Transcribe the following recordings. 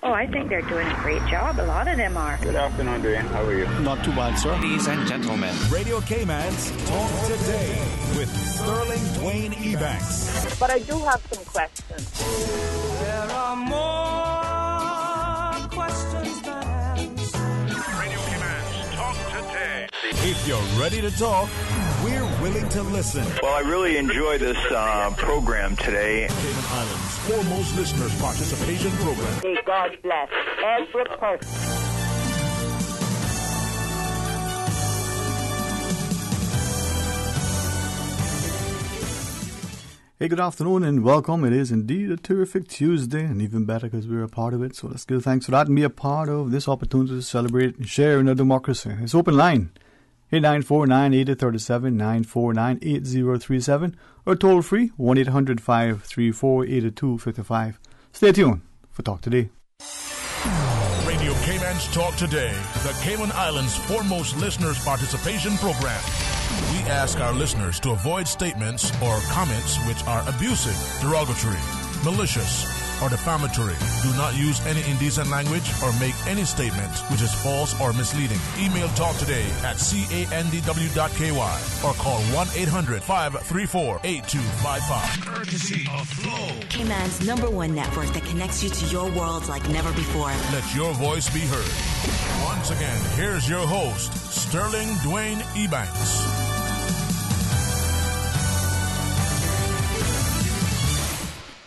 Oh, I think they're doing a great job. A lot of them are. Good afternoon, Dwayne. How are you? Not too bad, sir. Ladies and gentlemen, Radio Cayman's Talk Today with Sterling Dwayne Ebanks. But I do have some questions. There are more questions than answers. Radio Cayman's Talk Today. If you're ready to talk, we're willing to listen. Well, I really enjoy this program today. Cayman Islands' foremost listeners participation program. May God bless every person. Hey, good afternoon and welcome. It is indeed a terrific Tuesday, and even better because we're a part of it. So let's give thanks for that and be a part of this opportunity to celebrate and share in our democracy. It's open line, 8949-8037, 949-8037, or toll free, 1-800-534-8255. Stay tuned for Talk Today. Radio Cayman's Talk Today, the Cayman Islands' foremost listeners participation program. We ask our listeners to avoid statements or comments which are abusive, derogatory, malicious, or defamatory. Do not use any indecent language or make any statement which is false or misleading. Email talktoday@candw.ky or call 1-800-534-8255. Courtesy of Flow. Cayman's #1 network that connects you to your world like never before. Let your voice be heard. Once again, here's your host, Sterling Dwayne Ebanks.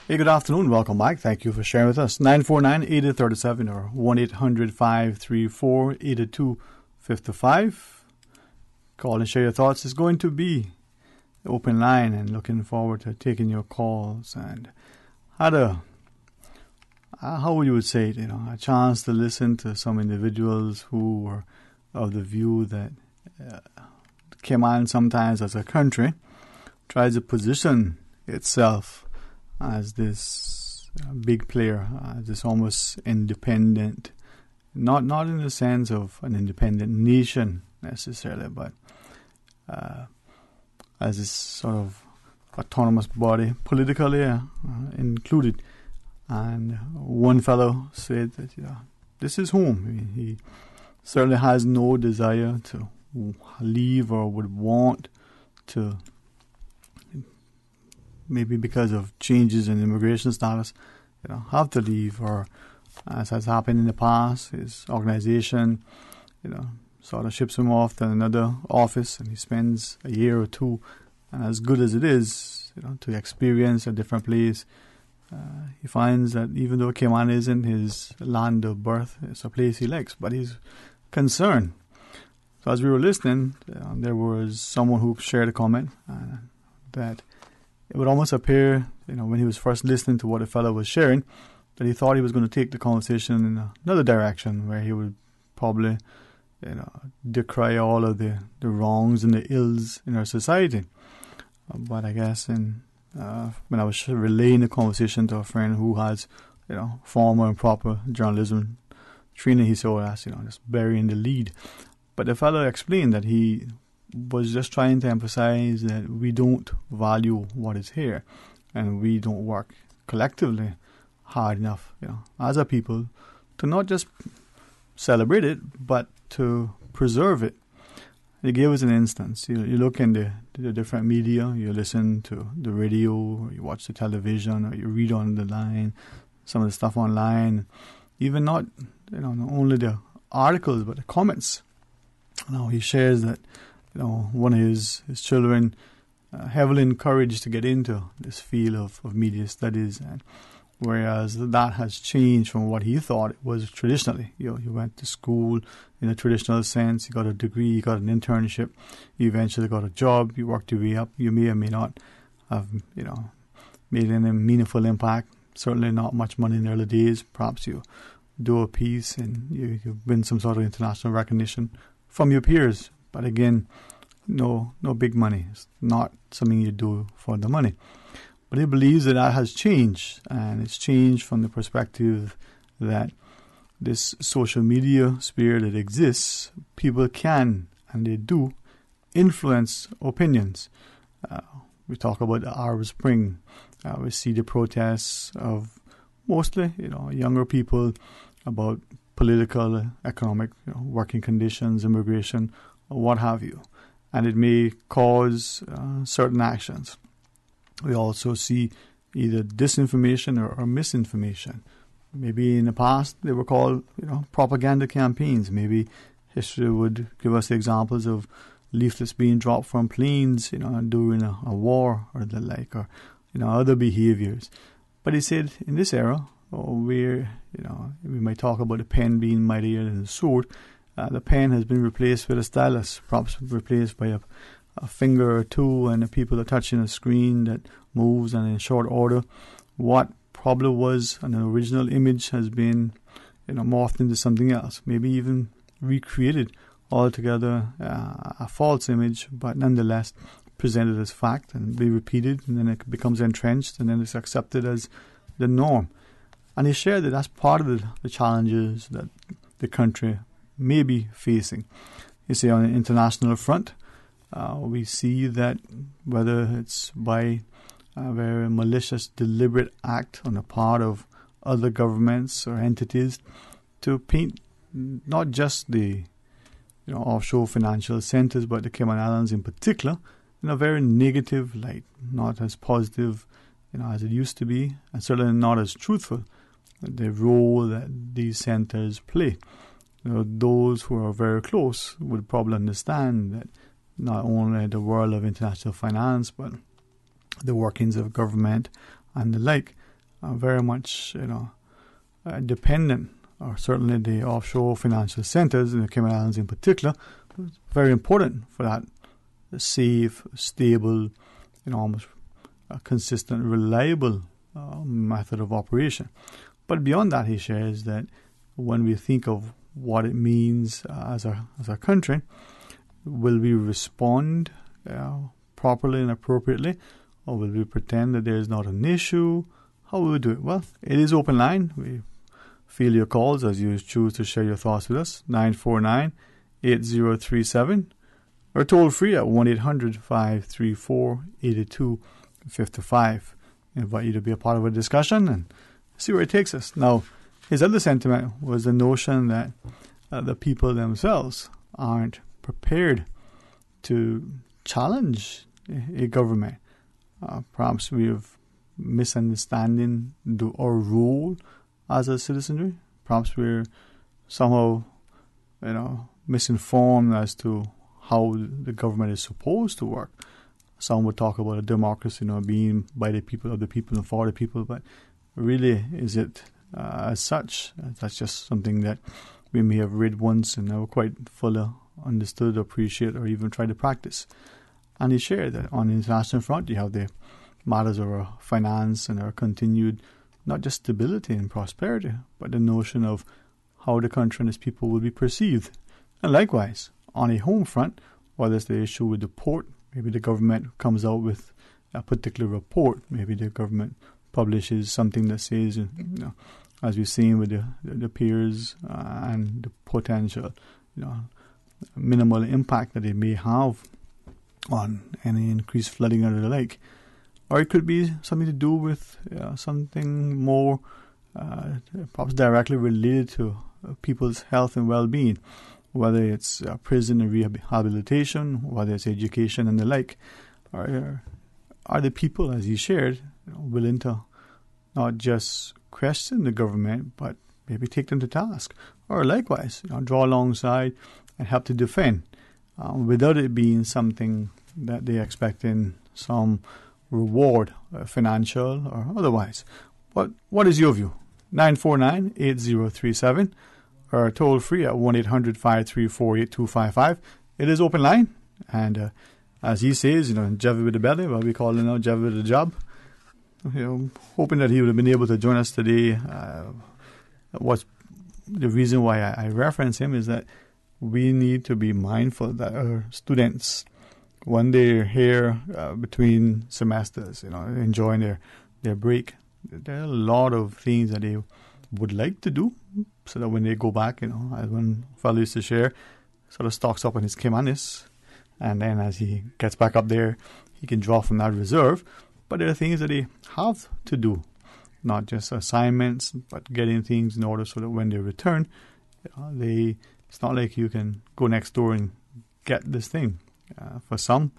Hey, good afternoon. Welcome back. Thank you for sharing with us. 949-8037 or 1-800-534-8255. Call and share your thoughts. It's going to be the open line, and looking forward to taking your calls. And had how would you would say it, a chance to listen to some individuals who were of the view that Cayman sometimes as a country tries to position itself as this big player, this almost independent, not in the sense of an independent nation necessarily, but as this sort of autonomous body, politically included. And one fellow said that this is home. I mean, he certainly has no desire to leave or would want to, maybe because of changes in immigration status, have to leave, or as has happened in the past, his organization, sort of ships him off to another office, and he spends a year or two, and as good as it is, to experience a different place, he finds that even though Cayman isn't his land of birth, it's a place he likes, but he's concerned. So as we were listening, there was someone who shared a comment that it would almost appear, when he was first listening to what the fellow was sharing, that he thought he was going to take the conversation in another direction, where he would probably, decry all of the wrongs and the ills in our society. But I guess when I was relaying the conversation to a friend who has, formal and proper journalism training, he said, "Oh, that's just burying the lead." But the fellow explained that he was just trying to emphasize that we don't value what is here, and we don't work collectively hard enough, as a people, to not just celebrate it, but to preserve it. He gave us an instance. You look in the different media, you listen to the radio, or you watch the television, or you read on the line, some of the stuff online, even not only the articles, but the comments. He shares that one of his children heavily encouraged to get into this field of media studies, and whereas that has changed from what he thought it was traditionally. You went to school in a traditional sense, you got a degree, you got an internship, you eventually got a job, you worked your way up. You may or may not have made any meaningful impact, certainly not much money in the early days. Perhaps you do a piece and you win some sort of international recognition from your peers, but again, no big money. It's not something you do for the money. But he believes that has changed, and it's changed from the perspective that this social media sphere that exists, people can, and they do, influence opinions. We talk about the Arab Spring. We see the protests of mostly, younger people about political, economic, working conditions, immigration, or what have you. And it may cause certain actions. We also see either disinformation or misinformation. Maybe in the past they were called, propaganda campaigns. Maybe history would give us examples of leaflets being dropped from planes, during a war or the like, or other behaviors. But he said in this era, where we might talk about the pen being mightier than the sword, the pen has been replaced with a stylus, perhaps replaced by a finger or two, and the people are touching a screen that moves and in short order. What probably was an original image has been morphed into something else, maybe even recreated altogether, a false image, but nonetheless presented as fact and be repeated, and then it becomes entrenched, and then it's accepted as the norm. And he shared that that's part of the challenges that the country may be facing. You see, on the international front, we see that whether it's by a very malicious, deliberate act on the part of other governments or entities to paint not just the offshore financial centers, but the Cayman Islands in particular, in a very negative light, not as positive as it used to be, and certainly not as truthful, the role that these centers play. Those who are very close would probably understand that not only the world of international finance, but the workings of government and the like are very much, dependent, or certainly the offshore financial centers in the Cayman Islands in particular, very important for that safe, stable, almost consistent, reliable method of operation. But beyond that, he shares that when we think of what it means as a country, will we respond properly and appropriately, or will we pretend that there is not an issue? How will we do it? Well, it is open line. We feel your calls as you choose to share your thoughts with us, 949-8037, or toll free at 1-800-534-8255. I invite you to be a part of a discussion and see where it takes us. Now, his other sentiment was the notion that the people themselves aren't prepared to challenge a government. Perhaps we have misunderstanding our role as a citizenry. Perhaps we're somehow, misinformed as to how the government is supposed to work. Some would talk about a democracy, being by the people, of the people, and for the people. But really, is it as such? That's just something that we may have read once and never quite fully understood, appreciate, or even try to practice. And he shared that on the international front, you have the matters of our finance and our continued, not just stability and prosperity, but the notion of how the country and its people will be perceived. And likewise, on a home front, whether it's the issue with the port, maybe the government comes out with a particular report, maybe the government publishes something that says, as we've seen with the peers and the potential, minimal impact that it may have on any increased flooding or the like. Or it could be something to do with something more perhaps directly related to people's health and well-being, whether it's prison and rehabilitation, whether it's education and the like. Are the people, as he shared, willing to not just question the government, but maybe take them to task? Or likewise, draw alongside and help to defend, without it being something that they expect in some reward, financial or otherwise. What is your view? 949-8037 or toll free at 1-800-534-8255. It is open line, and as he says, Jeff with the belly, what we call it now, Jeff with the job. Hoping that he would have been able to join us today. What's the reason why I reference him is that we need to be mindful that our students, when they're here between semesters, enjoying their break, there are a lot of things that they would like to do, so that when they go back, as one fellow used to share, sort of stocks up on his Caymanis, and then as he gets back up there, he can draw from that reserve. But there are things that they have to do. not just assignments, but getting things in order so that when they return, it's not like you can go next door and get this thing. For some,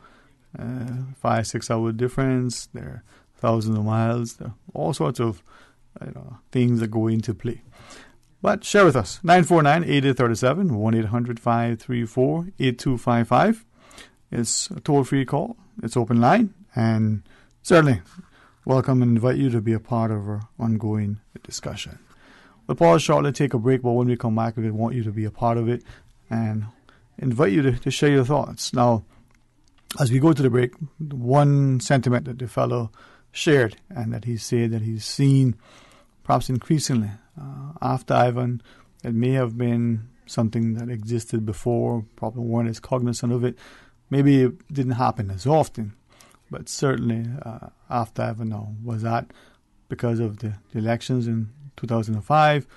5-6 hour difference, there are thousands of miles, there are all sorts of things that go into play. But share with us, 949-8837, 1-800-534-8255. It's a toll-free call. It's open line, and certainly welcome and invite you to be a part of our ongoing discussion. We'll pause shortly, take a break, but when we come back, we want you to be a part of it and invite you to share your thoughts. Now, as we go to the break, one sentiment that the fellow shared and that he said that he's seen perhaps increasingly after Ivan, it may have been something that existed before, probably weren't as cognizant of it. Maybe it didn't happen as often, but certainly after Ivan now, was that because of the elections in 2005?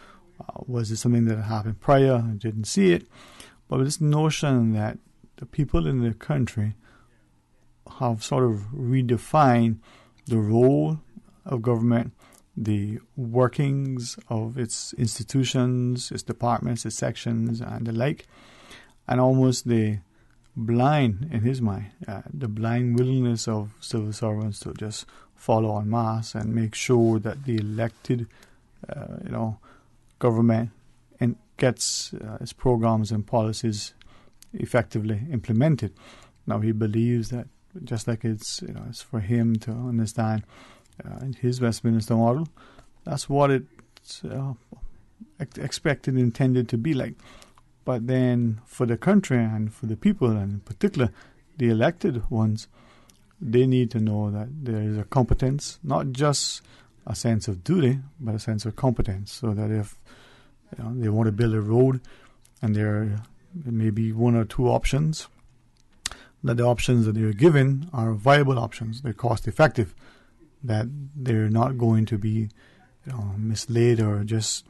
Was it something that happened prior and didn't see it? But this notion that the people in the country have sort of redefined the role of government, the workings of its institutions, its departments, its sections, and the like, and almost the blind, in his mind, the blind willingness of civil servants to just follow en masse and make sure that the elected, government gets its programs and policies effectively implemented. Now he believes that just like it's for him to understand his Westminster model, that's what it's expected, intended to be like. But then for the country and for the people, and in particular the elected ones, they need to know that there is a competence, not just a sense of duty, but a sense of competence, so that if they want to build a road and there may be one or two options, that the options that they're given are viable options, they're cost effective, that they're not going to be misled or just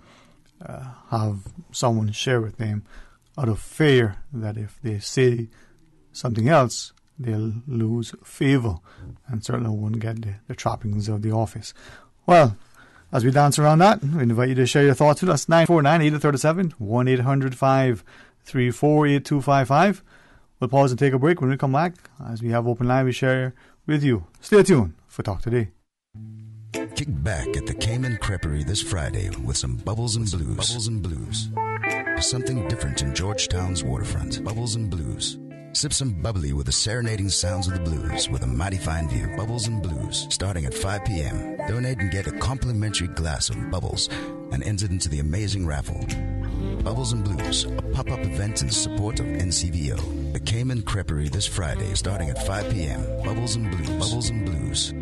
have someone share with them out of fear that if they say something else, they'll lose favor and certainly won't get the trappings of the office. Well, as we dance around that, we invite you to share your thoughts with us. 949-8837, 1-800-534-8255. We'll pause and take a break. When we come back, as we have open line, we share with you. Stay tuned for Talk Today. Kick back at the Cayman Creperie this Friday with some Bubbles and Blues. Bubbles and Blues. There's something different in Georgetown's waterfront. Bubbles and Blues. Sip some bubbly with the serenading sounds of the blues with a mighty fine view. Bubbles and Blues, starting at 5 p.m. Donate and get a complimentary glass of bubbles and enter into the amazing raffle. Bubbles and Blues, a pop-up event in support of NCVO. The Cayman Creperie this Friday, starting at 5 p.m. Bubbles and Blues. Bubbles and Blues.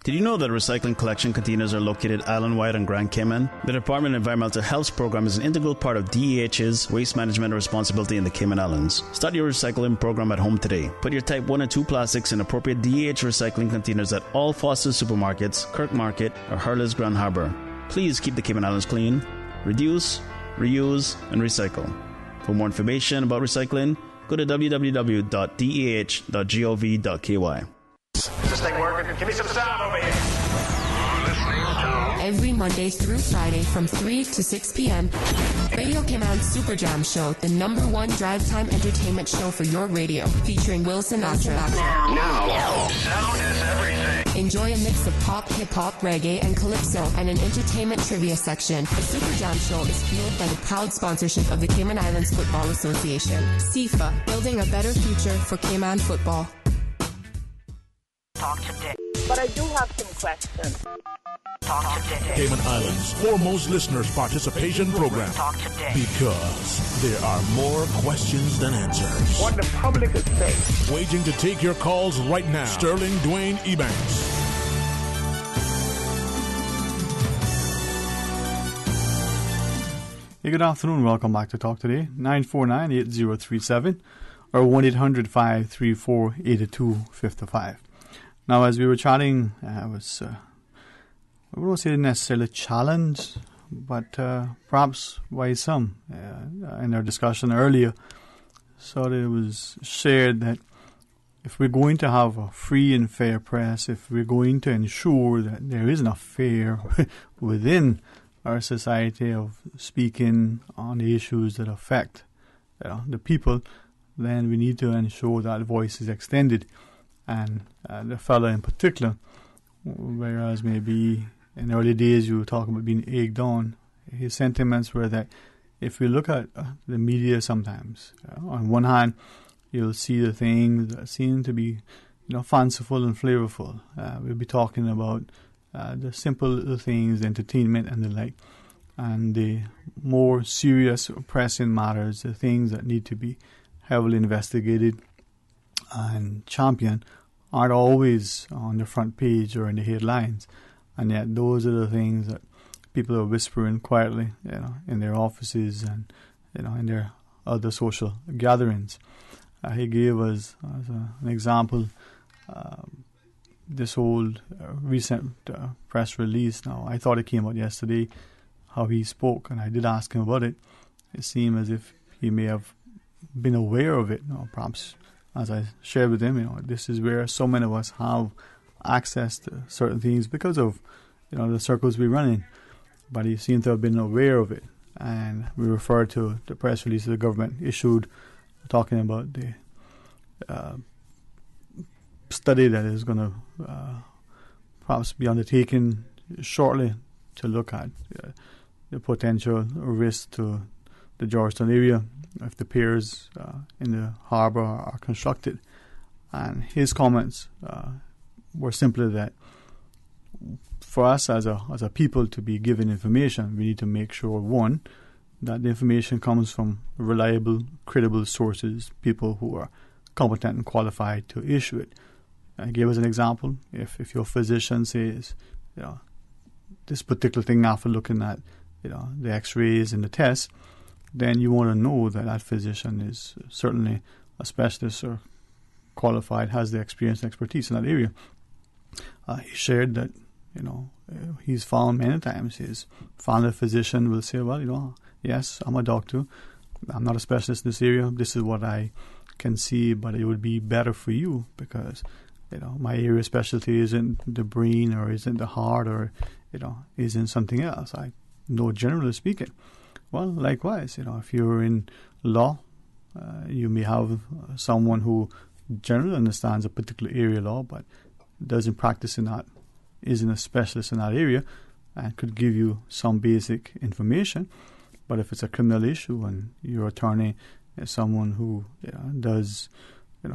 Did you know that recycling collection containers are located island-wide on Grand Cayman? The Department of Environmental Health's program is an integral part of DEH's waste management responsibility in the Cayman Islands. Start your recycling program at home today. Put your Type 1 and 2 plastics in appropriate DEH recycling containers at all Foster's supermarkets, Kirk Market, or Hurley's Grand Harbor. Please keep the Cayman Islands clean. Reduce, reuse, and recycle. For more information about recycling, go to www.deh.gov.ky. Is this thing working? Give me some sound over here. Every Monday through Friday from 3 to 6 p.m., Radio Cayman's Super Jam Show, the #1 drive time entertainment show for your radio, featuring Will Sinatra. Now. Sound is everything. Enjoy a mix of pop, hip-hop, reggae, and calypso, and an entertainment trivia section. The Super Jam Show is fueled by the proud sponsorship of the Cayman Islands Football Association. CIFA, building a better future for Cayman football. Talk today. But I do have some questions. Talk today. Cayman Islands' foremost listeners' participation program. Talk today. Because there are more questions than answers. What the public is saying. Waiting to take your calls right now. Sterling Dwayne Ebanks. Hey, good afternoon. Welcome back to Talk Today. 949-8037 or 1-800-534-8255. Now, as we were chatting, I was, I wouldn't say necessarily challenged, but perhaps by some in our discussion earlier. So it was shared that if we're going to have a free and fair press, if we're going to ensure that there is enough fear within our society of speaking on the issues that affect the people, then we need to ensure that voice is extended. And the fellow in particular, whereas maybe in the early days you were talking about being egged on, his sentiments were that if we look at the media sometimes, on one hand, you'll see the things that seem to be, fanciful and flavorful. We'll be talking about the simple little things, entertainment and the like. And the more serious pressing matters, the things that need to be heavily investigated and championed, aren't always on the front page or in the headlines. And yet those are the things that people are whispering quietly, in their offices and, in their other social gatherings. He gave us, as an example, this old recent press release. Now, I thought it came out yesterday, how he spoke, and I did ask him about it. It seemed as if he may have been aware of it, perhaps, as I shared with him, this is where so many of us have access to certain things because of, the circles we run in. But he seemed to have been aware of it. And we refer to the press release the government issued talking about the study that is going to perhaps be undertaken shortly to look at the potential risk to the Georgetown area if the piers in the harbour are constructed. And his comments were simply that for us as a people to be given information, we need to make sure, one, that the information comes from reliable, credible sources, people who are competent and qualified to issue it. I gave us an example. If your physician says, this particular thing after looking at, the x-rays and the tests, then you want to know that that physician is certainly a specialist or qualified, has the experience and expertise in that area. He shared that, he's found many times his family physician will say, well, yes, I'm a doctor. I'm not a specialist in this area. This is what I can see, but it would be better for you because, my area of specialty isn't the brain or isn't the heart or, isn't something else. I know generally speaking. Well, likewise, if you're in law, you may have someone who generally understands a particular area of law, but doesn't practice in that, isn't a specialist in that area, and could give you some basic information. But if it's a criminal issue and your attorney is someone who does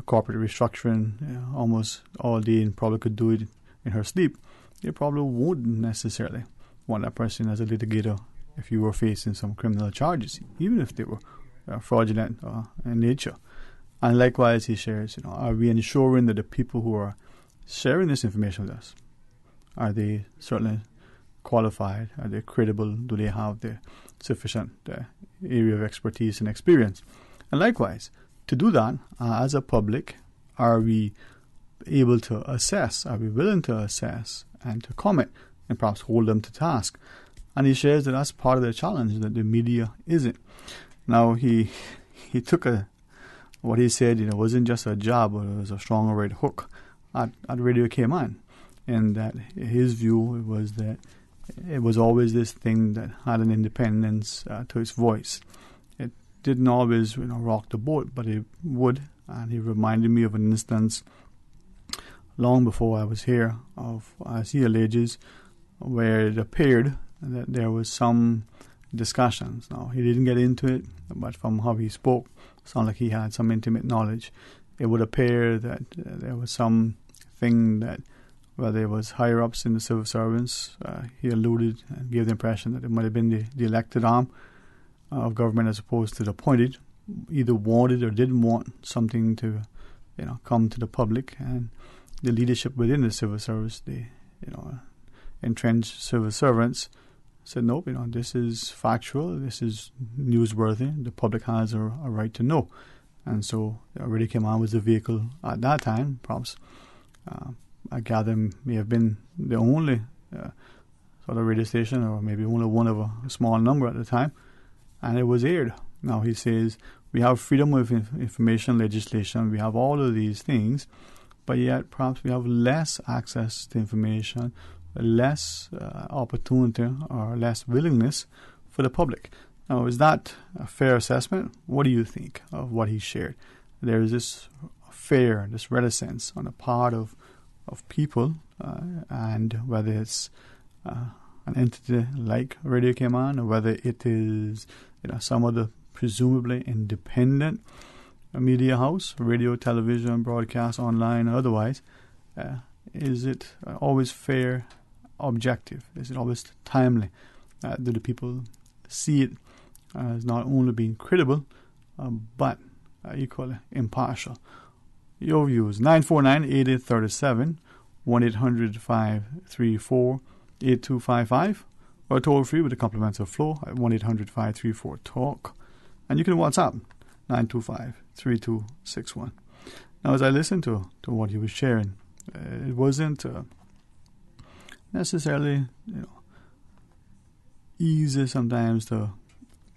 corporate restructuring almost all day and probably could do it in her sleep, you probably wouldn't necessarily want that person as a litigator if you were facing some criminal charges, even if they were fraudulent in nature. And likewise, he shares, are we ensuring that the people who are sharing this information with us, are they certainly qualified? Are they credible? Do they have the sufficient area of expertise and experience? And likewise, to do that, as a public, are we able to assess? Are we willing to assess and to comment and perhaps hold them to task? And he shares that that's part of the challenge, that the media isn't. Now, he took what he said, wasn't just a jab, but it was a strong red hook at Radio Cayman. And that his view was that it was always this thing that had an independence to its voice. It didn't always rock the boat, but it would. And he reminded me of an instance long before I was here of, as he alleges, where it appeared that there was some discussions. Now, he didn't get into it, but from how he spoke, it sounded like he had some intimate knowledge. It would appear that there was some thing that, there was higher-ups in the civil servants. He alluded and gave the impression that it might have been the elected arm of government as opposed to the appointed, either wanted or didn't want something to, come to the public. And the leadership within the civil service, the, entrenched civil servants, said, nope, this is factual, this is newsworthy, the public has a right to know. And so Radio Cayman was the vehicle at that time, perhaps I gather may have been the only sort of radio station, or maybe only one of a small number at the time, and it was aired. Now he says we have freedom of information legislation, we have all of these things, but yet perhaps we have less access to information, less opportunity or less willingness for the public. Now, is that a fair assessment? What do you think of what he shared? There is this fear, this reticence on the part of people, and whether it's an entity like Radio Cayman, or whether it is some other presumably independent media house, radio, television, broadcast, online, or otherwise, is it always fair, objective? Is it always timely? Do the people see it as not only being credible, but equally impartial? Your views, 949-8837, 1-800-534-8255, or toll free with the compliments of flow at 1-800-534-TALK. And you can WhatsApp 925-3261. Now, as I listened to what he was sharing, it wasn't necessarily easy sometimes to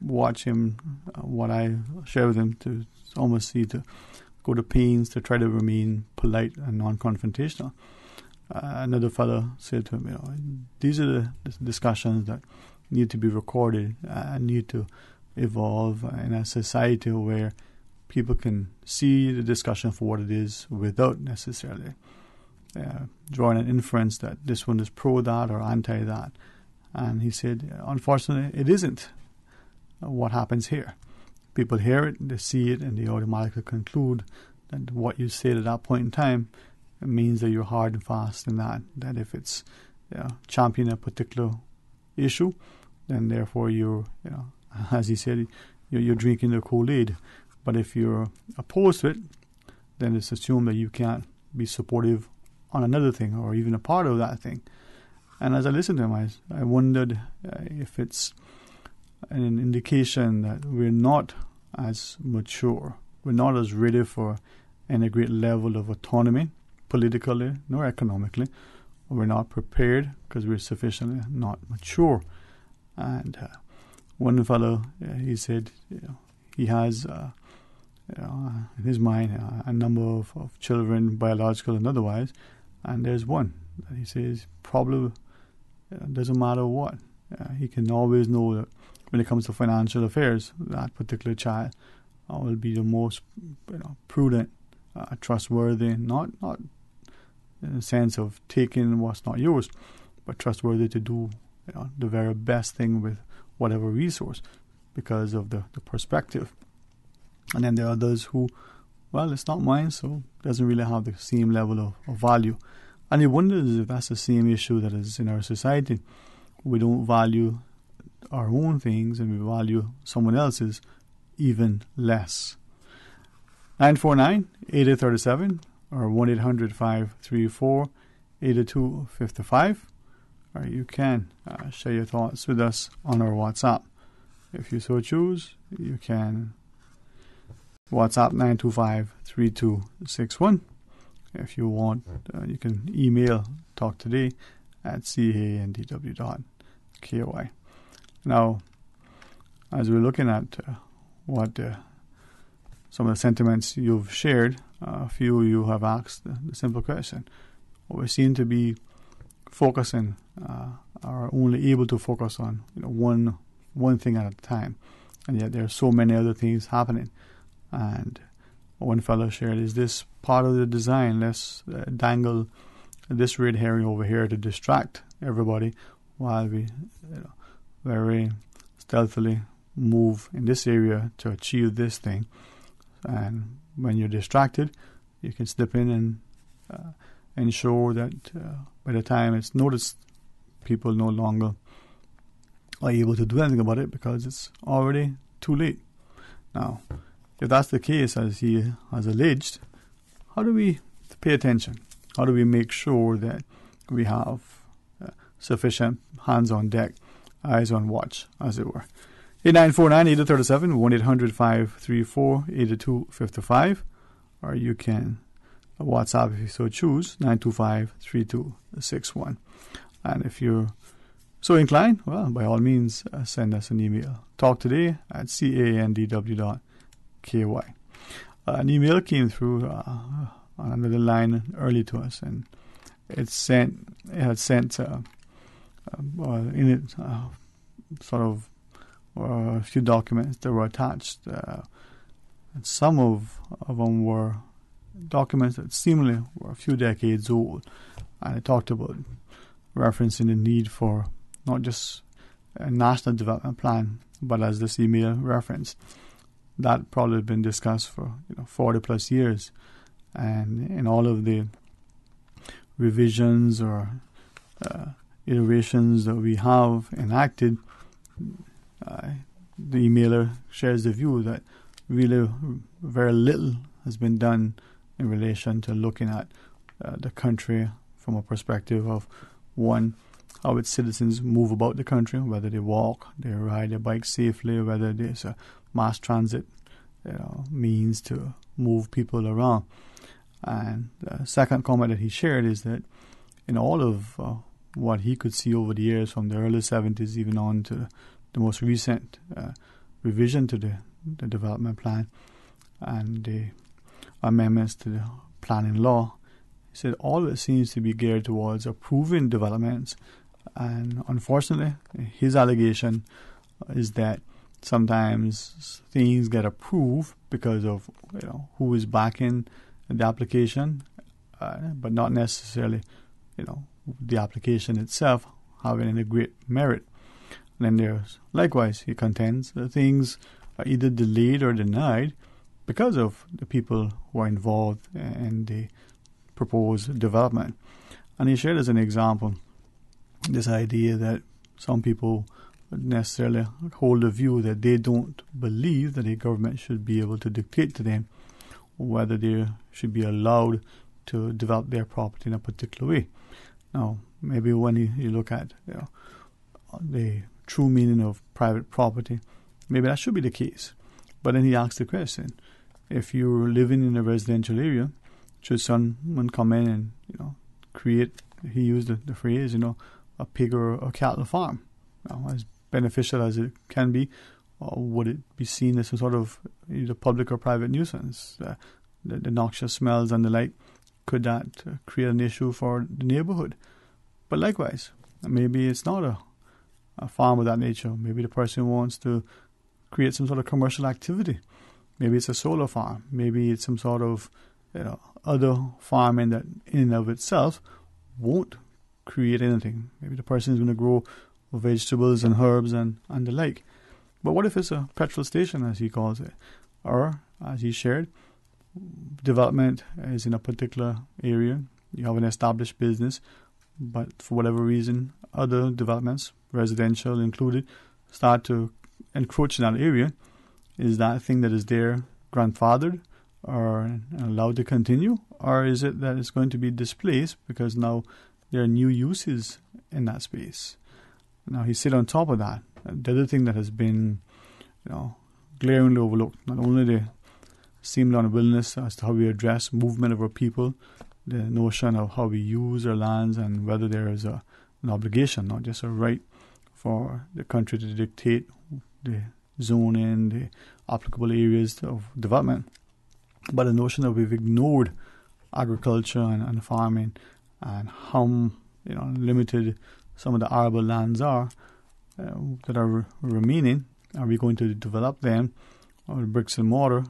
watch him, what I share with him, to almost see to go to pains to try to remain polite and non-confrontational. Another fellow said to him, these are the discussions that need to be recorded and need to evolve in a society where people can see the discussion for what it is without necessarily drawing an inference that this one is pro that or anti that. And he said, unfortunately, it isn't what happens here. People hear it, they see it, and they automatically conclude that what you said at that point in time, it means that you're hard and fast in that if it's championing a particular issue, then therefore you're, as he said, you're drinking the Kool-Aid. But if you're opposed to it, then it's assumed that you can't be supportive on another thing or even a part of that thing. And as I listened to him, I wondered if it's an indication that we're not as mature, we're not as ready for any great level of autonomy, politically nor economically. We're not prepared because we're sufficiently not mature. And one fellow, he said, he has in his mind a number of children, biological and otherwise, and there's one that he says probably doesn't matter what. He can always know that when it comes to financial affairs, that particular child will be the most prudent, trustworthy, not in the sense of taking what's not yours, but trustworthy to do the very best thing with whatever resource because of the perspective. And then there are others who, well, it's not mine, so it doesn't really have the same level of value. And he wonders if that's the same issue that is in our society. We don't value our own things and we value someone else's even less. 949-8837 or 1-800-534-8255. Or you can share your thoughts with us on our WhatsApp. If you so choose, you can WhatsApp 925-3261. If you want, you can email talktoday@candw.ky. Now, as we're looking at what some of the sentiments you've shared, a few of you have asked the simple question. What we seem to be focusing, are only able to focus on one thing at a time, and yet there are so many other things happening. And one fellow shared, is this part of the design? Let's dangle this red herring over here to distract everybody while we very stealthily move in this area to achieve this thing. And when you're distracted, you can slip in and ensure that by the time it's noticed, people no longer are able to do anything about it because it's already too late. Now, if that's the case, as he has alleged, how do we pay attention? How do we make sure that we have sufficient hands on deck, eyes on watch, as it were? 8949-8837, 1-800-534-8255, or you can WhatsApp if you so choose, 925-3261. And if you're so inclined, well, by all means, send us an email. talktoday@candw.ky. KY. An email came through on another line early to us, and it had sent in it sort of a few documents that were attached, and some of them were documents that seemingly were a few decades old, and it talked about referencing the need for not just a national development plan, but as this email referenced, that probably had been discussed for 40 plus years, and in all of the revisions or iterations that we have enacted, the emailer shares the view that really very little has been done in relation to looking at the country from a perspective of, one, how its citizens move about the country, whether they walk, they ride their bike safely, whether there's a mass transit means to move people around. And the second comment that he shared is that in all of what he could see over the years, from the early 70s even on to the most recent revision to the development plan and the amendments to the planning law, he said all of it seems to be geared towards approving developments. And unfortunately, his allegation is that sometimes things get approved because of who is backing the application, but not necessarily the application itself having any great merit. And then there's likewise, he contends that things are either delayed or denied because of the people who are involved in the proposed development. And he shared as an example this idea that some people necessarily hold a view that they don't believe that a government should be able to dictate to them whether they should be allowed to develop their property in a particular way. Now, maybe when you look at the true meaning of private property, maybe that should be the case. But then he asks the question, if you're living in a residential area, should someone come in and create, he used the phrase, a pig or a cattle farm? As beneficial as it can be, or would it be seen as some sort of either public or private nuisance? The noxious smells and the like, could that create an issue for the neighborhood? But likewise, maybe it's not a farm of that nature. Maybe the person wants to create some sort of commercial activity. Maybe it's a solar farm. Maybe it's some sort of other farming that in and of itself won't create anything. Maybe the person is going to grow vegetables and herbs and the like. But what if it's a petrol station, as he calls it? Or, as he shared, development is in a particular area. You have an established business, but for whatever reason, other developments, residential included, start to encroach in that area. Is that thing that is there grandfathered or allowed to continue? Or is it that it's going to be displaced because now there are new uses in that space? Now, he said on top of that, the other thing that has been glaringly overlooked, not only the seemed unwillingness as to how we address movement of our people, the notion of how we use our lands and whether there is an obligation, not just a right for the country to dictate the zoning, the applicable areas of development, but the notion that we've ignored agriculture and farming and how limited some of the arable lands are that are remaining. Are we going to develop them or bricks and mortar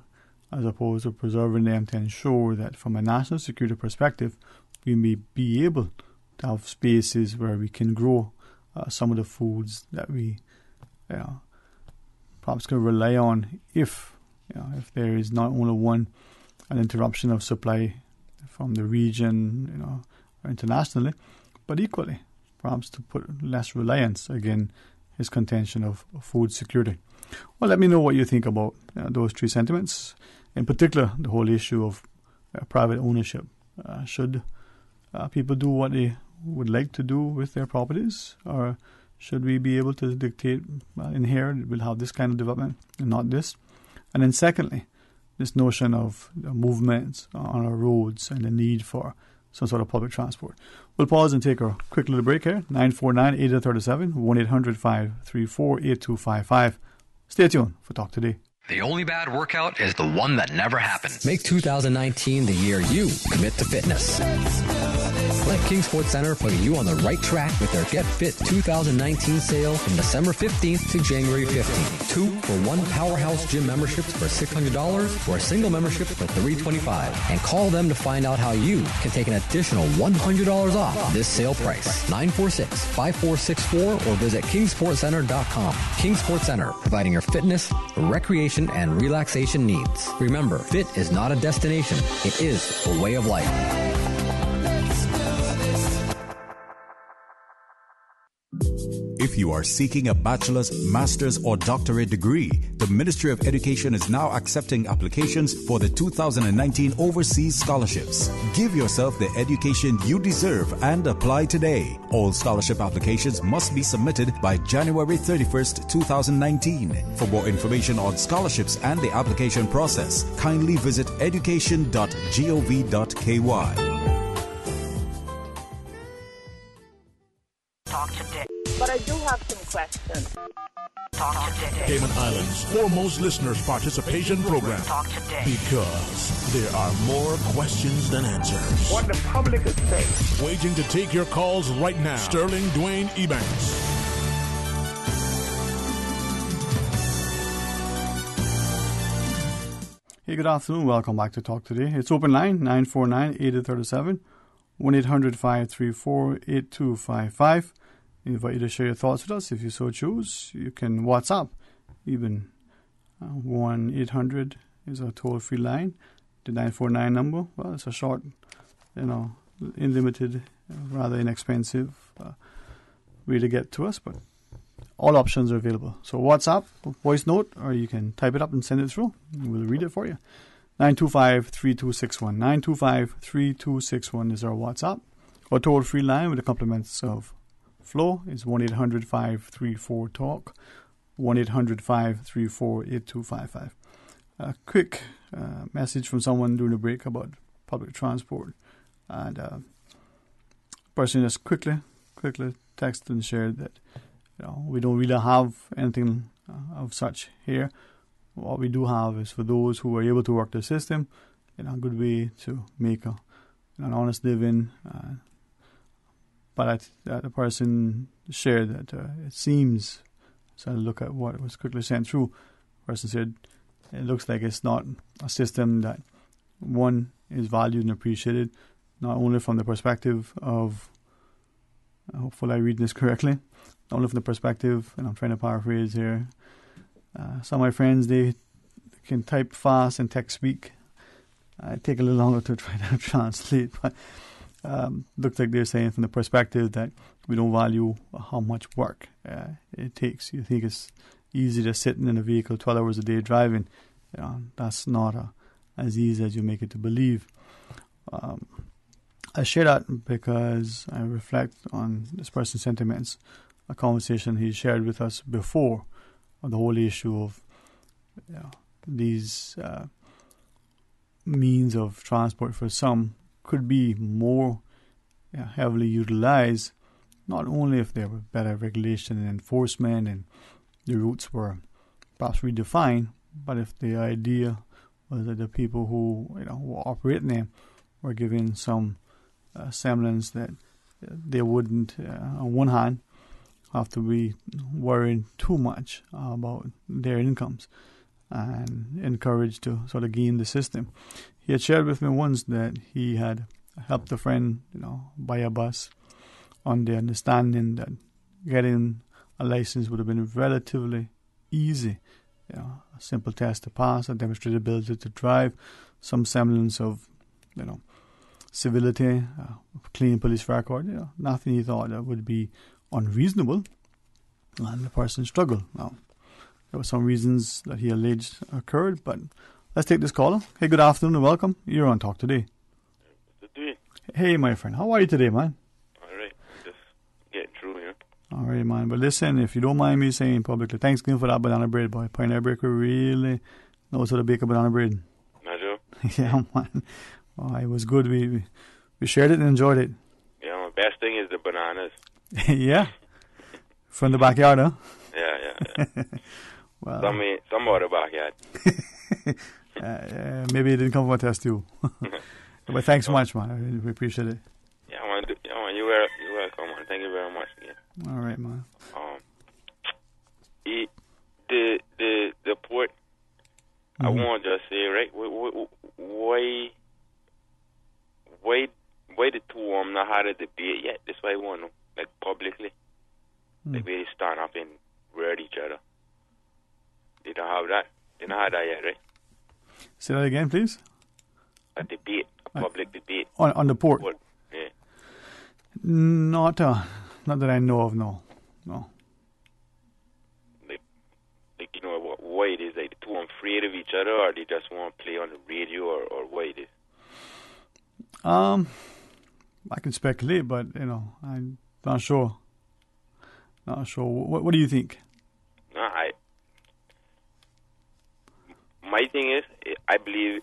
as opposed to preserving them to ensure that from a national security perspective we may be able to have spaces where we can grow some of the foods that we perhaps can rely on if there is not only an interruption of supply from the region or internationally, but equally perhaps to put less reliance, again, his contention of food security. Well, let me know what you think about those three sentiments. In particular, the whole issue of private ownership. Should people do what they would like to do with their properties, or should we be able to dictate, in here we'll have this kind of development and not this? And then secondly, this notion of movements on our roads and the need for some sort of public transport. We'll pause and take a quick little break here. 949-8037, 1-800-534-8255. Stay tuned for Talk Today. The only bad workout is the one that never happens. Make 2019 the year you commit to fitness. Let King Sports Center put you on the right track with their Get Fit 2019 sale from December 15th to January 15th. 2-for-1 Powerhouse Gym memberships for $600 or a single membership for $325. And call them to find out how you can take an additional $100 off this sale price. 946-5464 or visit kingsportscenter.com. King Sports Center, providing your fitness, recreation, and relaxation needs. Remember, fit is not a destination. It is a way of life. If you are seeking a bachelor's, master's, or doctorate degree, the Ministry of Education is now accepting applications for the 2019 Overseas Scholarships. Give yourself the education you deserve and apply today. All scholarship applications must be submitted by January 31st, 2019. For more information on scholarships and the application process, kindly visit education.gov.ky. Talk today. But I do have some questions. Talk today. Cayman Islands' foremost listeners participation program. Talk today. Because there are more questions than answers. What the public is saying. Waiting to take your calls right now. Sterling Dwayne Ebanks. Hey, good afternoon. Welcome back to Talk Today. It's open line 949-8037, 1-800-534-8255. We invite you to share your thoughts with us if you so choose. You can WhatsApp, even 1-800 is a toll-free line. The 949 number, well, it's a short, unlimited, rather inexpensive way to get to us, but all options are available. So WhatsApp, voice note, or you can type it up and send it through. We'll read it for you. 925-3261. 925-3261 is our WhatsApp. Or toll-free line with the compliments of Flo is 1-800-534-TALK, 1-800-534-8255. A quick message from someone during the break about public transport. And person just quickly texted and shared that we don't really have anything of such here. What we do have is for those who are able to work the system, a good way to make an honest living. But the person shared that it seems, so I look at what was quickly sent through, the person said it looks like it's not a system that, one, is valued and appreciated, not only from the perspective of, hopefully I read this correctly, not only from the perspective, and I'm trying to paraphrase here, some of my friends, they can type fast and text weak. I take a little longer to try to translate, but looks like they're saying from the perspective that we don't value how much work it takes. You think it's easy to sit in a vehicle 12 hours a day driving. That's not as easy as you make it to believe. I share that because I reflect on this person's sentiments, a conversation he shared with us before on the whole issue of these means of transport for some could be more heavily utilized, not only if there were better regulation and enforcement and the routes were perhaps redefined, but if the idea was that the people who were operating them were given some semblance that they wouldn't, on one hand, have to be worrying too much about their incomes and encouraged to sort of game the system. He had shared with me once that he had helped a friend, buy a bus on the understanding that getting a license would have been relatively easy. A simple test to pass, a demonstrated ability to drive, some semblance of, civility, clean police record, nothing he thought that would be unreasonable, and the person struggled. Now, there were some reasons that he alleged occurred, but let's take this caller. Hey, good afternoon and welcome. You're on Talk Today. Hey, my friend. How are you today, man? All right. Just getting through here. All right, man. But listen, if you don't mind me saying publicly, thanks again for that banana bread, boy. Pioneer Baker really knows how to bake a banana bread. Imagine. Yeah, man. Oh, it was good. We shared it and enjoyed it. Yeah, my best thing is the bananas. Yeah. From the backyard, huh? Yeah. Well, some other backyard. Maybe it didn't come from a test tube. But thanks so much, man. We appreciate it. Yeah, man. You're welcome, man. Thank you very much again. All right, man. The port. I want to just say, right? Why the two of them not had a debate yet? That's why I want to, like, publicly. Like, they stand up and rear at each other. They don't have that. They don't have that yet, right? Say that again, please. A debate, a public debate. On the port? Yeah. Not that I know of, no. Like, you know, why it is, like, the two of them afraid of each other, or they just want to play on the radio, or why it is? I can speculate, but, you know, I'm not sure. Not sure. What do you think? No, my thing is, I believe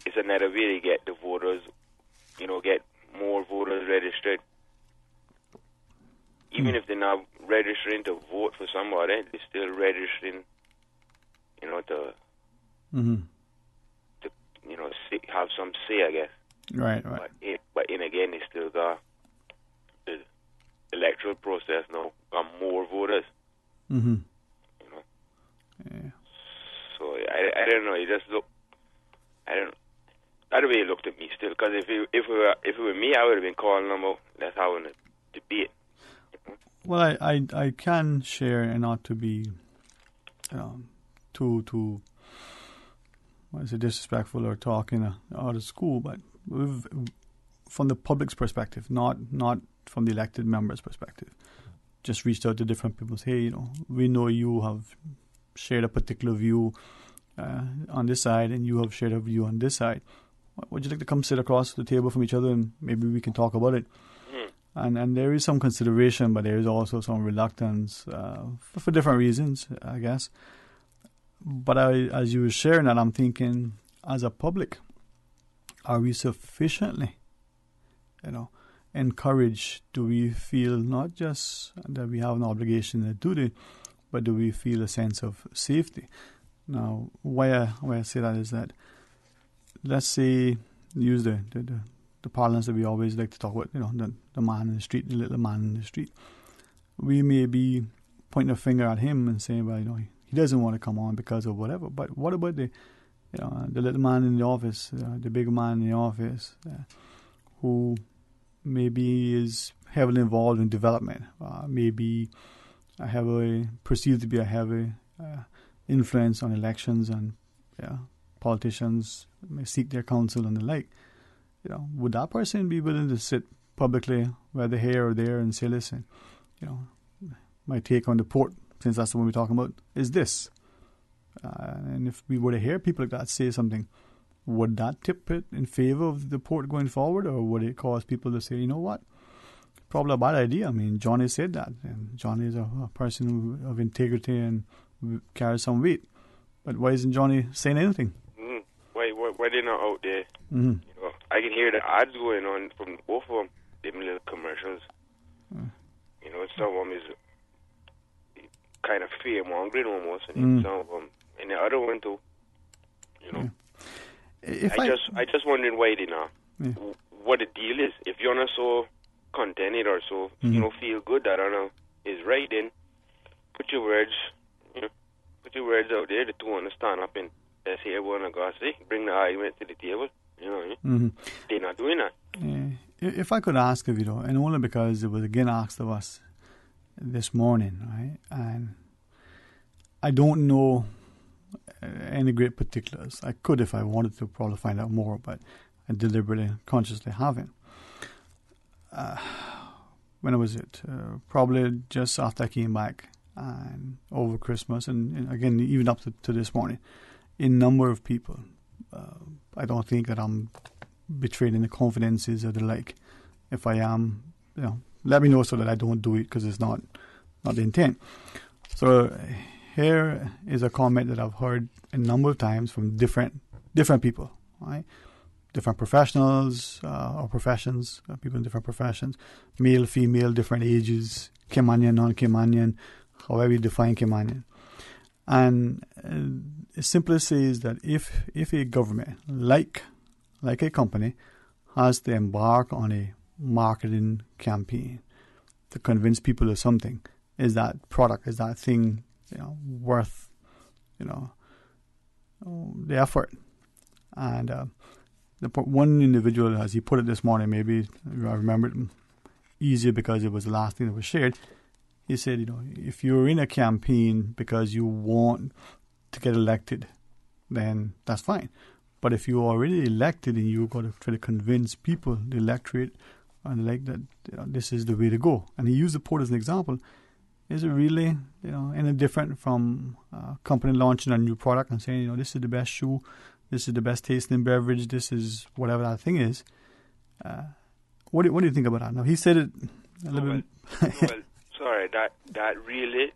it's another way to get the voters, you know, get more voters registered. Even if they're not registering to vote for somebody, they're still registering, you know, to you know, have some say, I guess. Right. But in again, they still got the electoral process now, got more voters. You know. Yeah. So I don't know. It just look. I don't know. That way it looked at me still. Because if it were me, I would have been calling them out. Let's have a debate. Well, I can share, and not to be too what is it, disrespectful or talking out of school, but from the public's perspective, not from the elected members' perspective. Just reached out to different people. Say, hey, you know, we know you have shared a particular view on this side, and you have shared a view on this side. Would you like to come sit across the table from each other, and maybe we can talk about it? And there is some consideration, but there is also some reluctance for different reasons, I guess. But as you were sharing that, I'm thinking, as a public, are we sufficiently, you know, encouraged? Do we feel not just that we have an obligation and a duty, but do we feel a sense of safety? Now, why I say that is that, let's say, use the parlance that we always like to talk about, you know, the man in the street, the little man in the street. We may be pointing a finger at him and saying, well, you know, he doesn't want to come on because of whatever. But what about the little man in the office, the big man in the office, who maybe is heavily involved in development, maybe perceived to be a heavy influence on elections, and politicians may seek their counsel and the like. You know, would that person be willing to sit publicly, whether here or there, and say, listen, you know, my take on the port, since that's the one we're talking about, is this. And if we were to hear people like that say something, would that tip it in favor of the port going forward, or would it cause people to say, you know what, probably a bad idea? I mean, Johnny said that, and Johnny is a person of integrity and carries some weight. But why isn't Johnny saying anything? Why they're not out there? You know, I can hear the ads going on from both of them, them little commercials. You know, some of them is kind of fear-mongering almost, and some of them, and the other one too. You know, I just wondering why they not. What the deal is? If you're not so contented or so, you know, feel good that I know is right, then put your words out there. The two want to stand up and let's hear what I got to say. Bring the argument to the table. You know what I mean? They're not doing that. If I could ask of you, though, and only because it was again asked of us this morning, right? And I don't know any great particulars. I could, if I wanted to, probably find out more, but I deliberately, consciously haven't. When was it? Probably just after I came back, and over Christmas, and again, even up to this morning, a number of people. I don't think that I'm betraying the confidences or the like. If I am, you know, let me know so that I don't do it, because it's not the intent. So here is a comment that I've heard a number of times from different people, right? Different professionals or professions, people in different professions, male, female, different ages, Kimanian, non-Kimanian, however you define Kimanian. And the simplest is that if a government, like a company, has to embark on a marketing campaign to convince people of something, is that product, is that thing, worth, the effort. And one individual, as he put it this morning, maybe I remember it easier because it was the last thing that was shared. He said, if you're in a campaign because you want to get elected, then that's fine. But if you're already elected and you've got to try to convince people, the electorate, and like that, this is the way to go. And he used the port as an example. Is it really, any different from a company launching a new product and saying, this is the best shoe, this is the best tasting beverage, this is whatever that thing is? What do you think about that? Now, he said it a little bit. Well, sorry, that really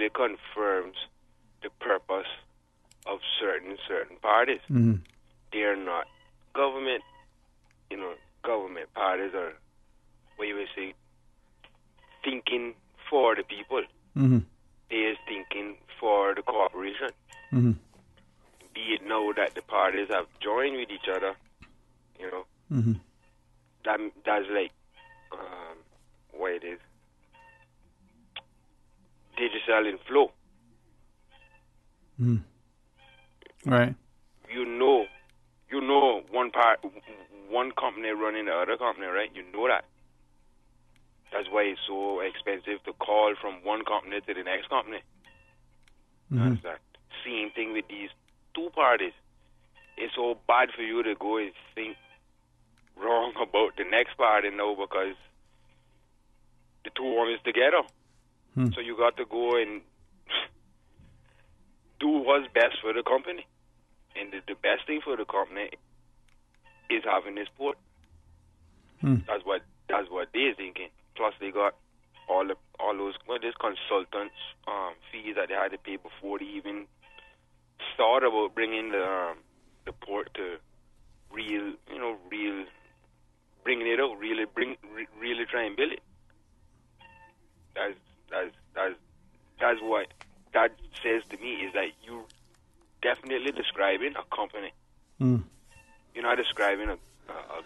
confirms the purpose of certain parties. Mm-hmm. They're not government, government parties are, what you would say, thinking for the people. Mm-hmm. They is thinking for the corporation. Mm-hmm. Be it now that the parties have joined with each other, mm-hmm. that's like what it is. Digital inflow. Mm. Right. One company running the other company, right? You know that. That's why it's so expensive to call from one company to the next company. Mm-hmm. That's that. Same thing with these two parties. It's so bad for you to go and think wrong about the next party now because the two of them is together. So you got to go and do what's best for the company. And the best thing for the company is having this port. That's what they're thinking. Plus they got all those consultants fees that they had to pay before they even thought about bringing the port to bringing it out, really try and build it. That's what that says to me, is that you definitely describing a company. You're not describing a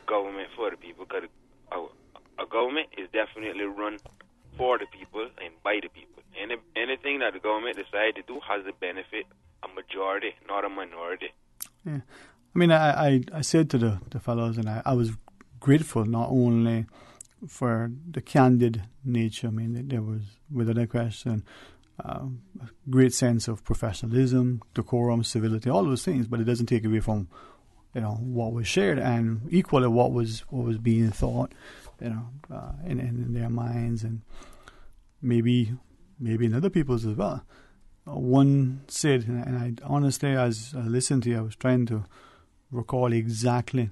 government for the people, because a government is definitely run for the people and by the people. Anything that the government decides to do has to benefit a majority, not a minority. Yeah. I mean, I said to the fellows, and I was grateful not only for the candid nature. I mean, there was, without a question, a great sense of professionalism, decorum, civility, all those things, but it doesn't take away from, what was shared, and equally what was being thought, in their minds, and maybe in other people's as well. One said, and I honestly, as I listened to you, I was trying to recall exactly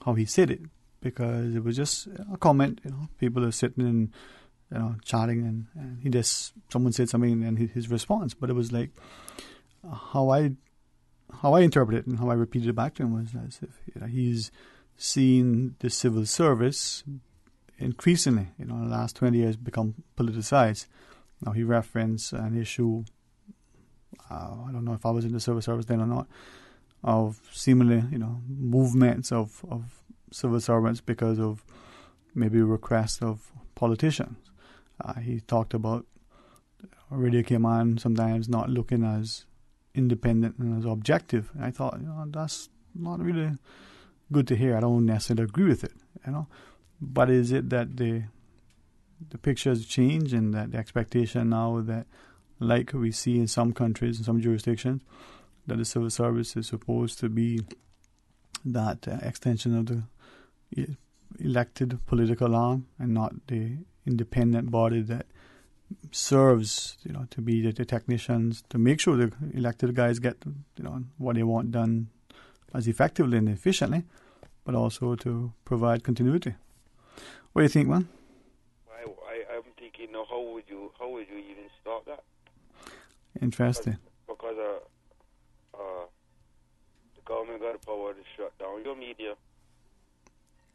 how he said it, because it was just a comment. People are sitting and chatting, and someone said something, and his response. But it was like how I interpreted it and how I repeated it back to him was as if he's seen the civil service increasingly, in the last 20 years, become politicized. Now he referenced an issue. I don't know if I was in the civil service then or not, of seemingly, movements of civil servants because of maybe requests of politicians. He talked about Radio Cayman sometimes not looking as independent and as objective. And I thought, that's not really good to hear. I don't necessarily agree with it, But is it that the picture has changed, and that the expectation now that, like we see in some countries, in some jurisdictions, that the civil service is supposed to be that extension of the elected political arm and not the independent body that serves, to be the technicians, to make sure the elected guys get, what they want done as effectively and efficiently, but also to provide continuity. What do you think, man? I'm thinking, how would you even stop that? Interesting. Because the government got the power to shut down your media.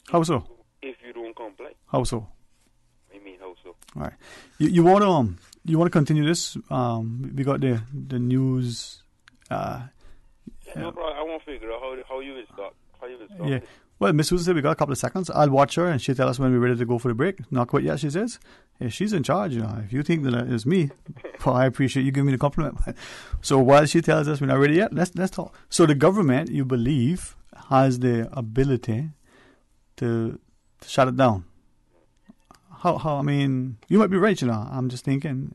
How so? If you don't comply. How so? I mean, how so? All right. You want to you want to continue this? We got the news. No problem. I want to figure out how you would start. Yeah. Well, Miss Susan said we got a couple of seconds. I'll watch her and she'll tell us when we're ready to go for the break. Not quite yet, she says. Yeah, she's in charge, you know. If you think that it's me, well, I appreciate you giving me the compliment. So while she tells us we're not ready yet, let's talk. So the government, you believe, has the ability to shut it down. How? I mean, you might be right, you know. I'm just thinking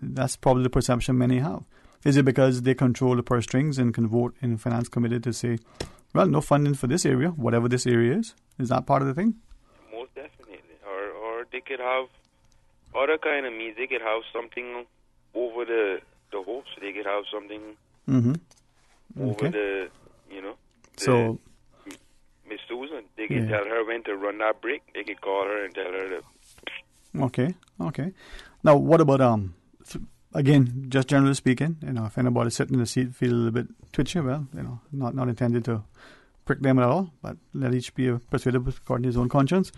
that's probably the perception many have. Is it because they control the purse strings and can vote in the finance committee to say, well, no funding for this area, whatever this area is? Is that part of the thing? Most definitely. Or they could have other kind of means. They could have something over the hopes. They could have something over the, you know. So, Miss Susan, they could tell her when to run that break. They could call her and tell her to. Okay. Now, what about again, just generally speaking, you know, if anybody's sitting in the seat feel a little bit twitchy, well, you know, not intended to prick them at all, but let each be persuaded according to his own conscience.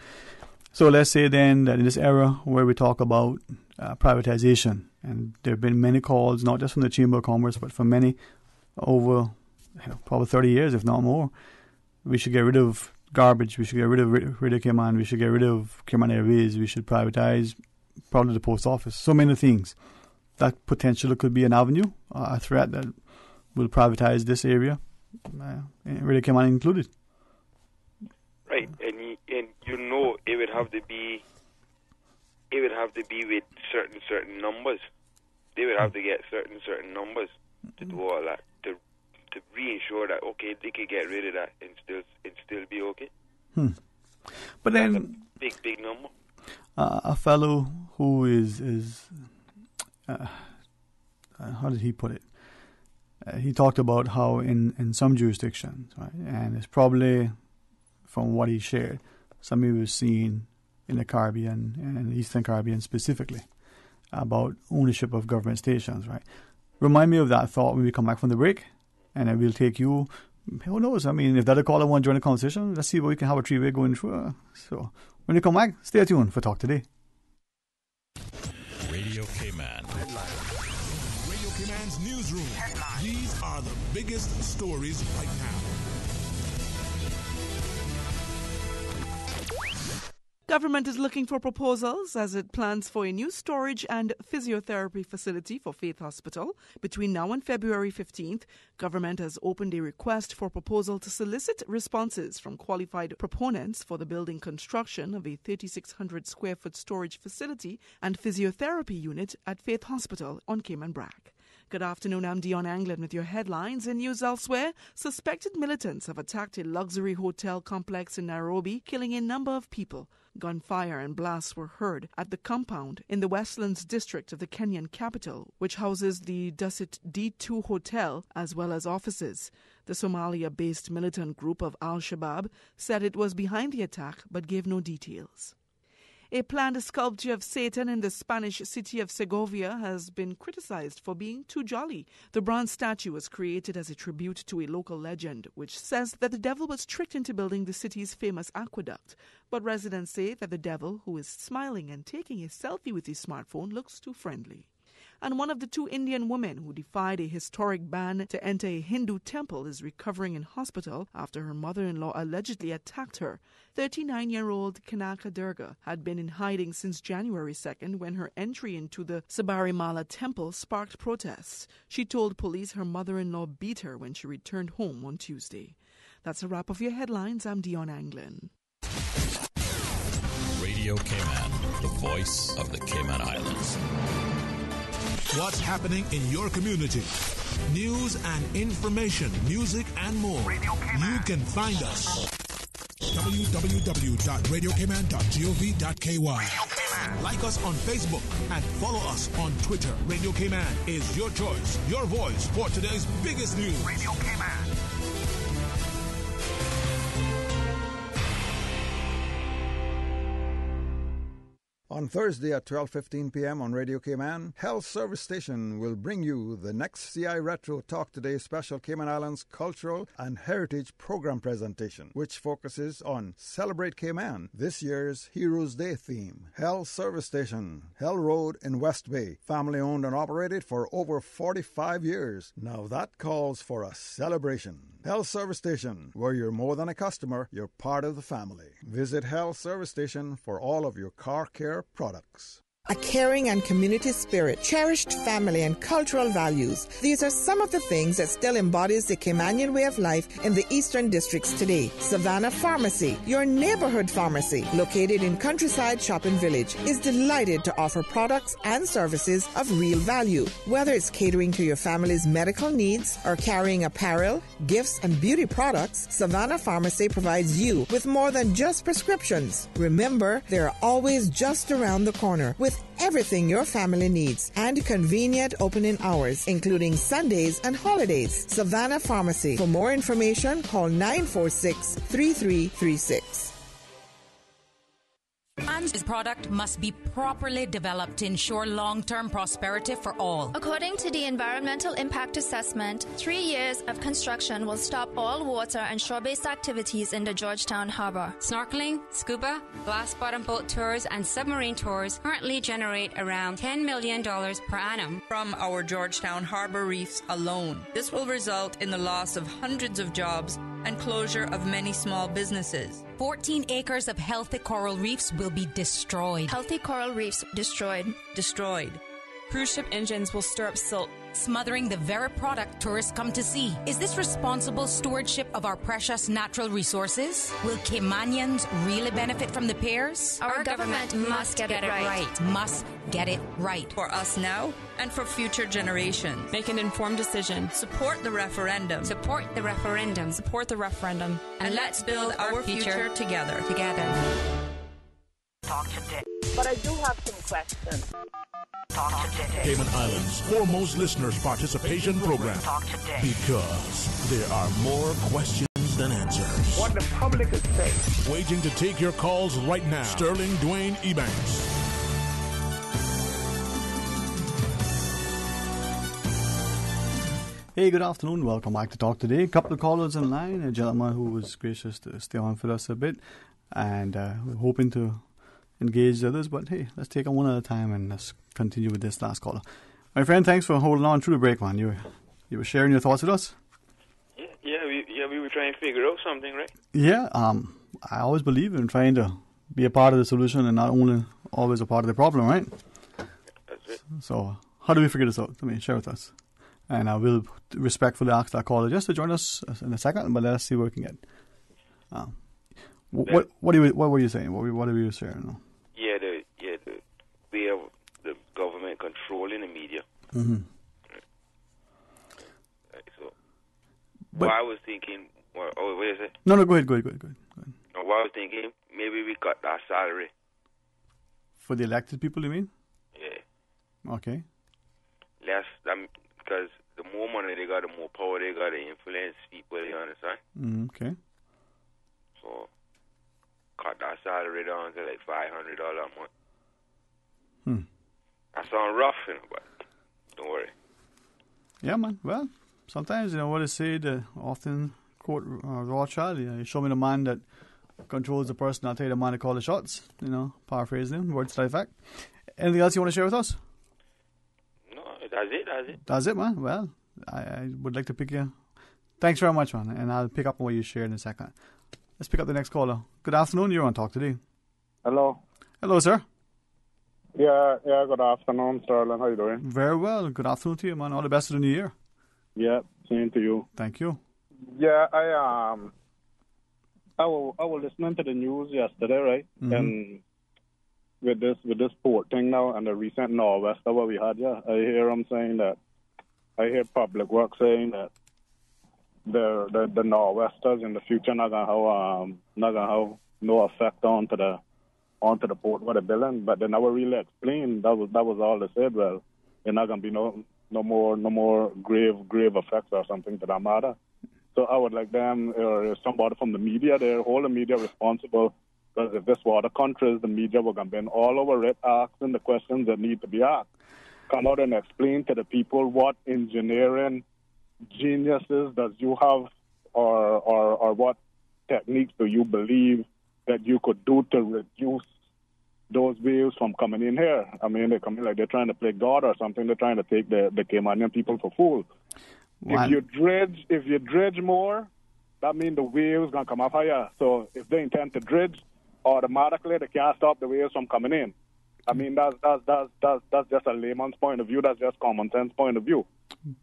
So let's say then that in this era where we talk about privatization, and there have been many calls, not just from the Chamber of Commerce, but from many over probably 30 years, if not more, we should get rid of garbage, we should get rid of Radio Cayman, we should get rid of Cayman Airways, we should privatize probably the post office, so many things. That potentially could be an avenue, a threat that will privatize this area, Radio Cayman included. Right, and you know it would have to be with certain numbers. They would have to get certain numbers to do all that, to reassure that okay, they could get rid of that and still be okay. But then that's a big number. A fellow who is how did he put it? He talked about how in some jurisdictions, right, and it's probably from what he shared, something we've seen in the Caribbean and the Eastern Caribbean specifically about ownership of government stations, right? Remind me of that thought when we come back from the break, and then we'll take you. Who knows? I mean, if that a caller want to join the conversation, let's see what we can have a three-way going through. So when you come back, stay tuned for Talk Today. Radio Cayman. Radio Cayman's newsroom. These are the biggest stories right now. Government is looking for proposals as it plans for a new storage and physiotherapy facility for Faith Hospital. Between now and February 15th, government has opened a request for proposal to solicit responses from qualified proponents for the building construction of a 3,600 square foot storage facility and physiotherapy unit at Faith Hospital on Cayman Brac. Good afternoon, I'm Dion Anglin with your headlines. In news elsewhere, suspected militants have attacked a luxury hotel complex in Nairobi, killing a number of people. Gunfire and blasts were heard at the compound in the Westlands district of the Kenyan capital, which houses the Dusit D2 Hotel as well as offices. The Somalia-based militant group of Al-Shabaab said it was behind the attack but gave no details. A planned sculpture of Satan in the Spanish city of Segovia has been criticized for being too jolly. The bronze statue was created as a tribute to a local legend, which says that the devil was tricked into building the city's famous aqueduct. But residents say that the devil, who is smiling and taking a selfie with his smartphone, looks too friendly. And one of the two Indian women who defied a historic ban to enter a Hindu temple is recovering in hospital after her mother-in-law allegedly attacked her. 39-year-old Kanaka Durga had been in hiding since January 2nd when her entry into the Sabarimala temple sparked protests. She told police her mother-in-law beat her when she returned home on Tuesday. That's a wrap of your headlines. I'm Dion Anglin. Radio Cayman, the voice of the Cayman Islands. What's happening in your community? News and information, music and more. You can find us. www.radiocayman.gov.ky. Like us on Facebook and follow us on Twitter. Radio Cayman is your choice, your voice for today's biggest news. Radio Cayman. On Thursday at 12:15 p.m. on Radio Cayman, Health Service Station will bring you the next CI Retro Talk Today special Cayman Islands Cultural and Heritage Program presentation, which focuses on Celebrate Cayman, this year's Heroes Day theme. Health Service Station, Hell Road in West Bay, family owned and operated for over 45 years. Now that calls for a celebration. Health Service Station, where you're more than a customer, you're part of the family. Visit Health Service Station for all of your car care products. A caring and community spirit, cherished family and cultural values. These are some of the things that still embodies the Caymanian way of life in the Eastern Districts today. Savannah Pharmacy, your neighborhood pharmacy, located in Countryside Shopping Village, is delighted to offer products and services of real value. Whether it's catering to your family's medical needs or carrying apparel, gifts, and beauty products, Savannah Pharmacy provides you with more than just prescriptions. Remember, they're always just around the corner with everything your family needs and convenient opening hours, including Sundays and holidays. Savannah Pharmacy. For more information, call 946-3336. This product must be properly developed to ensure long-term prosperity for all. According to the Environmental Impact Assessment, 3 years of construction will stop all water and shore-based activities in the Georgetown Harbor. Snorkeling, scuba, glass-bottom boat tours, and submarine tours currently generate around $10 million per annum from our Georgetown Harbor reefs alone. This will result in the loss of hundreds of jobs and closure of many small businesses. 14 acres of healthy coral reefs will be destroyed. Healthy coral reefs destroyed. Destroyed. Cruise ship engines will stir up silt, smothering the very product tourists come to see. Is this responsible stewardship of our precious natural resources? Will Caymanians really benefit from the piers? Our government must get it right. Must get it right. For us now and for future generations. Make an informed decision. Support the referendum. Support the referendum. Support the referendum. And let's build our future together. Talk today. But I do have some questions. Talk today. Cayman Islands' foremost listeners' participation program. Talk today. Because there are more questions than answers. What the public is saying. Waiting to take your calls right now. Sterling Dwayne Ebanks. Hey, good afternoon. Welcome back to Talk Today. A couple of callers in line. A gentleman who was gracious to stay on for us a bit. And we're hoping to engage the others. But hey, let's take them one at a time and let's continue with this last caller. My friend, thanks for holding on through the break, man. You were sharing your thoughts with us? We were trying to figure out something, right? Yeah, I always believe in trying to be a part of the solution and not only always a part of the problem, right? That's it. So, how do we figure this out? Share with us. And I will respectfully ask that caller just to join us in a second, but let us see what we can get. What were you saying? What were you sharing? The way of the government controlling the media. Mm-hmm. So, what I was thinking. What is it? No, go ahead. What I was thinking, maybe we cut our salary. For the elected people, you mean? Yeah. Okay. Less, because the more money they got, the more power they got to influence people, you understand? Okay. So, cut that salary down to like $500 a month. That sounds rough, but don't worry. Yeah, man. Well, sometimes, what they say, often quote Rothschild, you show me the man that controls the person, I'll tell you the man that calls the shots, paraphrasing him, words to that effect. Anything else you want to share with us? No, that's it. That's it, man. Well, I would like to pick you. Thanks very much, man, and I'll pick up on what you shared in a second. Let's pick up the next caller. Good afternoon, you're on Talk Today. Hello. Hello, sir. Yeah, good afternoon, Sterling. How you doing? Very well. Good afternoon to you, man. All the best of the new year. Yeah, same to you. Thank you. Yeah, I was listening to the news yesterday, right? Mm-hmm. And with this port thing now and the recent nor'wester what we had, I hear Public Works saying that the nor'westers in the future not gonna have no effect onto the port what they're building, but they never really explained. That was all they said. Well, there's not gonna be no more grave effects or something to that matter. So I would like them or somebody from the media there, hold the media responsible Because if this were other countries, the media would have been all over it, asking the questions that need to be asked. Come out and explain to the people what engineering geniuses does you have, or what techniques do you believe that you could do to reduce those waves from coming in here. I mean, they come in like they're trying to play God or something. They're trying to take the Caymanian people for fools. If you dredge more, that means the waves gonna come up higher. So if they intend to dredge, automatically they can't stop the waves from coming in. I mean, that's just a layman's point of view. That's just common sense point of view,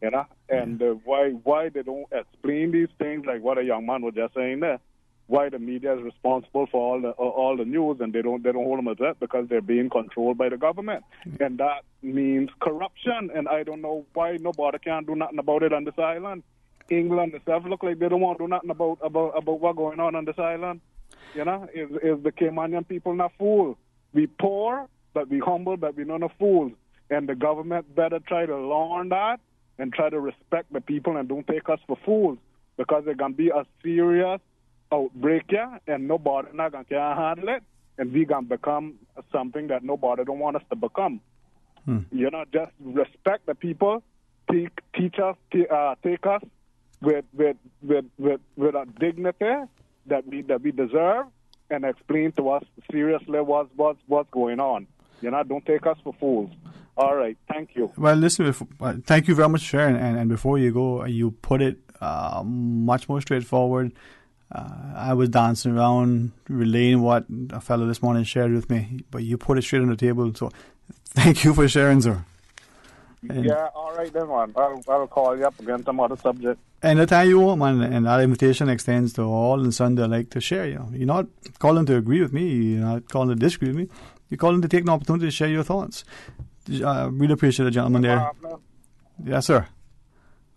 you know. And why they don't explain these things, like what a young man was just saying there. Why the media is responsible for all the news, and they don't hold them as that, because they're being controlled by the government, and that means corruption. And I don't know why nobody can do nothing about it on this island. England itself look like they don't want to do nothing about what's going on this island. You know, is the Caymanian people not fools? We poor, but we humble, but we not fools. And the government better try to learn that and try to respect the people and don't take us for fools, because there's gonna be a serious outbreak here, and nobody not gonna can handle it, and we gonna become something that nobody don't want us to become. You know, just respect the people, take us with a dignity that we deserve, and explain to us seriously what's going on. You know, don't take us for fools. All right, thank you. Well, listen, thank you very much for sharing. And before you go, you put it much more straightforward. I was dancing around relaying what a fellow this morning shared with me, but you put it straight on the table. So thank you for sharing, sir. And yeah, all right then, man. I'll call you up again some other subject. Anytime you want, man. And that invitation extends to all and some that like to share. You know, you're not calling to agree with me. You're not calling to disagree with me. You're calling to take an opportunity to share your thoughts. Really appreciate the gentleman there. Yes, sir.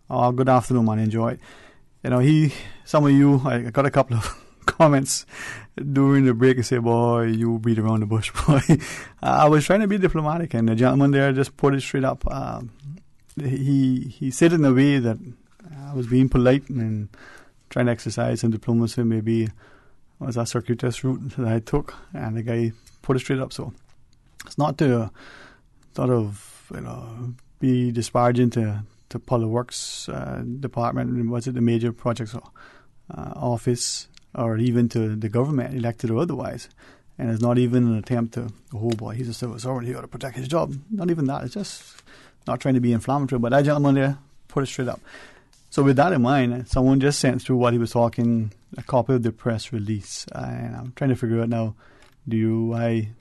Oh, good afternoon, man. Enjoy it. You know, some of you, I got a couple of comments during the break and say, boy, you beat around the bush, boy. I was trying to be diplomatic, and the gentleman there just put it straight up. He said it in a way that I was being polite and trying to exercise some diplomacy. Maybe it was a circuitous route that I took, and the guy put it straight up. So it's not to sort of, you know, be disparaging to Public Works Department, was it the major projects office, or even to the government, elected or otherwise. And it's not even an attempt to, oh boy, he's a civil servant, he ought to protect his job. Not even that. It's just not trying to be inflammatory. But that gentleman there put it straight up. So with that in mind, someone just sent through what he was talking, a copy of the press release. And I'm trying to figure out now, do I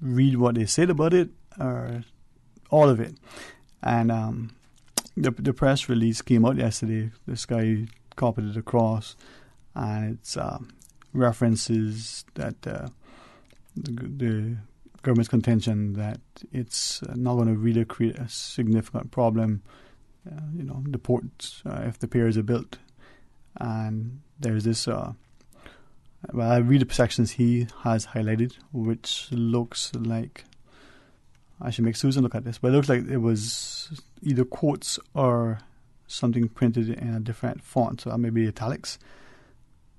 read what they said about it, or all of it? And the press release came out yesterday. This guy copied it across, and it's references that the government's contention that it's not going to really create a significant problem. You know, the ports, if the piers are built. And there's this, well, I read the sections he has highlighted, which looks like, I should make Susan look at this, but it looks like it was either quotes or something printed in a different font, so that may be italics.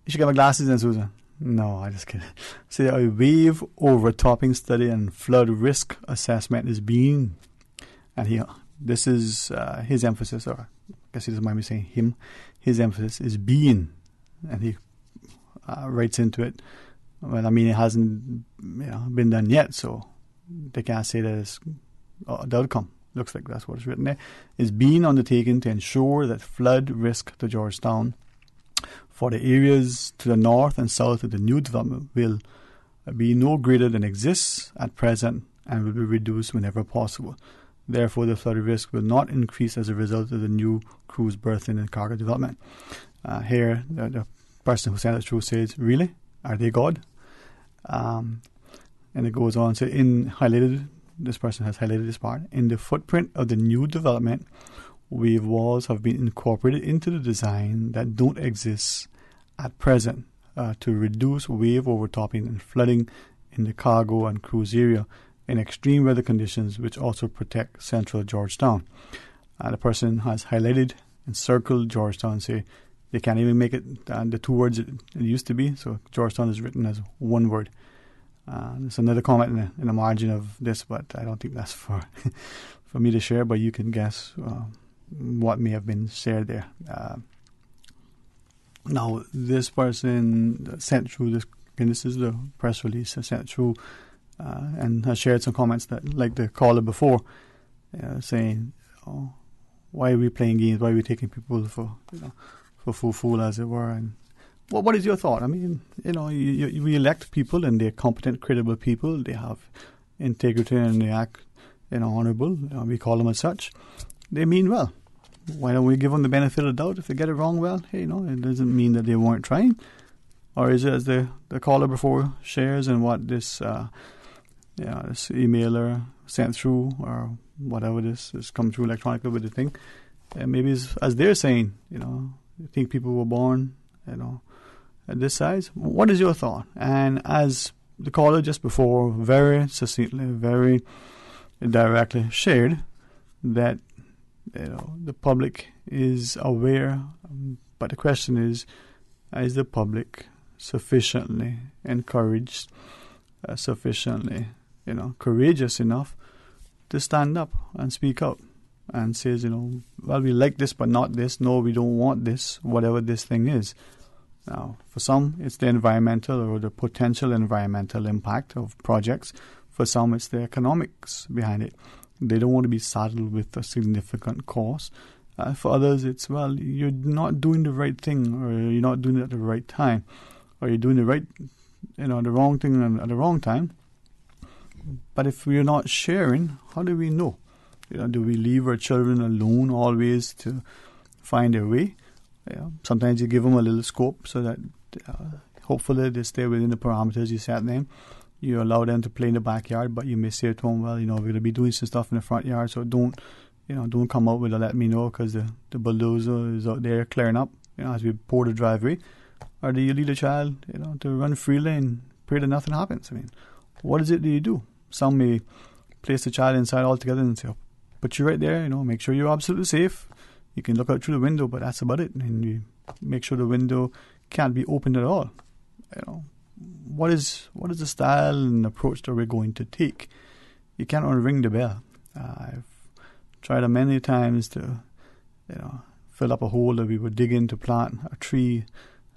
You should get my glasses in, Susan. No, I just kidding. See, a wave overtopping study and flood risk assessment is being, and this is his emphasis, or I guess he doesn't mind me saying him, his emphasis is being, and he writes into it, well, I mean, it hasn't been done yet, so they can't say that it's the outcome. Looks like that's what it's written there. Is being undertaken to ensure that flood risk to Georgetown for the areas to the north and south of the new development will be no greater than exists at present and will be reduced whenever possible. Therefore, the flood risk will not increase as a result of the new cruise berthing and cargo development. Here, the person who sent it through says, really? Are they God? And it goes on. So this person has highlighted this part. In the footprint of the new development, wave walls have been incorporated into the design that don't exist at present to reduce wave overtopping and flooding in the cargo and cruise area in extreme weather conditions, which also protect central Georgetown. The person has highlighted and circled Georgetown, say, They can't even make it the two words it used to be. So Georgetown is written as one word. There's another comment in the margin of this, but I don't think that's for for me to share. But you can guess what may have been shared there. Now, this person sent through this, and this is the press release, sent through and has shared some comments that, like the caller before, saying, "Oh, why are we playing games? Why are we taking people for fool, as it were?" And what is your thought? I mean, we elect people, and they're competent, credible people. They have integrity and they act, honorable. We call them as such. They mean well. Why don't we give them the benefit of the doubt? If they get it wrong, well, hey, it doesn't mean that they weren't trying. Or is it, as the caller before shares, and what this this emailer sent through, or whatever this has come through electronically with the thing, and maybe it's, as they're saying, you think people were born, at this size. What is your thought? And as the caller just before very succinctly, very directly shared, that the public is aware, but the question is the public sufficiently encouraged, sufficiently courageous enough to stand up and speak out and says, well, we like this but not this, no, we don't want this, whatever this thing is. Now, for some, it's the environmental or the potential environmental impact of projects. For some, it's the economics behind it. They don't want to be saddled with a significant cost. For others, it's, well, you're not doing the right thing, or you're not doing it at the right time, or you're doing the right, the wrong thing at the wrong time. But if we're not sharing, how do we know? Do we leave our children alone always to find their way? Sometimes you give them a little scope so that hopefully they stay within the parameters you set them. You allow them to play in the backyard, but you may say to them, well, we're going to be doing some stuff in the front yard, so don't come out with a let me know, because the bulldozer is out there clearing up, as we pour the driveway. Or do you lead a child, to run freely and pray that nothing happens? I mean, what is it that you do? Some may place the child inside altogether and say, put you right there, make sure you're absolutely safe. You can look out through the window, but that's about it. And you make sure the window can't be opened at all. What is the style and approach that we're going to take? You can't ring the bell. I've tried many times to, fill up a hole that we would dig in to plant a tree,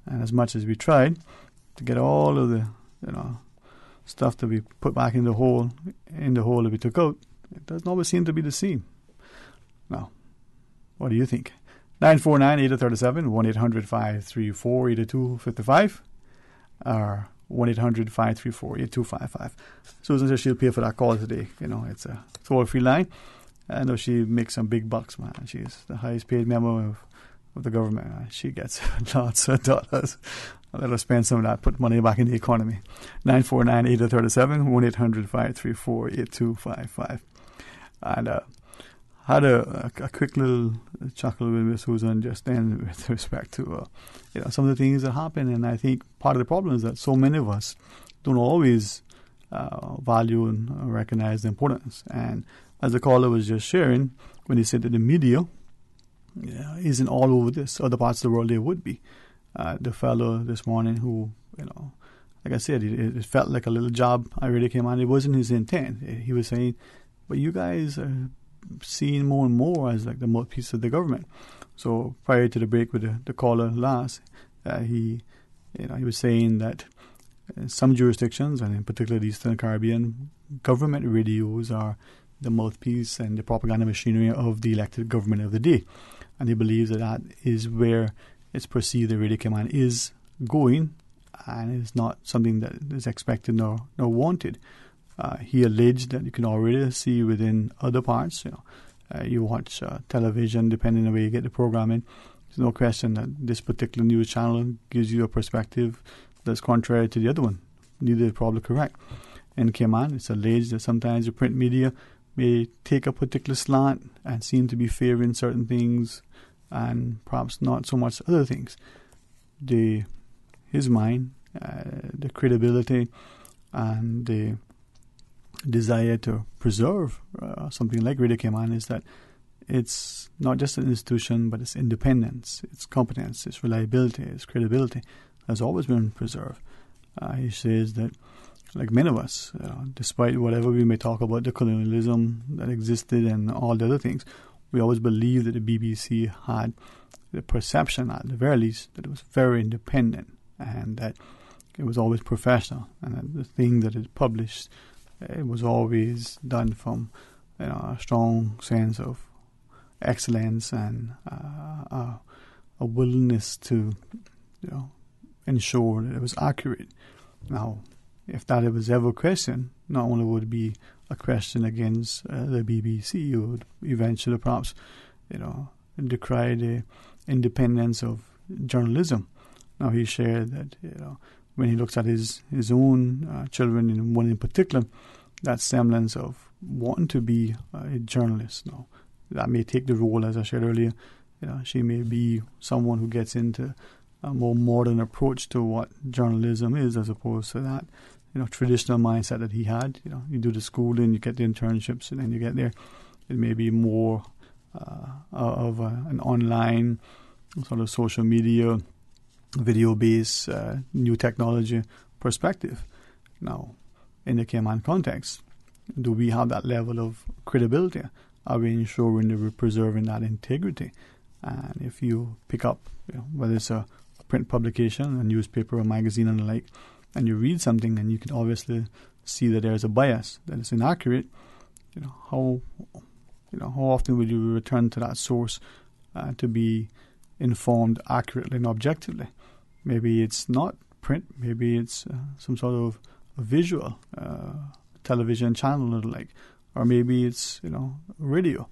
and as much as we tried to get all of the, stuff that we put back in the hole that we took out, it doesn't always seem to be the same. Now, what do you think? 949-8037, 1-800-534-8255, or 1-800-534-8255. Susan says she'll pay for that call today. It's a toll-free line. I know she makes some big bucks, man. She's the highest paid member of the government. She gets lots of dollars. I'll let her spend some of that, put money back in the economy. 949-8037, 1-800-534-8255. And had a quick little chuckle with Miss Susan just then with respect to some of the things that happen. And I think part of the problem is that so many of us don't always value and recognize the importance. And as the caller was just sharing, when he said that the media isn't all over this, other parts of the world they would be. The fellow this morning who, like I said, it felt like a little job. I really came on. It wasn't his intent. He was saying, but you guys are seen more and more as like the mouthpiece of the government. So prior to the break with the caller last, he was saying that in some jurisdictions, and in particular the Eastern Caribbean, government radios are the mouthpiece and the propaganda machinery of the elected government of the day. And he believes that is where it's perceived the radio command is going, and it's not something that is expected nor wanted. He alleged that you can already see within other parts. You watch television, depending on where you get the programming. There's no question that this particular news channel gives you a perspective that's contrary to the other one. Neither is probably correct. In Cayman, it's alleged that sometimes the print media may take a particular slant and seem to be favoring certain things and perhaps not so much other things. His mind, the credibility and the desire to preserve something like Radio Cayman is that it's not just an institution, but its independence, its competence, its reliability, its credibility has always been preserved. He says that, like many of us, despite whatever we may talk about the colonialism that existed and all the other things, we always believed that the BBC had the perception, at the very least, that it was very independent and that it was always professional, and that the thing that it published, it was always done from a strong sense of excellence and a willingness to ensure that it was accurate. Now, if that was ever questioned, not only would it be a question against the BBC, it would eventually perhaps decry the independence of journalism. Now, he shared that when he looks at his own children, and one in particular, that semblance of wanting to be a journalist. Now, that may take the role, as I shared earlier. She may be someone who gets into a more modern approach to what journalism is, as opposed to that traditional mindset that he had. You do the schooling, you get the internships, and then you get there. It may be more of an online sort of social media, video-based, new technology perspective. Now, in the Cayman context, do we have that level of credibility? Are we ensuring that we're preserving that integrity? And if you pick up, whether it's a print publication, a newspaper, a magazine, and the like, and you read something, and you can obviously see that there's a bias, that it's inaccurate, how often will you return to that source to be informed accurately and objectively? Maybe it's not print, maybe it's some sort of a visual television channel or the like, or maybe it's radio.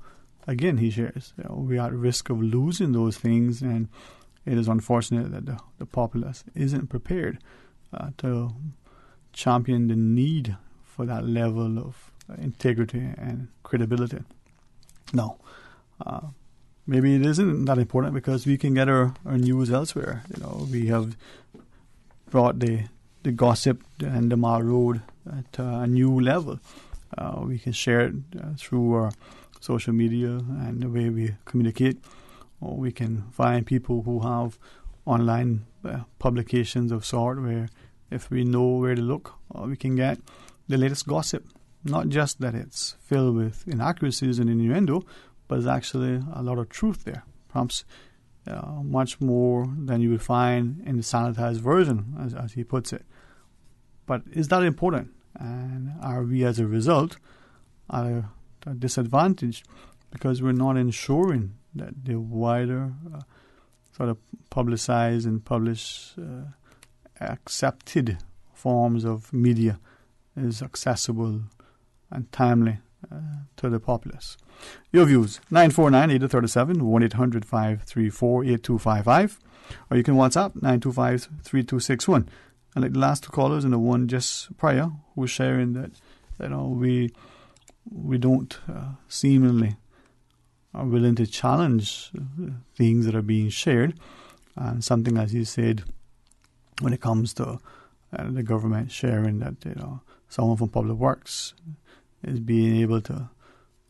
Again, he shares, we are at risk of losing those things, and it is unfortunate that the populace isn't prepared to champion the need for that level of integrity and credibility. Now, maybe it isn't that important because we can get our news elsewhere. We have brought the gossip and the Mile Road to a new level. We can share it through our social media and the way we communicate. Or we can find people who have online publications of sort where, if we know where to look, we can get the latest gossip. Not just that it's filled with inaccuracies and innuendo, but there's actually a lot of truth there. Perhaps much more than you would find in the sanitized version, as he puts it. But is that important? And are we, as a result, at a disadvantage because we're not ensuring that the wider sort of publicized and published accepted forms of media is accessible and timely to the populace? Your views, 949-8037, 1-800-534-8255, or you can WhatsApp 925-3261. And like the last two callers and the one just prior who was sharing that we don't seemingly are willing to challenge things that are being shared. And something, as you said, when it comes to the government sharing that someone from Public Works is being able to,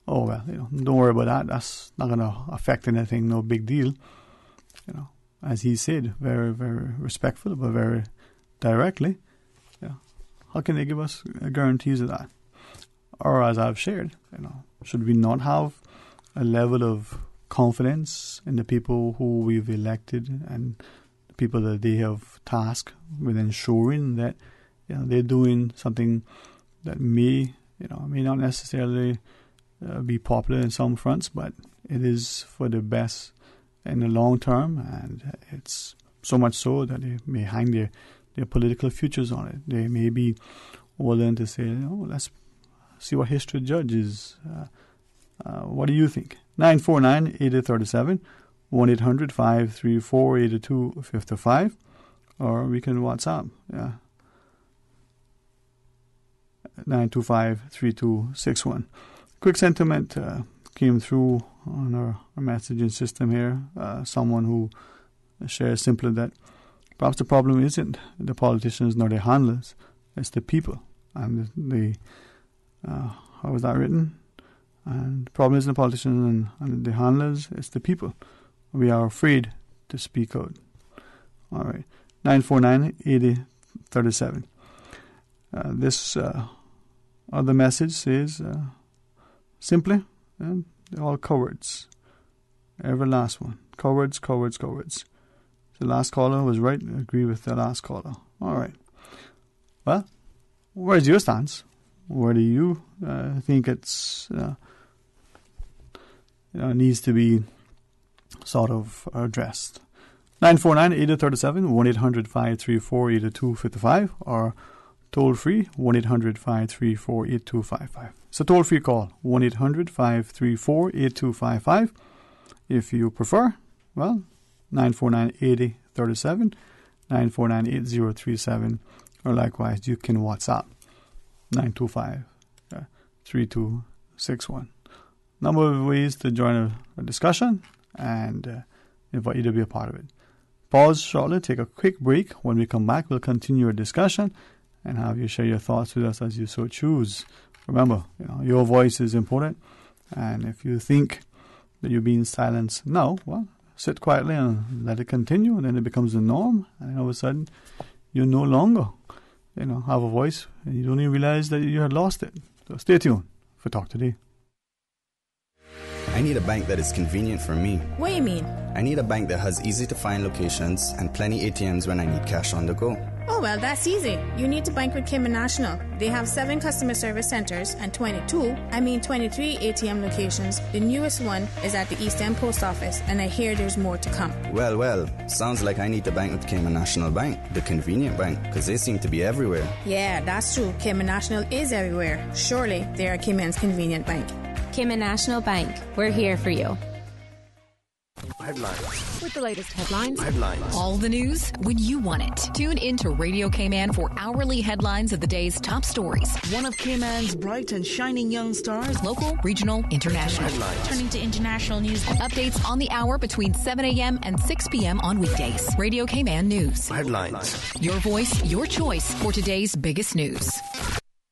don't worry about that. That's not going to affect anything. No big deal. As he said, very, very respectful, but very directly. How can they give us guarantees of that? Or, as I've shared, should we not have a level of confidence in the people who we've elected and the people that they have tasked with ensuring that they're doing something that may not necessarily be popular in some fronts, but it is for the best in the long term, and it's so much so that they may hang their political futures on it. They may be willing to say, let's see what history judges. What do you think? 949-8037, 1-800-534-8255, or we can WhatsApp 925-3261. Quick sentiment came through on our messaging system here. Someone who shares simply that perhaps the problem isn't the politicians nor their handlers, it's the people. And how was that written? And the problem isn't the politicians and the handlers, it's the people. We are afraid to speak out. All right. 949-8037. This other message says, simply, they're all cowards. Every last one. Cowards, cowards, cowards. The last caller was right. I agree with the last caller. All right. Well, where's your stance? Where do you think it's needs to be sort of addressed? 949-8037, 1-800-534-8255, or toll free, 1-800-534-8255. It's a toll free call, 1-800-534-8255. If you prefer, well, 949-8037, 949-8037, or likewise, you can WhatsApp 925-3261. Number of ways to join a discussion and invite you to be a part of it. Pause shortly, take a quick break. When we come back, we'll continue our discussion and have you share your thoughts with us as you so choose. Remember, your voice is important, and if you think that you're being silenced now, well, sit quietly and let it continue, and then it becomes the norm, and all of a sudden you no longer have a voice, and you don't even realize that you had lost it. So stay tuned for Talk Today. I need a bank that is convenient for me. What do you mean? I need a bank that has easy to find locations and plenty ATMs when I need cash on the go. Oh, well, that's easy. You need to bank with Cayman National. They have 7 customer service centers and 23 ATM locations. The newest one is at the East End Post Office, and I hear there's more to come. Well, sounds like I need to bank with Cayman National Bank, the convenient bank, because they seem to be everywhere. Yeah, that's true. Cayman National is everywhere. Surely they are Cayman's convenient bank. Cayman National Bank. We're here for you. Headlines. With the latest headlines. Headlines. All the news when you want it. Tune in to Radio Cayman for hourly headlines of the day's top stories. One of Cayman's bright and shining young stars. Local, regional, international. Headlines. Turning to international news. Updates on the hour between 7 a.m. and 6 p.m. on weekdays. Radio Cayman News. Headlines. Your voice, your choice for today's biggest news.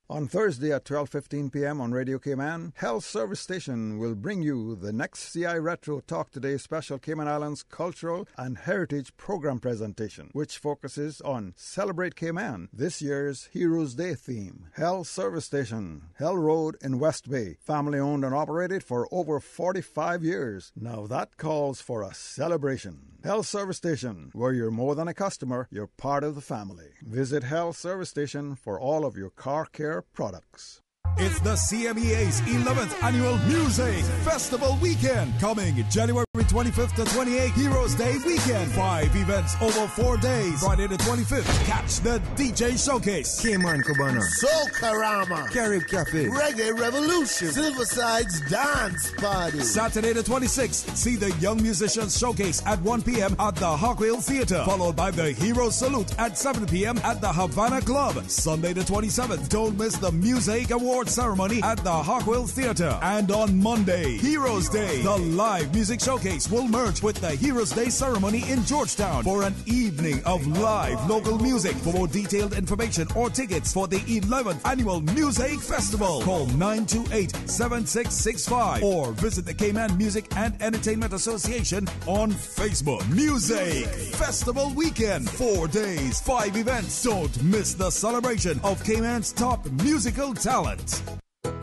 On Thursday at 12:15 p.m. on Radio Cayman, Health Service Station will bring you the next CI Retro Talk Today special Cayman Islands Cultural and Heritage Program presentation, which focuses on Celebrate Cayman, this year's Heroes Day theme. Health Service Station, Hell Road in West Bay, family owned and operated for over 45 years. Now that calls for a celebration. Health Service Station, where you're more than a customer, you're part of the family. Visit Health Service Station for all of your car care products. It's the CMEA's 11th Annual Music Festival Weekend, coming January 25th to 28th, Heroes Day Weekend. 5 events over 4 days. Friday the 25th, catch the DJ Showcase. Cayman Cabana, Soul Karama, Carib Cafe, Reggae Revolution, Silverside's Dance Party. Saturday the 26th, see the Young Musicians Showcase at 1 p.m. at the Hockwell Theatre, followed by the Hero Salute at 7 p.m. at the Havana Club. Sunday the 27th, don't miss the Music Award ceremony at the Hockwell Theatre. And on Monday, Heroes Day, the live music showcase will merge with the Heroes Day ceremony in Georgetown for an evening of live local music. For more detailed information or tickets for the 11th Annual Music Festival, call 928-7665 or visit the Cayman Music and Entertainment Association on Facebook. Music Festival Weekend, 4 days, 5 events. Don't miss the celebration of Cayman's top musical talent.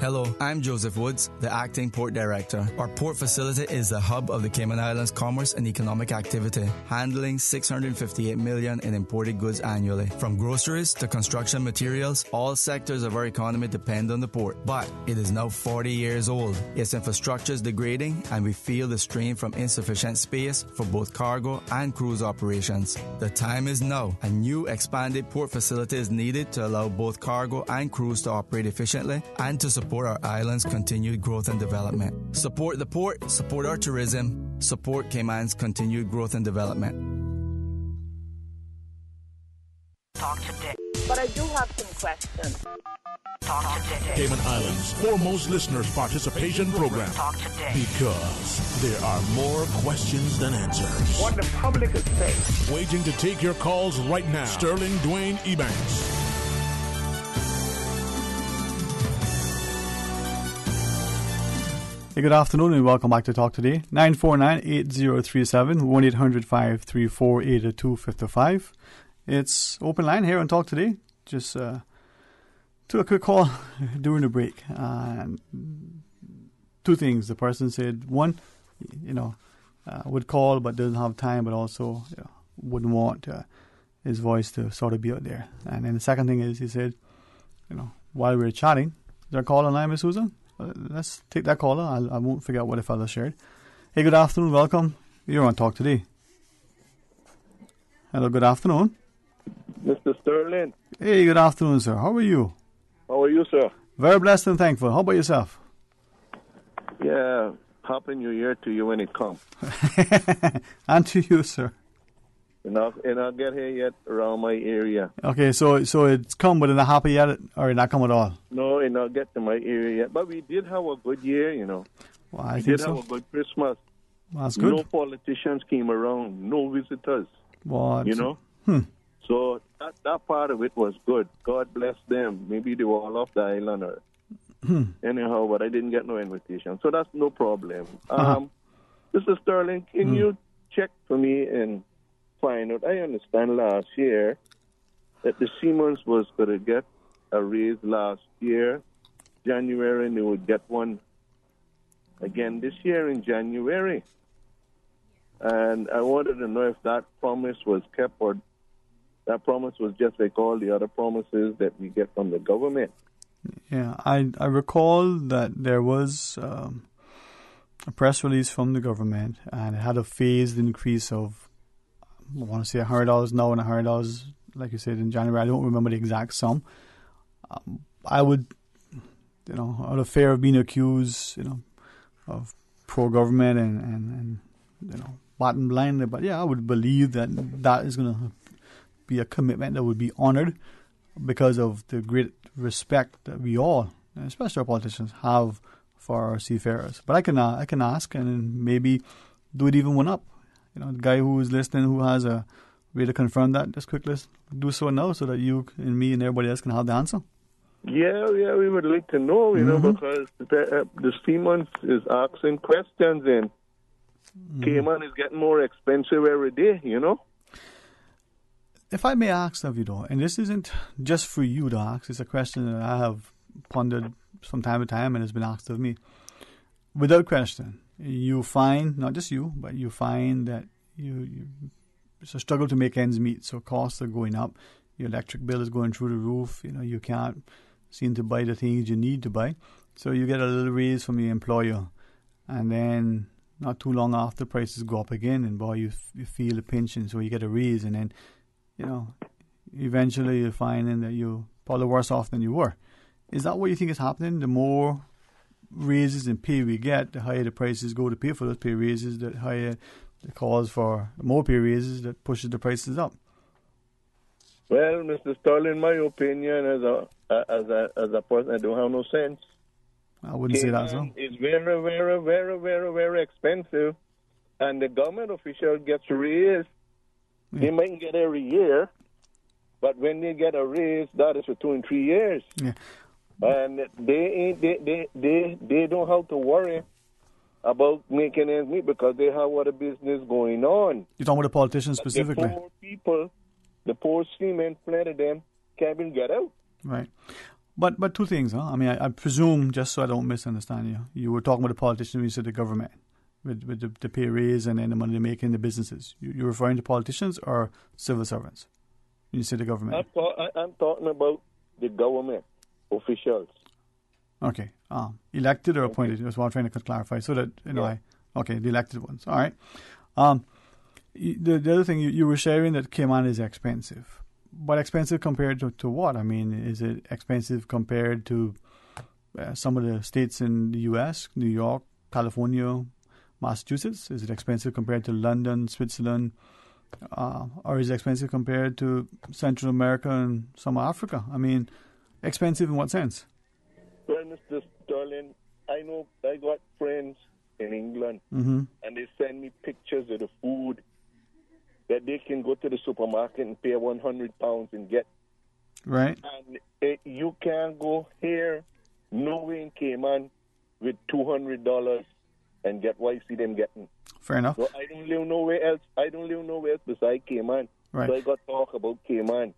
Hello, I'm Joseph Woods, the Acting Port Director. Our port facility is the hub of the Cayman Islands commerce and economic activity, handling $658 million in imported goods annually. From groceries to construction materials, all sectors of our economy depend on the port. But it is now 40 years old. Its infrastructure is degrading, and we feel the strain from insufficient space for both cargo and cruise operations. The time is now. A new expanded port facility is needed to allow both cargo and cruise to operate efficiently and to support our island's continued growth and development. Support the port, support our tourism, support Cayman's continued growth and development. Talk today. But I do have some questions. Talk today. Cayman Islands' foremost listeners' participation program. Talk today. Because there are more questions than answers. What the public is saying. Waiting to take your calls right now. Sterling Dwayne Ebanks. Hey, good afternoon and welcome back to Talk Today. 949-8037, 1-800-534-8255. It's open line here on Talk Today. Just took a quick call during the break. Two things. The person said, one, would call but doesn't have time, but also wouldn't want his voice to sort of be out there. And then the second thing is, he said, while we were chatting, is there a call online, Miss Susan? Let's take that caller. I won't figure out what the fella shared. Hey, good afternoon. Welcome. You're on Talk Today. Hello, good afternoon. Mr. Sterling. Hey, good afternoon, sir. How are you? How are you, sir? Very blessed and thankful. How about yourself? Yeah, Happy New Year to you when it comes. And to you, sir. And I'll get here yet around my area. Okay, so it's come, but it's not happy yet, or not come at all? No, and I'll get to my area yet. But we did have a good year, Well, we did have a good Christmas. That's good. No politicians came around, no visitors. What? So that part of it was good. God bless them. Maybe they were all off the island or anyhow, but I didn't get no invitation. So that's no problem. Mr. Sterling, can you check for me and find out? I understand last year that the Siemens was going to get a raise last year, January, and they would get one again this year in January. And I wanted to know if that promise was kept or that promise was just like all the other promises that we get from the government. Yeah, I recall that there was a press release from the government, and it had a phased increase of, I want to say $100 now and $100, like you said, in January. I don't remember the exact sum. I would, out of fear of being accused, of pro-government and bottom line, but yeah, I would believe that is going to be a commitment that would be honored because of the great respect that we all, especially our politicians, have for our seafarers. But I can ask and maybe do it even one up. The guy who is listening, who has a way to confirm that, just quickly do so now so that you and me and everybody else can have the answer. Yeah, we would like to know, because the Siemens is asking questions and Cayman is getting more expensive every day, If I may ask of you, though, and this isn't just for you to ask, it's a question that I have pondered from time to time and has been asked of me. Without question, you find, not just you, but you find that it's a struggle to make ends meet, so costs are going up. Your electric bill is going through the roof. You can't seem to buy the things you need to buy. So you get a little raise from your employer. And then not too long after, prices go up again, and boy, you feel the pinch, and so you get a raise, and then eventually you're finding that you're probably worse off than you were. Is that what you think is happening? The more raises in pay we get, the higher the prices go to pay for those pay raises, the higher the cause for more pay raises that pushes the prices up. Well, Mr. Sterling, in my opinion, as a person, I don't have no sense. I wouldn't say that, so. It's very, very, very, very, very expensive, and the government official gets raised. They might get every year, but when they get a raise, that is for 2 and 3 years. Yeah. And they don't have to worry about making ends meet because they have other business going on. You're talking about the politicians specifically? The poor people, the poor seamen, plenty of them can't even get out. Right. But two things, huh? I mean, I presume, just so I don't misunderstand you, you were talking about the politicians when you said the government, with the pay raise and then the money they make in the businesses. You're referring to politicians or civil servants when you say the government? I'm talking about the government officials. Okay. Elected or appointed? That's what I'm trying to clarify. So that, the elected ones. All right. The other thing, you were sharing that Cayman is expensive. But expensive compared to what? I mean, is it expensive compared to some of the states in the U.S., New York, California, Massachusetts? Is it expensive compared to London, Switzerland? Or is it expensive compared to Central America and some of Africa? I mean, expensive in what sense? Well, Mr. Sterling, I know I got friends in England, and they send me pictures of the food that they can go to the supermarket and pay £100 and get. Right. And you can't go here, nowhere in Cayman, with $200 and get what I see them getting. Fair enough. So I don't live nowhere else. I don't live nowhere else beside Cayman. Right. So I got to talk about Cayman.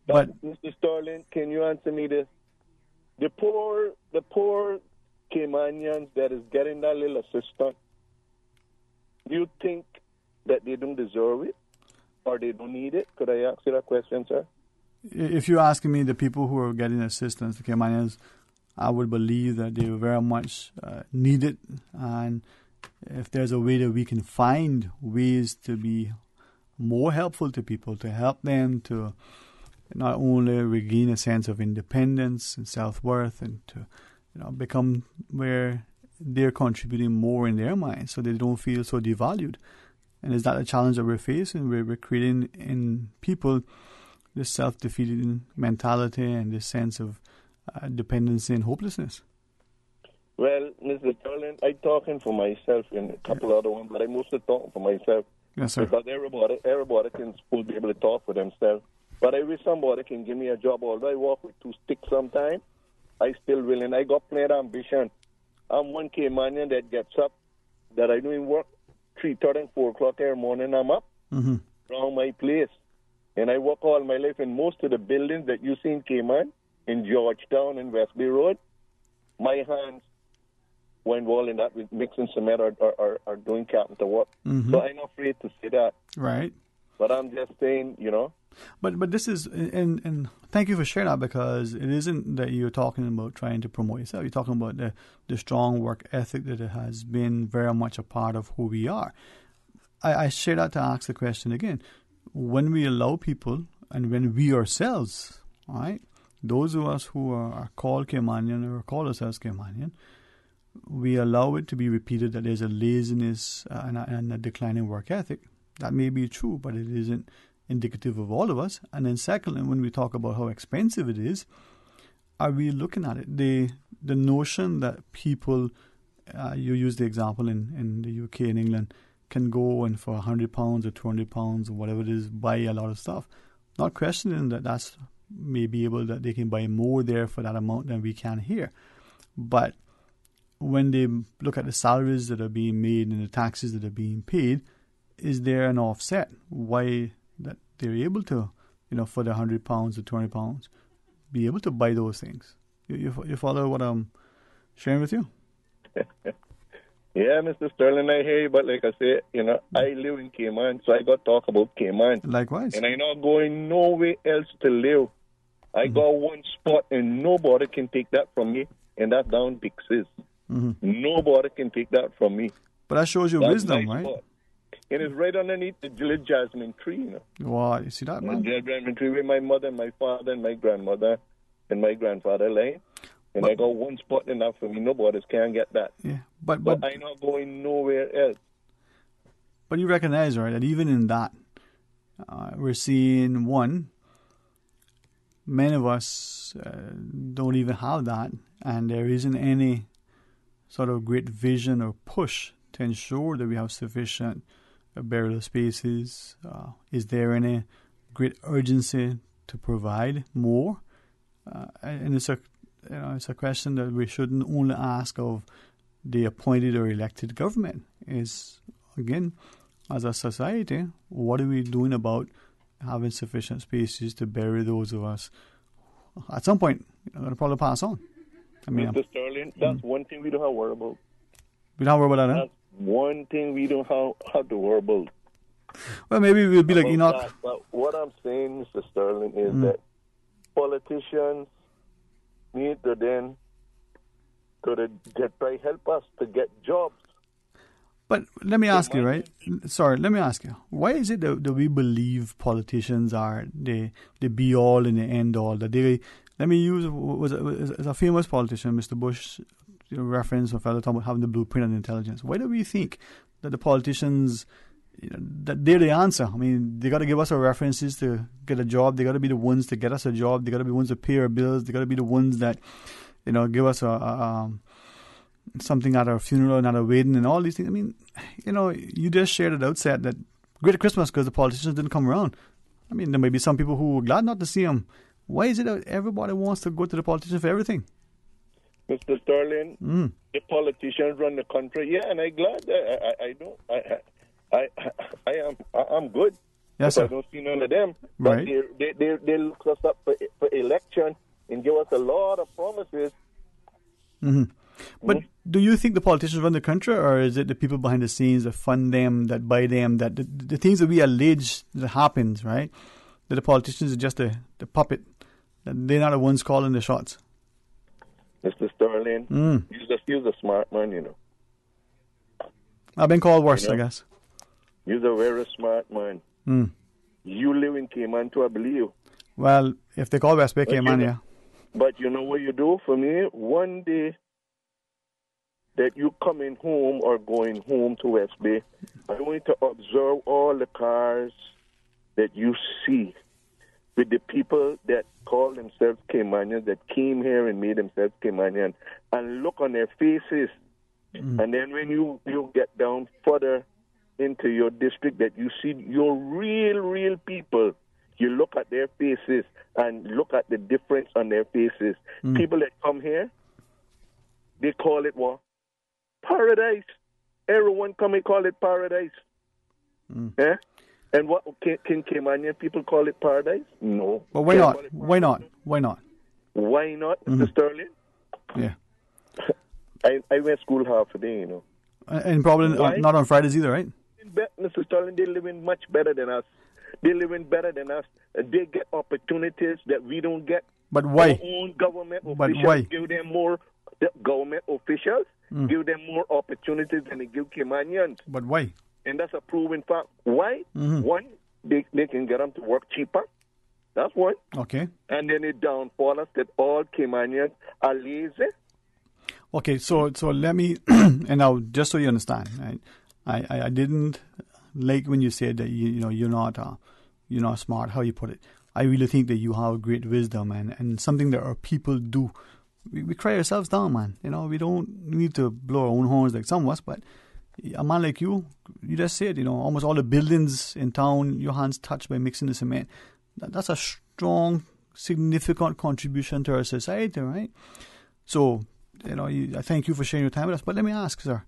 But Mr. Sterling, can you answer me this? The poor Caymanians that is getting that little assistance, do you think that they don't deserve it or they don't need it? Could I ask you that question, sir? If you're asking me, the people who are getting assistance, the Caymanians, I would believe that they very much need it. And if there's a way that we can find ways to be more helpful to people, to help them to not only regain a sense of independence and self-worth and to become where they're contributing more in their minds so they don't feel so devalued. And is that a challenge that we're facing? We're creating in people this self-defeating mentality and this sense of dependency and hopelessness. Well, Mr. Sterling, I'm talking for myself and a couple other ones, but I'm mostly talking for myself. Yes, sir. Because everybody can supposed to be able to talk for themselves. But I wish somebody can give me a job. Although I walk with two sticks sometimes, I still willing. I got plenty of ambition. I'm one Caymanian that gets up, that I doing work 3:30 and 4 o'clock every morning. I'm up around my place. And I work all my life in most of the buildings that you see in Cayman, in Georgetown and West Bay Road. My hands were involved in that with mixing cement or doing carpenter work. So I'm not afraid to say that. Right. But I'm just saying, But this is, and thank you for sharing that, because it isn't that you're talking about trying to promote yourself. You're talking about the strong work ethic that it has been very much a part of who we are. I share that to ask the question again. When we allow people, and when we ourselves, all right, those of us who are called Caymanian or call ourselves Caymanian, we allow it to be repeated that there's a laziness and a declining work ethic. That may be true, but it isn't indicative of all of us. And then secondly, when we talk about how expensive it is, are we looking at it? The notion that people, you use the example in the UK and England, can go and for £100 or £200 or whatever it is, buy a lot of stuff. Not questioning that's maybe able that they can buy more there for that amount than we can here. But when they look at the salaries that are being made and the taxes that are being paid, is there an offset? Why that they're able to, for the £100 or £200, be able to buy those things? You follow what I'm sharing with you? Yeah, Mr. Sterling, I hear you, but like I say, I live in Cayman, so I got to talk about Cayman. Likewise. And I'm not going nowhere else to live. I got one spot, and nobody can take that from me, and that's down Bix's. Nobody can take that from me. But that shows you wisdom, right? Spot. And it's right underneath the jasmine tree, Wow, you see that, man? The jasmine tree where my mother and my father and my grandmother and my grandfather lay. And I got one spot enough for me. Nobody can get that. Yeah, but I'm not going nowhere else. But you recognize, right, that even in that, we're seeing, many of us don't even have that, and there isn't any sort of great vision or push to ensure that we have sufficient burial spaces. Is there any great urgency to provide more? And it's a question that we shouldn't only ask of the appointed or elected government. Is, again, as a society, what are we doing about having sufficient spaces to bury those of us at some point going to probably pass on? Mr. Sterling, that's one thing we don't have to worry about. We don't worry about that, huh? That's one thing we don't have to worry about. Well, maybe we'll be like Enoch. But what I'm saying, Mr. Sterling, is that politicians need to then try help us to get jobs. But let me ask you, right? Sorry, let me ask you. Why is it that we believe politicians are the be-all and the end-all? That they, let me use, was a famous politician, Mr. Bush, reference a fellow talking about having the blueprint and intelligence. Why do we think that the politicians, that they're the answer? I mean, they got to give us our references to get a job. They got to be the ones to get us a job. They got to be the ones to pay our bills. They got to be the ones that, give us something at our funeral and at our wedding and all these things. I mean, you just shared at the outset that great Christmas because the politicians didn't come around. I mean, there may be some people who were glad not to see them. Why is it that everybody wants to go to the politician for everything? Mr. Sterling, the politicians run the country. Yeah, and I'm glad that I'm good. Yes, sir. I don't see none of them. But Right. they look us up for election and give us a lot of promises. But do you think the politicians run the country, or is it the people behind the scenes that fund them, that buy them, that the things that we allege that happens, right? That the politicians are just the puppet, that they're not the ones calling the shots? Mr. Sterling, you're a smart man, you know. I've been called worse, I guess. You're a very smart man. You live in Cayman too, I believe. Well, if they call West Bay Cayman, yeah. But you know what you do for me? One day that you coming home or going home to West Bay, I want you to observe all the cars that you see with the people that call themselves Caymanians, that came here and made themselves Caymanian, and look on their faces. And then when you get down further into your district, that you see your real people, you look at their faces and look at the difference on their faces. People that come here, they call it what? Paradise. Everyone come and call it paradise. Yeah? And what can Caymanian people call it paradise? No. But why not? Why not? Why not? Why not, Mr. Sterling? Yeah. I went to school half a day, you know. And probably not on Fridays either, right? Mr. Sterling, they live in much better than us. They live in better than us. They get opportunities that we don't get. But why? Our own government officials give them more. The government officials give them more opportunities than they give Caymanians. But why? And that's a proven fact. Why? One, they can get them to work cheaper. That's one. Okay. And then it downfall us that all Caymanians are lazy. Okay, so let me, and now just so you understand, right? I didn't like when you said that you're not smart. How you put it? I really think that you have great wisdom and something that our people do. We cry ourselves down, man. We don't need to blow our own horns like some of us, but a man like you just said, almost all the buildings in town, your hands touched by mixing the cement. That's a strong, significant contribution to our society, right? So, I thank you for sharing your time with us. But let me ask, sir,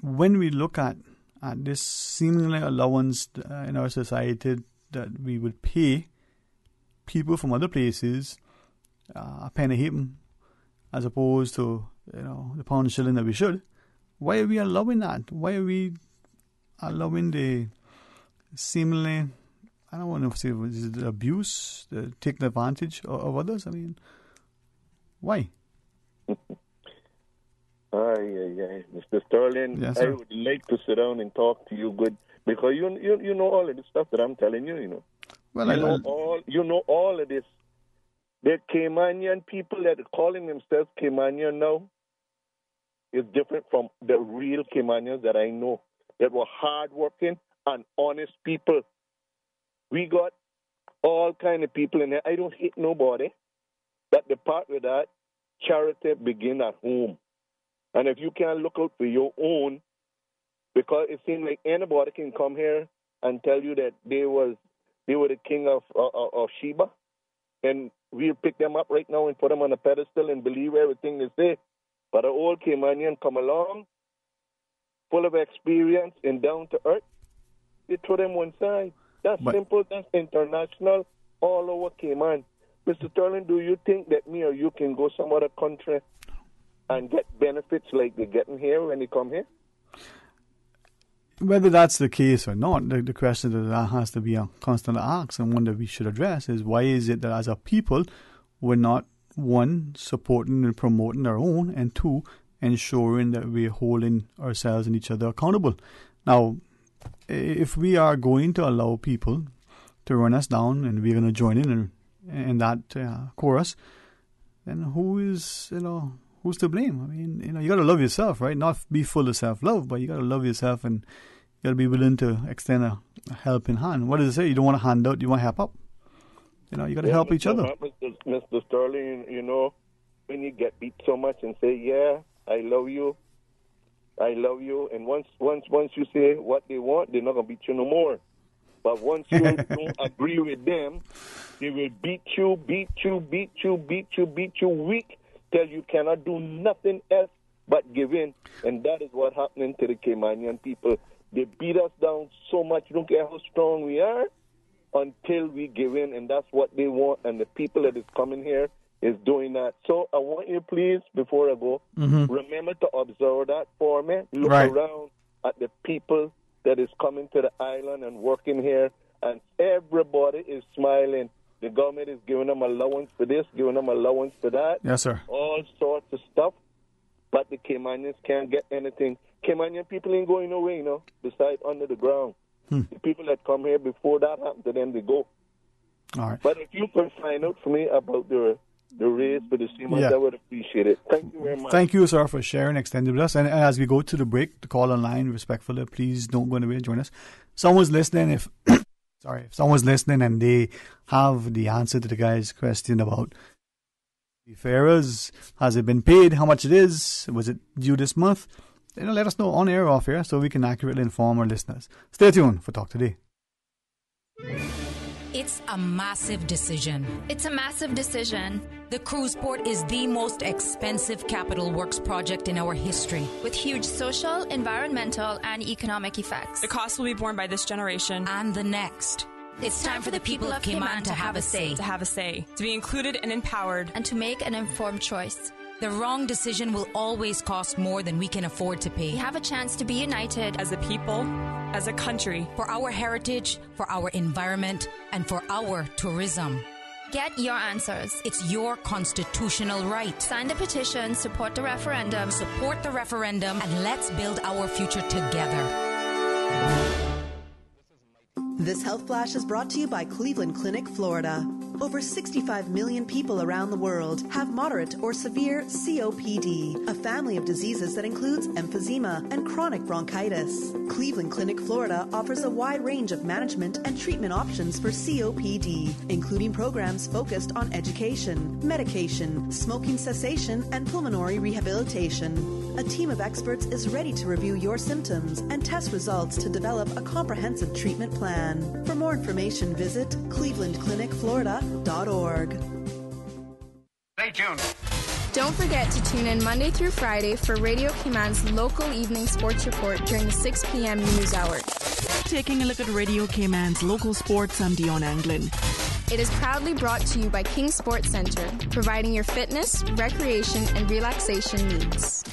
when we look at this seemingly allowance in our society that we would pay people from other places a penny halfpenny as opposed to the pound and shilling that we should, why are we allowing that? Why are we allowing the seemingly, I don't want to say the abuse, the taking advantage of others? I mean, why? Mr. Sterling, yes, I would like to sit down and talk to you good, because you know all of this stuff that I'm telling you, Well, you know all of this. The Caymanian people that are calling themselves Caymanian now is different from the real Caymanians that I know, that were hardworking and honest people. We got all kind of people in there. I don't hate nobody, but the part with that, charity begin at home. And if you can't look out for your own, because it seems like anybody can come here and tell you that they were the king of Sheba, and we'll pick them up right now and put them on a pedestal and believe everything they say. But an old Caymanian come along, full of experience and down to earth, they throw them one side. That's simple. That's international, all over Cayman. Mr. Sterling, do you think that me or you can go some other country and get benefits like they're getting here when they come here? Whether that's the case or not, the question that has to be a constant ask, and one that we should address, is why is it that as a people we're not, one, supporting and promoting our own, and two, ensuring that we're holding ourselves and each other accountable? Now, if we are going to allow people to run us down and we're going to join in that chorus, then who's to blame? I mean, you got to love yourself, right? Not be full of self-love, but you got to love yourself and you got to be willing to extend a helping hand. What does it say? You don't want to hand out, you want to help up. You got to help each other. Mr. Sterling, when you get beat so much and say, yeah, I love you, and once you say what they want, they're not going to beat you no more. But once you don't agree with them, they will beat you weak till you cannot do nothing else but give in. And that is what happening to the Caymanian people. They beat us down so much, don't care how strong we are, until we give in, and that's what they want, and the people that is coming here is doing that. So I want you, please, before I go, remember to observe that for me. Look around at the people that is coming to the island and working here, and everybody is smiling. The government is giving them allowance for this, giving them allowance for that. Yes, sir. All sorts of stuff, but the Caymanians can't get anything. Caymanian people ain't going nowhere, besides under the ground. The people that come here before that happened to them, they go. All right. But if you can find out for me about the race for the Seamans, I would appreciate it. Thank you very much. Thank you, sir, for sharing extended with us. And as we go to the break, the call online, respectfully, please don't go away and join us. Someone's listening, if someone's listening and they have the answer to the guy's question about the farers, has it been paid, how much it is, was it due this month? Let us know on air or off air so we can accurately inform our listeners. Stay tuned for Talk Today. It's a massive decision. It's a massive decision. The cruise port is the most expensive capital works project in our history, with huge social, environmental, and economic effects. The cost will be borne by this generation and the next. It's time for the people of Cayman to have a say. To be included and empowered. And to make an informed choice. The wrong decision will always cost more than we can afford to pay. We have a chance to be united. As a people, as a country. For our heritage, for our environment, and for our tourism. Get your answers. It's your constitutional right. Sign the petition, support the referendum. Support the referendum, and let's build our future together. This Health Flash is brought to you by Cleveland Clinic, Florida. Over 65 million people around the world have moderate or severe COPD, a family of diseases that includes emphysema and chronic bronchitis. Cleveland Clinic, Florida offers a wide range of management and treatment options for COPD, including programs focused on education, medication, smoking cessation, and pulmonary rehabilitation. A team of experts is ready to review your symptoms and test results to develop a comprehensive treatment plan. For more information, visit clevelandclinicflorida.org. Stay tuned. Don't forget to tune in Monday through Friday for Radio Cayman's local evening sports report during the 6 p.m. news hour. Taking a look at Radio Cayman's local sports, I'm Dion Anglin. It is proudly brought to you by King Sports Center, providing your fitness, recreation, and relaxation needs.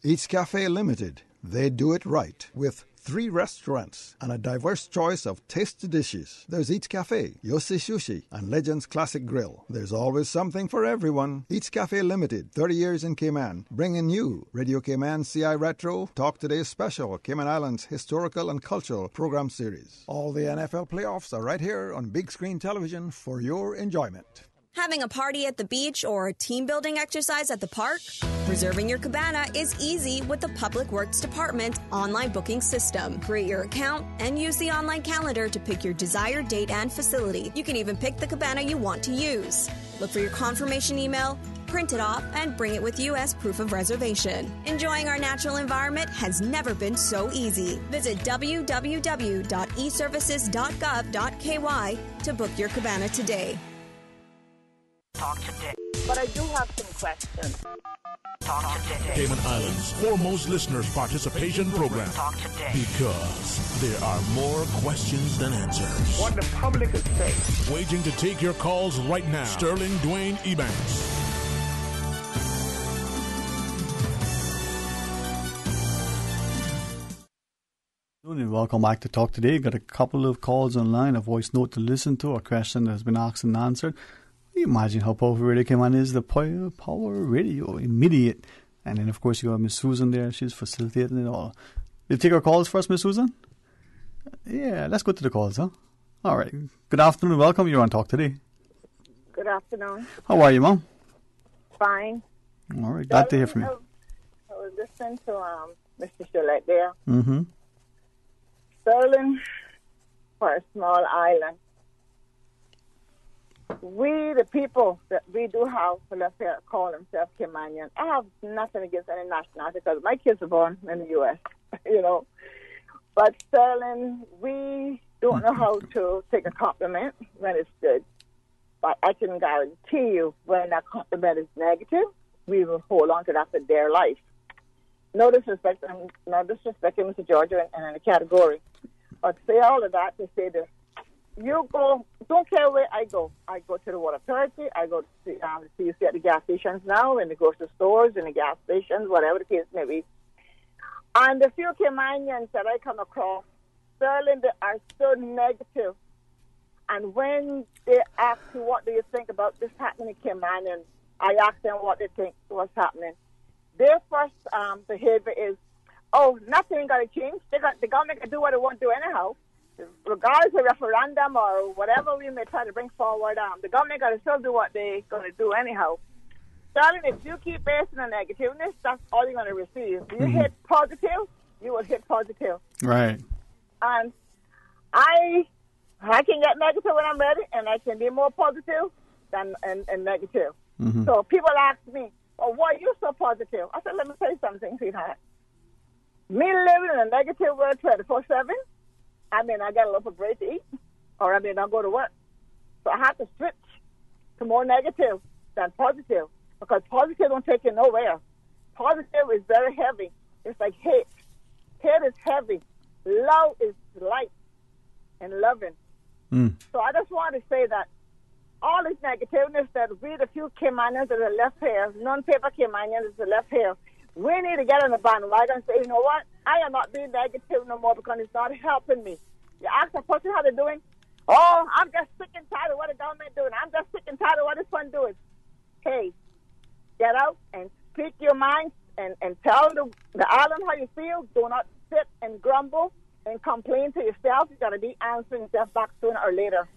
Eats Cafe Limited. They do it right with 3 restaurants and a diverse choice of tasty dishes. There's Eats Cafe, Yossi Sushi, and Legends Classic Grill. There's always something for everyone. Eats Cafe Limited, 30 years in Cayman, bringing you Radio Cayman CI Retro, Talk Today's special Cayman Islands historical and cultural program series. All the NFL playoffs are right here on big screen television for your enjoyment. Having a party at the beach or a team building exercise at the park? Reserving your cabana is easy with the Public Works Department online booking system. Create your account and use the online calendar to pick your desired date and facility. You can even pick the cabana you want to use. Look for your confirmation email, print it off, and bring it with you as proof of reservation. Enjoying our natural environment has never been so easy. Visit www.eservices.gov.ky to book your cabana today. Talk today. But I do have some questions. Talk today. Cayman Islands' foremost listeners participation program. Talk today. Because there are more questions than answers. What the public is saying. Waiting to take your calls right now. Sterling Dwayne Ebanks. And welcome back to Talk Today. Got a couple of calls online, a voice note to listen to, a question that has been asked and answered. You imagine how powerful Radio Cayman is, the power radio, immediate. And then, of course, you got Miss Susan there. She's facilitating it all. You take our calls first, Miss Susan? Yeah, let's go to the calls, huh? All right. Good afternoon. Welcome. You're on Talk Today. Good afternoon. How are you, Mom? Fine. All right. Glad to hear from you. I was listening to Mr. Gillette there. Mm-hmm. Sterling, for a small island, we, the people that we do have, let's say, call themselves Caymanian. I have nothing against any nationality because my kids are born in the U.S., But Sterling, we don't know how to take a compliment when it's good. But I can guarantee you when that compliment is negative, we will hold on to that for their life. No disrespect, no disrespecting Mr. Georgia and in the category. But say all of that to say this. You go, don't care where I go. I go to the water authority. I go to see you see at the gas stations now, in the grocery stores, in the gas stations, whatever the case may be. And the few Caymanians that I come across, Sterling, they are so negative. And when they ask you, what do you think about this happening in Caymanian, I ask them what they think, what's happening. Their first behavior is, oh, nothing got to change. The government can do what they want to do anyhow. Regardless of referendum or whatever we may try to bring forward, the government got to still do what they're going to do anyhow. Darling, if you keep basing on negativeness, that's all you're going to receive. If you hit positive, you will hit positive. Right. And I can get negative when I'm ready, and I can be more positive than and negative. Mm-hmm. So people ask me, well, why are you so positive? I said, let me tell you something, sweetheart. Me living in a negative world 24/7, I mean, I got a loaf of bread to eat, or I mean, I go to work. So I have to switch to more negative than positive, because positive don't take you nowhere. Positive is very heavy. It's like hate. Hate is heavy. Love is light and loving. So I just want to say that all this negativeness that we, the few Caymanians that are left here, non-paper Caymanians that are left here, we need to get on the bandwagon and say, you know what? I am not being negative no more because it's not helping me. You ask a person how they're doing. Oh, I'm just sick and tired of what the government doing. I'm just sick and tired of what this one doing. Hey, get out and speak your mind and tell the island how you feel. Do not sit and grumble and complain to yourself. You got to be answering yourself back sooner or later.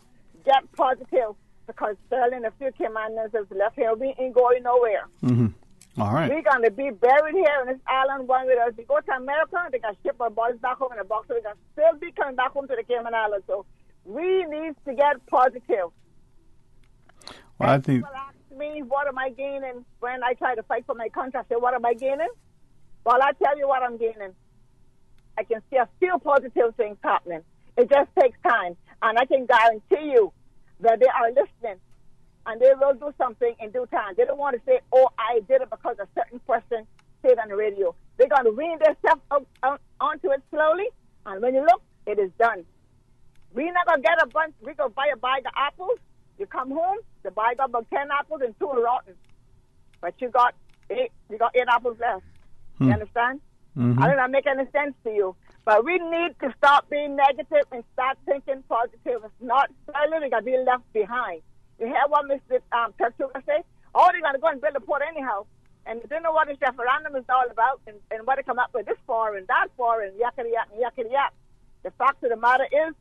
Get positive, because Sterling, a few Caymanians is left here. We ain't going nowhere. Mm-hmm. All right. We're going to be buried here on this island one with us. We go to America, they can ship our bodies back home in a box, so we can still be coming back home to the Cayman Islands. So we need to get positive. Well, I think... People ask me, what am I gaining when I try to fight for my country? I say, what am I gaining? Well, I tell you what I'm gaining. I can see a few positive things happening. It just takes time. And I can guarantee you that they are listening. And they will do something in due time. They don't want to say, oh, I did it because a certain person said on the radio. They're going to wean themselves onto it slowly. And when you look, it is done. We're not going to get a bunch. We're going to buy a bag of apples. You come home, the bag got about 10 apples and 2 are rotten. But you got 8 apples left. You understand? Mm-hmm. I don't know if that make any sense to you. But we need to stop being negative and start thinking positive. It's not silent, we got to be left behind. You hear what Mr. Tertuga say? Oh, they're going to go and build a port anyhow. And they don't know what this referendum is all about and what they come up with this for and that for and yakety yak and yakety yak. The fact of the matter is,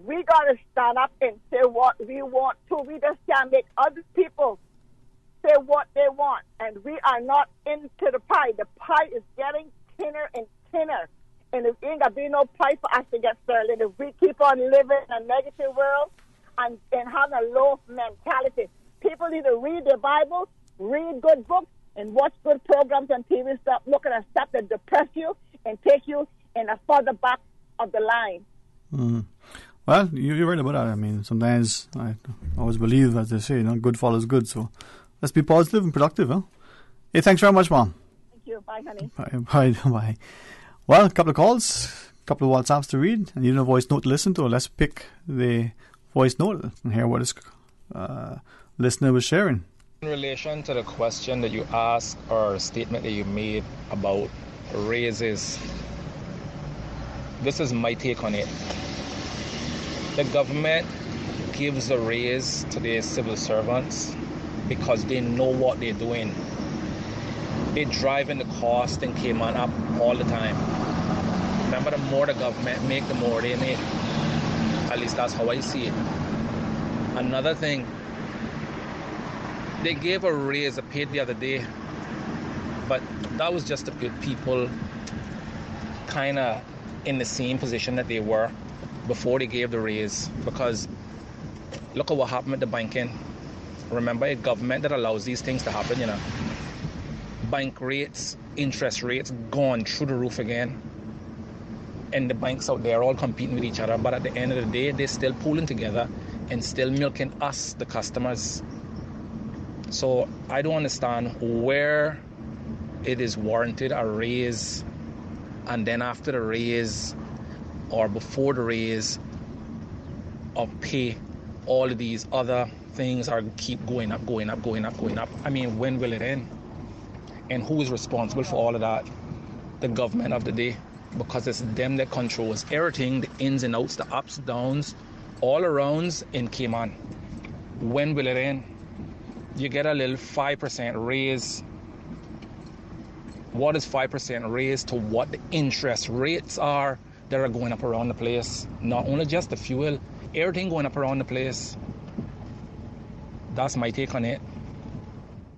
we got to stand up and say what we want to. We just can't make other people say what they want. And we are not into the pie. The pie is getting thinner and thinner. And there ain't going to be no pie for us to get started if we keep on living in a negative world and have a low mentality. People need to read their Bible, read good books, and watch good programs on TV. Stop looking at stuff that depress you and take you in a further back of the line. Mm. Well, you're right about that. I mean, sometimes I always believe, as they say, good follows good. So let's be positive and productive, huh? Hey, thanks very much, Mom. Thank you. Bye, honey. Bye. Well, a couple of calls, a couple of WhatsApps to read, and even a voice note to listen to. Let's pick the voice note and hear what this listener was sharing. In relation to the question that you asked or statement that you made about raises, this is my take on it. The government gives a raise to their civil servants because they know what they're doing. They're driving the cost in Cayman up all the time. Remember, the more the government make, the more they make. At least that's how I see it. Another thing, they gave a raise, a pay the other day, but that was just to put people kind of in the same position that they were before they gave the raise. Because look at what happened with the banking. Remember, it's government that allows these things to happen, you know. Bank rates, interest rates gone through the roof again. And the banks out there are all competing with each other, but at the end of the day, they're still pooling together and still milking us, the customers. So I don't understand where it is warranted a raise, and then after the raise or before the raise of pay, all of these other things are keep going up. I mean, when will it end? And who is responsible for all of that? The government of the day, because it's them that controls everything, the ins and outs, the ups, downs, all arounds in Cayman. When will it end? You get a little 5% raise. What is 5% raise to what the interest rates are that are going up around the place? Not only just the fuel, everything going up around the place. That's my take on it.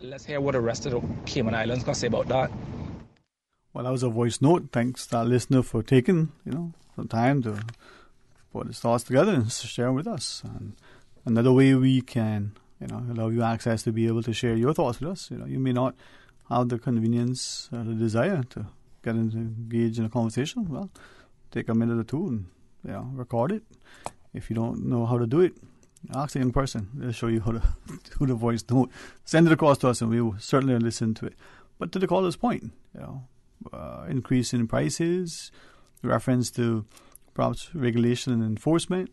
Let's hear what the rest of the Cayman Islands got to say about that. Well, that was a voice note. Thanks to our listener for taking, some time to put his thoughts together and share with us. And another way we can, allow you access to be able to share your thoughts with us. You may not have the convenience or the desire to get engaged in a conversation. Well, take a minute or two and, record it. If you don't know how to do it, ask a young person. They'll show you how to do the voice note. Send it across to us and we will certainly listen to it. But to the caller's point, increase in prices, reference to perhaps regulation and enforcement,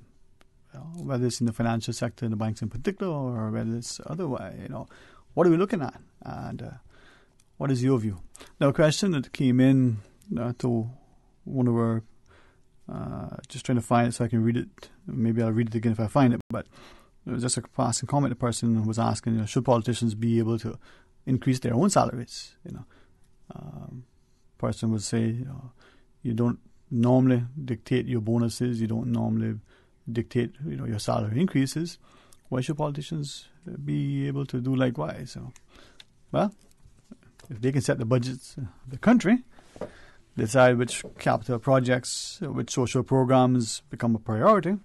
whether it's in the financial sector, in the banks in particular, or whether it's otherwise, what are we looking at? And what is your view? Now, a question that came in to one of our, just trying to find it so I can read it. Maybe I'll read it again if I find it, but it was just a passing comment. The person was asking, should politicians be able to increase their own salaries? Person would say, you don't normally dictate your bonuses, you don't normally dictate, your salary increases. Why should politicians be able to do likewise? So, well, if they can set the budgets of the country, decide which capital projects, which social programs become a priority,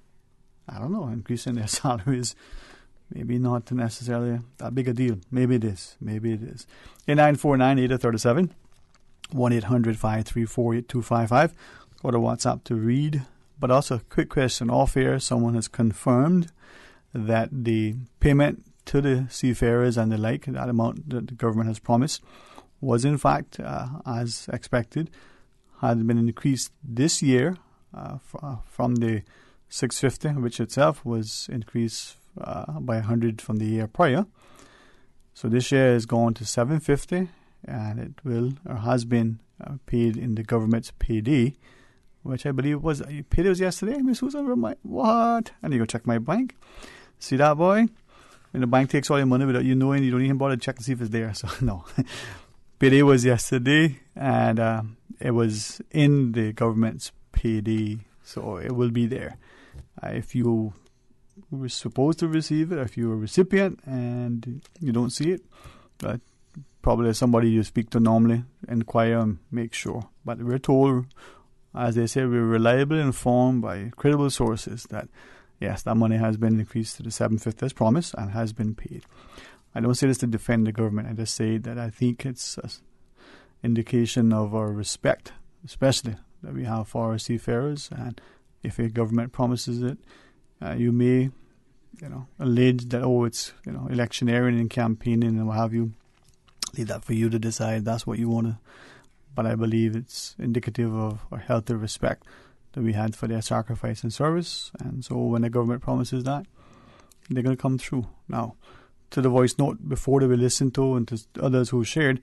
I don't know, increasing their salaries maybe not necessarily that big a deal. Maybe it is. 949-837, 1-800-534-8255. Go to WhatsApp to read. But also a quick question off air. Someone has confirmed that the payment to the seafarers and the like, that amount that the government has promised, was in fact, as expected, had been increased this year from the $650, which itself was increased by 100 from the year prior. So this year is going to $750, and it will or has been paid in the government's payday, which I believe was payday was yesterday. Miss Susan, what? I need to go check my bank. See that, boy? When the bank takes all your money without you knowing, you don't even bother to check to see if it's there. So no, payday was yesterday, and it was in the government's payday, so it will be there. If you were supposed to receive it, if you're a recipient and you don't see it, probably somebody you speak to normally, inquire and make sure. But we're told, as they say, we're reliably informed by credible sources that yes, that money has been increased to the $750 as promised and has been paid. I don't say this to defend the government. I just say that I think it's an indication of our respect, especially that we have for our seafarers. And if a government promises it, you may, allege that, it's, electioneering and campaigning and what have you. Leave that for you to decide. That's what you want to. But I believe it's indicative of our healthy respect that we had for their sacrifice and service. And so when the government promises that, they're going to come through. Now, to the voice note before that we listened to and to others who shared,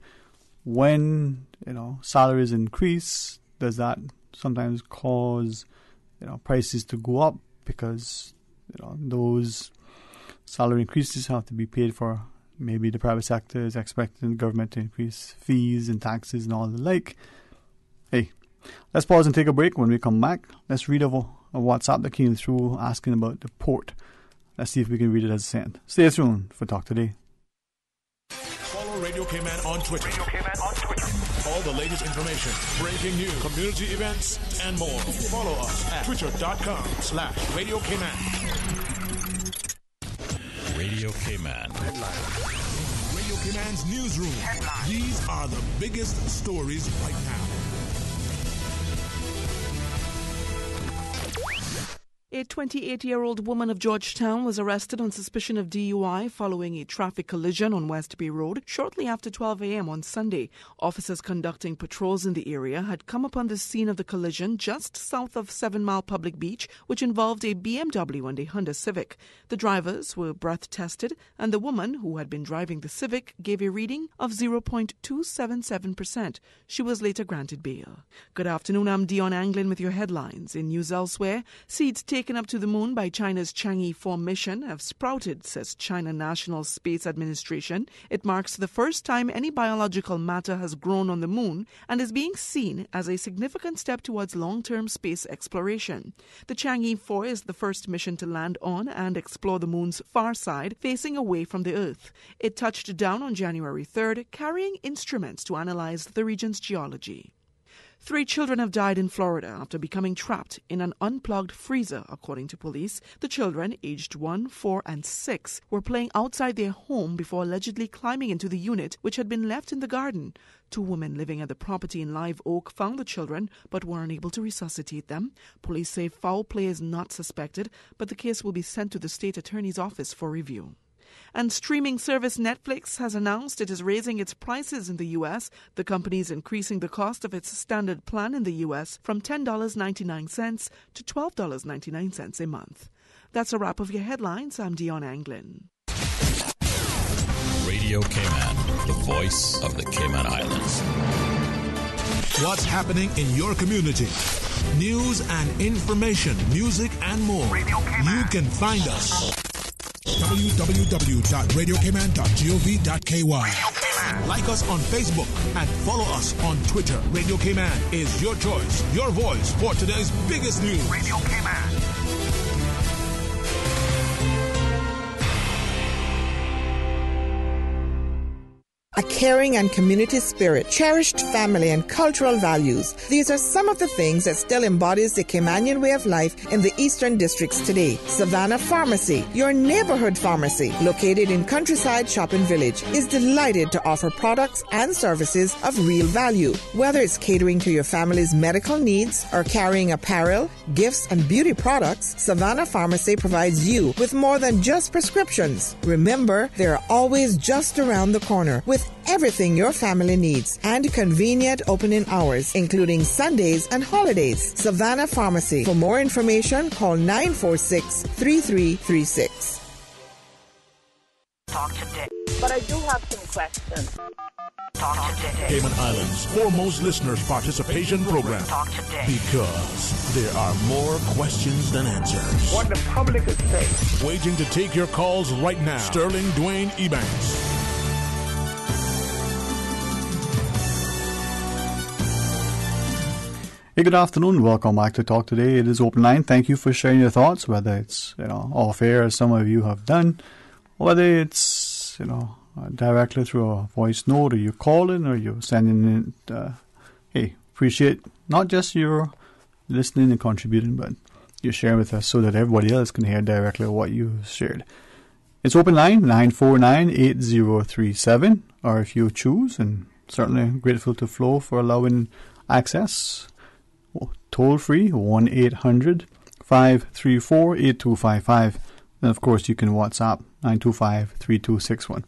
when, salaries increase, does that sometimes cause, prices to go up because, those salary increases have to be paid for. Maybe the private sector is expecting the government to increase fees and taxes and all the like. Hey, let's pause and take a break. When we come back, let's read a WhatsApp that came through asking about the port. Let's see if we can read it as sent. Stay tuned for Talk Today. Follow Radio Cayman on Twitter. All the latest information, breaking news, community events, and more. Follow us at twitter.com/Radio Cayman. Radio Cayman. Radio Cayman's newsroom. These are the biggest stories right now. A 28-year-old woman of Georgetown was arrested on suspicion of DUI following a traffic collision on West Bay Road shortly after 12 a.m. on Sunday. Officers conducting patrols in the area had come upon the scene of the collision just south of 7 Mile Public Beach, which involved a BMW and a Honda Civic. The drivers were breath tested, and the woman, who had been driving the Civic, gave a reading of 0.277%. She was later granted bail. Good afternoon, I'm Dion Anglin with your headlines. In news elsewhere, seeds taken up to the moon by China's Chang'e 4 mission have sprouted, says China National Space Administration. It marks the first time any biological matter has grown on the moon and is being seen as a significant step towards long-term space exploration. The Chang'e 4 is the first mission to land on and explore the moon's far side, facing away from the Earth. It touched down on January 3rd, carrying instruments to analyze the region's geology. 3 children have died in Florida after becoming trapped in an unplugged freezer, according to police. The children, aged 1, 4, and 6, were playing outside their home before allegedly climbing into the unit, which had been left in the garden. 2 women living at the property in Live Oak found the children but were unable to resuscitate them. Police say foul play is not suspected, but the case will be sent to the state attorney's office for review. And streaming service Netflix has announced it is raising its prices in the U.S. The company is increasing the cost of its standard plan in the U.S. from $10.99 to $12.99 a month. That's a wrap of your headlines. I'm Dion Anglin. Radio Cayman, the voice of the Cayman Islands. What's happening in your community? News and information, music and more. You can find us. www.radiocayman.gov.ky. Like us on Facebook and follow us on Twitter. Radio Cayman is your choice, your voice for today's biggest news. Radio Cayman. A caring and community spirit, cherished family and cultural values. These are some of the things that still embodies the Caymanian way of life in the Eastern Districts today. Savannah Pharmacy, your neighborhood pharmacy, located in Countryside Shopping Village, is delighted to offer products and services of real value. Whether it's catering to your family's medical needs or carrying apparel, gifts, and beauty products, Savannah Pharmacy provides you with more than just prescriptions. Remember, they're always just around the corner with everything your family needs and convenient opening hours, including Sundays and holidays. Savannah Pharmacy. For more information, call 946-3336. Talk today. But I do have some questions. Talk today. Cayman Islands' foremost listeners participation program. Talk today. Because there are more questions than answers. What the public is saying. Waiting to take your calls right now. Sterling Dwayne Ebanks. Hey, good afternoon. Welcome back to Talk Today. It is open line. Thank you for sharing your thoughts, whether it's off air as some of you have done, or whether it's directly through a voice note, or you're calling, or you're sending it. Hey, appreciate not just your listening and contributing, but you're sharing with us so that everybody else can hear directly what you shared. It's open line 949-8037, or if you choose, and certainly grateful to Flo for allowing access. Toll free 1-800-534-8255. And of course you can WhatsApp 925-3261.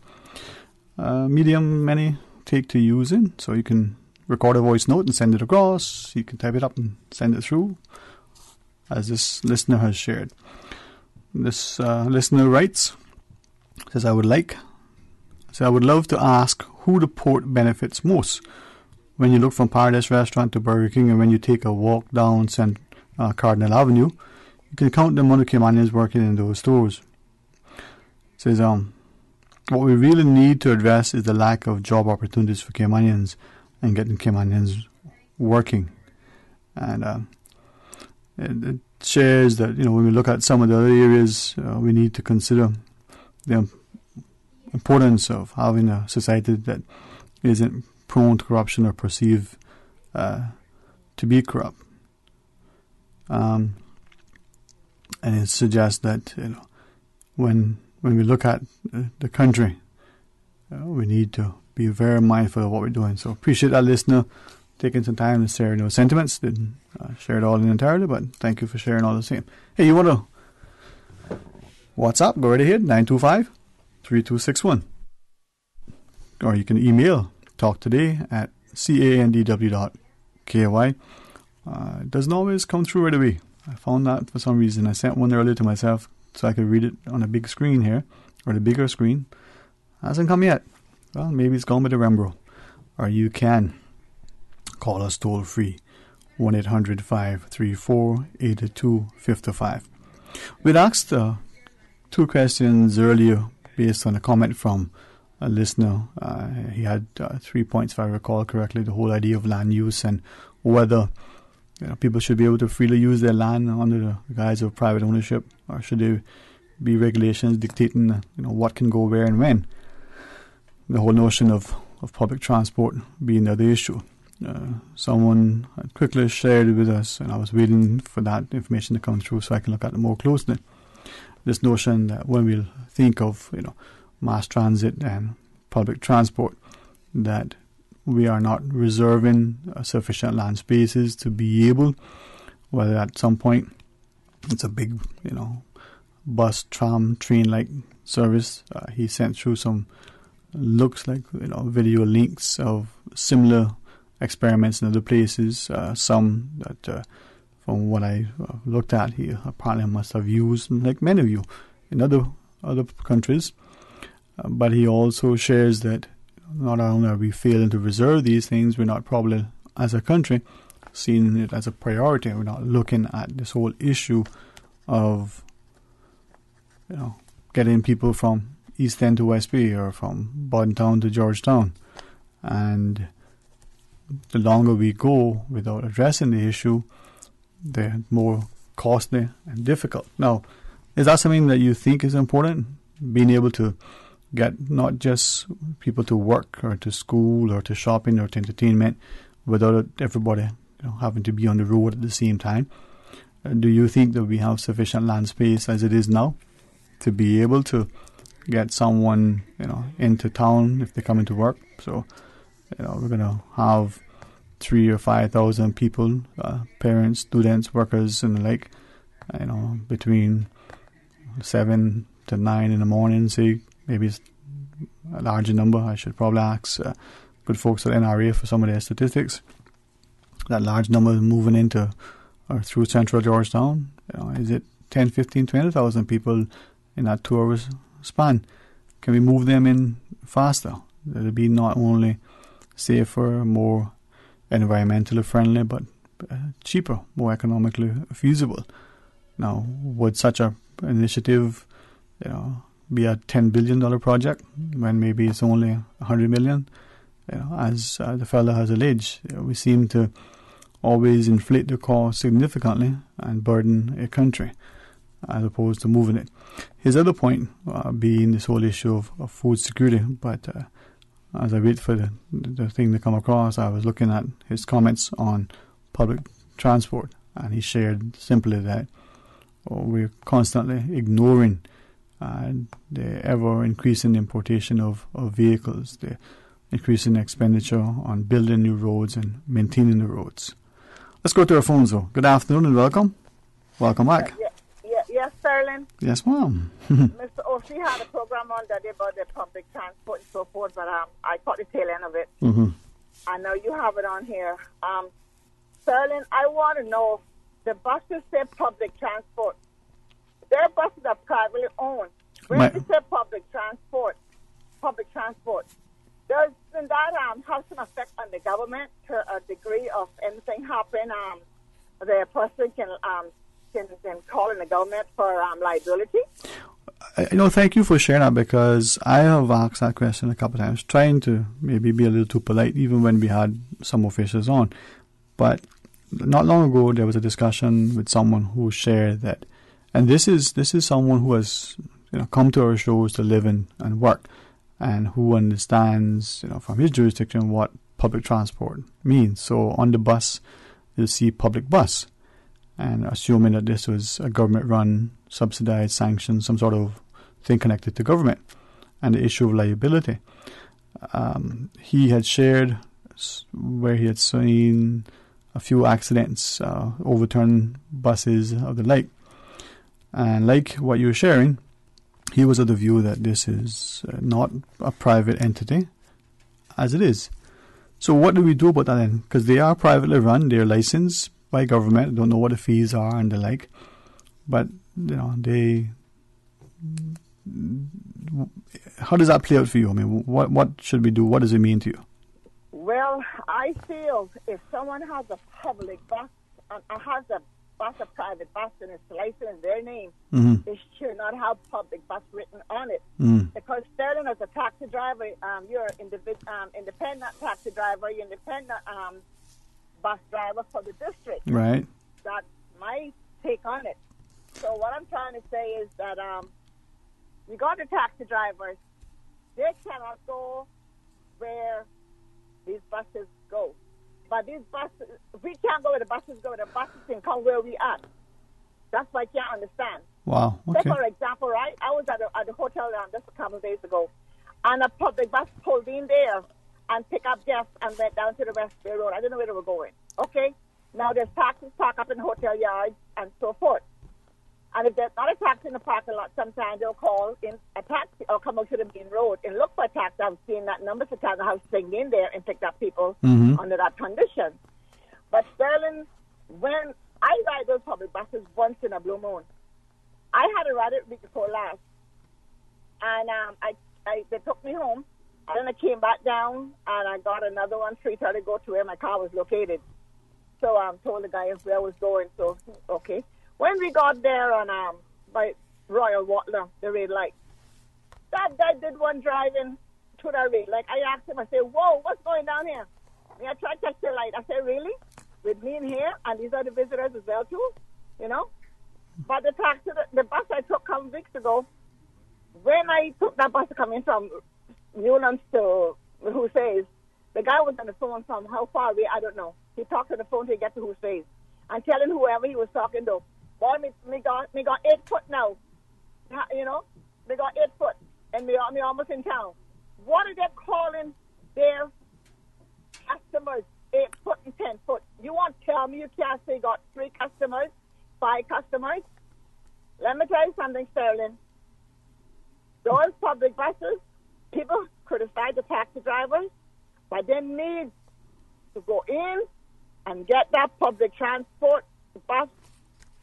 Medium many take to using, so you can record a voice note and send it across. You can type it up and send it through, as this listener has shared. This listener writes, says, I would love to ask who the port benefits most when you look from Paradise Restaurant to Burger King, and when you take a walk down Cardinal Avenue. You can count the amount of Caymanians working in those stores. It says, what we really need to address is the lack of job opportunities for Caymanians and getting Caymanians working. And it shares that, when we look at some of the other areas, we need to consider the importance of having a society that isn't prone to corruption or perceived to be corrupt. And it suggests that when we look at the country, we need to be very mindful of what we're doing. So appreciate that, listener. taking some time to share those sentiments. Didn't share it all in entirety, but thank you for sharing all the same. Hey, you want to WhatsApp? Go right ahead, 925-3261. Or you can email talktoday@candw.ky. It doesn't always come through right away. I found that for some reason. I sent one earlier to myself so I could read it on a big screen here, or the bigger screen. Hasn't come yet. Well, maybe it's gone with the Rembro. Or you can call us toll free, 1-800-534-8255. We'd asked 2 questions earlier based on a comment from a listener. He had 3 points, if I recall correctly, the whole idea of land use and whether people should be able to freely use their land under the guise of private ownership, or should there be regulations dictating what can go where and when. The whole notion of public transport being the other issue. Someone had quickly shared it with us, and I was waiting for that information to come through so I can look at it more closely. This notion that when we think of mass transit and public transport, that we are not reserving sufficient land spaces to be able, whether at some point it's a big bus, tram, train-like service. He sent through some looks like video links of similar experiments in other places. Some that from what I looked at, he apparently must have used, like many of you, in other countries. But he also shares that not only are we failing to reserve these things, we're not probably, as a country, seeing it as a priority. We're not looking at this whole issue of getting people from East End to West Bay, or from Boddentown to Georgetown. And the longer we go without addressing the issue, the more costly and difficult. Now, is that something that you think is important? Being able to get not just people to work or to school or to shopping or to entertainment without everybody having to be on the road at the same time. Do you think that we have sufficient land space as it is now to be able to get someone into town if they come into work? So we're going to have 3,000 or 5,000 people, parents, students, workers, and the like, between 7 to 9 in the morning, say. Maybe it's a larger number. I should probably ask good folks at NRA for some of their statistics. That large number is moving into or through central Georgetown. Is it 10, 15, 20,000 people in that 2 hours span? Can we move them in faster? It'll be not only safer, more environmentally friendly, but cheaper, more economically feasible. Now, would such an initiative, be a $10 billion project when maybe it's only $100 million? As the fellow has alleged, we seem to always inflate the cost significantly and burden a country as opposed to moving it. His other point being this whole issue of food security, but as I wait for the thing to come across, I was looking at his comments on public transport, and he shared simply that we're constantly ignoring the ever-increasing importation of vehicles, the increasing expenditure on building new roads and maintaining the roads. Let's go to our phones, though. Good afternoon and welcome. Welcome back. Yes, Sterling. Yes, ma'am. Mr. O'Shea had a program on that day about the public transport and so forth, but I caught the tail end of it. Mm-hmm. I know you have it on here. Sterling, I want to know, the buses say public transport. Their buses are privately owned. When they say public transport, doesn't that have some effect on the government to a degree of anything happen? The person can call in the government for liability? Thank you for sharing that, because I have asked that question a couple of times, trying to maybe be a little too polite, even when we had some officials on. But not long ago, there was a discussion with someone who shared that, and this is someone who has come to our shows to live and work, and who understands from his jurisdiction what public transport means. So on the bus, you'll see public bus, and assuming that this was a government-run, subsidized, sanctioned, some sort of thing connected to government, and the issue of liability. He had shared where he had seen a few accidents, overturned buses of the like. And like what you were sharing, he was of the view that this is not a private entity, as it is. So what do we do about that then? Because they are privately run, they're licensed by government. I don't know what the fees are and the like, but how does that play out for you? I mean, what should we do? What does it mean to you? Well, I feel if someone has a public bus has a private bus and it's licensed in their name, they should not have public bus written on it. Because Sterling, as a taxi driver, you're an independent taxi driver, you're independent bus driver for the district. Right. That's my take on it. So what I'm trying to say is that you got the taxi drivers, they cannot go where these buses go. But these buses, we can't go where the buses go. The buses can come where we are. That's what I can't understand. Wow. Okay. Say, for example, right, I was at the hotel just a couple of days ago, and a public bus pulled in there and picked up guests and went down to the West Bay Road. I didn't know where they were going. Okay? Now there's taxis parked up in hotel yards and so forth. And if there's not a taxi in the parking lot, sometimes they'll call in a taxi or come out to the main road and look for a taxi. I've seen that numbers of times. I've stayed in there and picked up people under that condition. But Sterling, when I ride those public buses once in a blue moon, I had a ride it week before last, and they took me home, and then I came back down, and I got another one 3:30 to go to where my car was located. So I told the guy where I was going. So okay. When we got there on by Royal Water, the red light, that guy did one driving to the red light. I asked him, I said, "Whoa, what's going down here?" And I tried to touch the light. I said, "Really? With me in here, and these are the visitors as well too, you know?" But the bus I took a couple weeks ago, when I took that bus coming from Newlands to Husseys, the guy was on the phone from how far away, I don't know. He talked on the phone till he get to Husseys and telling whoever he was talking to, "Boy, me got 8 foot now. You know, they got 8 foot, and me almost in town." What are they calling their customers 8 foot and 10 foot? You want to tell me you can't say got 3 customers, 5 customers? Let me tell you something, Sterling. Those public buses, people criticize the taxi drivers, but they need to go in and get that public transport bus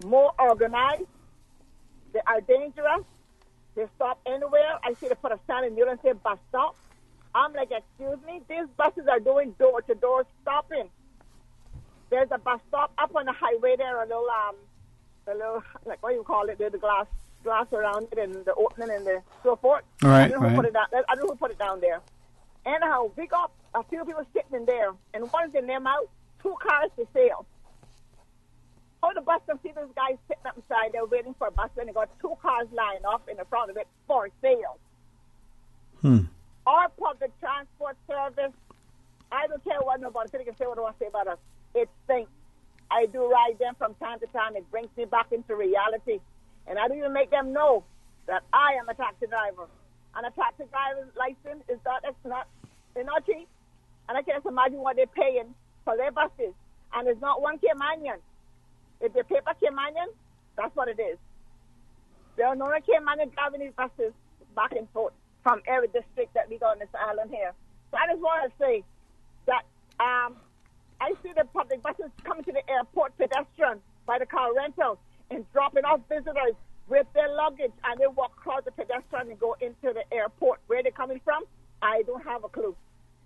more organized. They are dangerous. They stop anywhere. I see they put a sign in Newland and say bus stop. I'm like, excuse me, these buses are doing door-to-door stopping. There's a bus stop up on the highway there, a little like what do you call it? There's the glass around it and the opening and the so forth. Right, I don't know who put it down. I don't know who put it down there. Anyhow, we got a few people sitting in there, and one's in them out, 2 cars for sale. How the bus can see those guys sitting up inside there waiting for a bus, and they got 2 cars lined up in the front of it for sale. Our public transport service, I don't care what nobody can say what they want to say about us. It stinks. I do ride them from time to time. It brings me back into reality. And I do even make them know that I am a taxi driver. And a taxi driver's license is they're not cheap. And I can't imagine what they're paying for their buses. And it's not 1 Caymanian. If they pay for Caymanian, that's what it is. There are no Caymanian driving these buses back and forth from every district that we got on this island here. So I just want to say that I see the public buses coming to the airport pedestrian by the car rental and dropping off visitors with their luggage, and they walk across the pedestrian and go into the airport. Where they're coming from, I don't have a clue.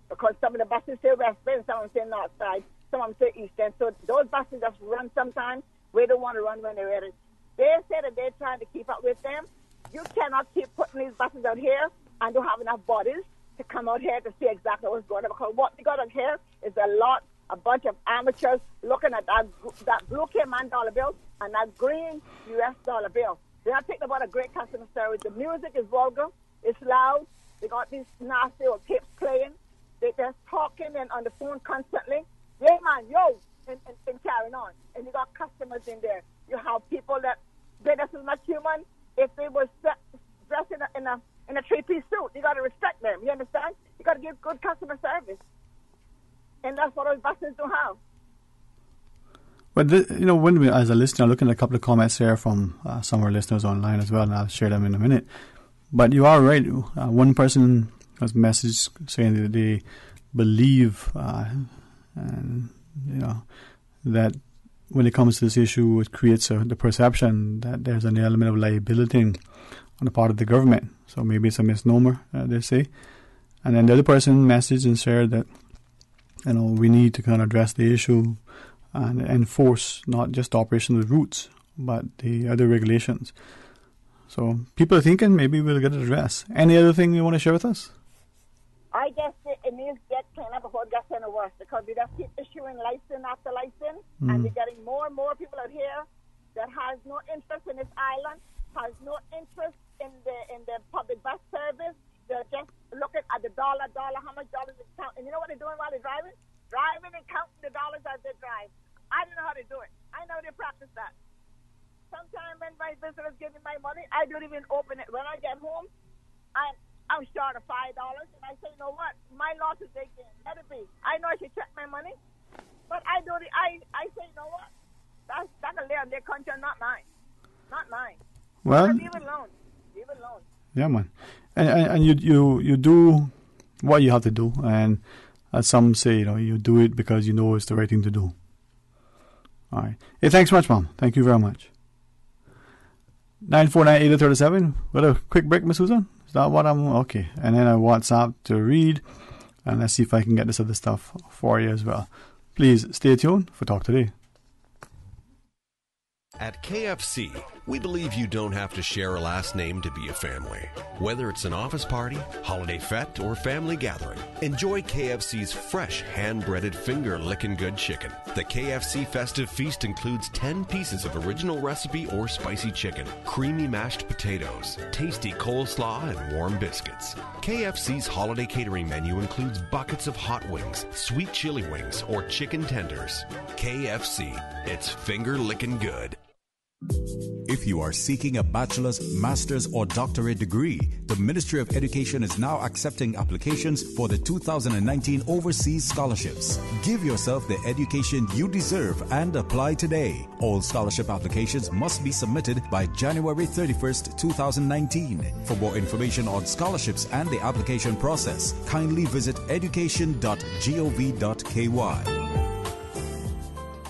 Because some of the buses say West Bay, some of them say North Side, some of them say Eastern. So those buses just run sometimes where they want to run when they're ready. They say that they're trying to keep up with them. You cannot keep putting these buses out here and don't have enough bodies to come out here to see exactly what's going on. Because what we got out here is a bunch of amateurs looking at that blue Cayman dollar bill and that green U.S. dollar bill. They're not thinking about a great customer service. The music is vulgar. It's loud. They got these nasty old tapes playing. They're talking and on the phone constantly. Yeah, man, yo, and carrying on. And you got customers in there. You have people that they're just as much human. If they were dressed in a 3-piece suit, you got to respect them. You understand? You got to give good customer service. And that's what our buses don't have. But when we, as a listener, looking at a couple of comments here from some of our listeners online as well, and I'll share them in a minute. But you are right. One person has messaged saying that they believe, and that when it comes to this issue, it creates the perception that there's an element of liability on the part of the government. So maybe it's a misnomer, they say. And then the other person messaged and shared that we need to kind of address the issue and enforce not just the operational routes, but the other regulations. So people are thinking maybe we'll get it addressed. Any other thing you want to share with us? I guess it needs to get cleaned up before it gets any worse, because we just keep issuing license after license, and we're getting more and more people out here that has no interest in this island, has no interest in the public bus service. They're just looking at the dollar, how much dollars they count. And you know what they're doing while they're driving? Driving and counting the dollars as they drive. I don't know how to do it. I know they practice that. Sometimes when my visitors give me my money, I don't even open it. When I get home, I'm short of $5, and I say, you know what? My loss is big. Let it be. I know I should check my money, but I say, you know what? That's a lay on their country, not mine. Not mine. Well, leave it alone. Leave it alone. Yeah, man. And you do what you have to do, and as some say, you do it because you know it's the right thing to do. All right. Hey, thanks much, Mom. Thank you very much. 949-8037. What a quick break, Miss Susan. Is that what I'm... Okay. And then a WhatsApp to read. And let's see if I can get this other stuff for you as well. Please stay tuned for Talk Today. At KFC, we believe you don't have to share a last name to be a family. Whether it's an office party, holiday fete, or family gathering, enjoy KFC's fresh hand-breaded finger-lickin' good chicken. The KFC Festive Feast includes 10 pieces of original recipe or spicy chicken, creamy mashed potatoes, tasty coleslaw, and warm biscuits. KFC's holiday catering menu includes buckets of hot wings, sweet chili wings, or chicken tenders. KFC, it's finger-lickin' good. If you are seeking a bachelor's, master's, or doctorate degree, the Ministry of Education is now accepting applications for the 2019 Overseas Scholarships. Give yourself the education you deserve and apply today. All scholarship applications must be submitted by January 31st, 2019. For more information on scholarships and the application process, kindly visit education.gov.ky.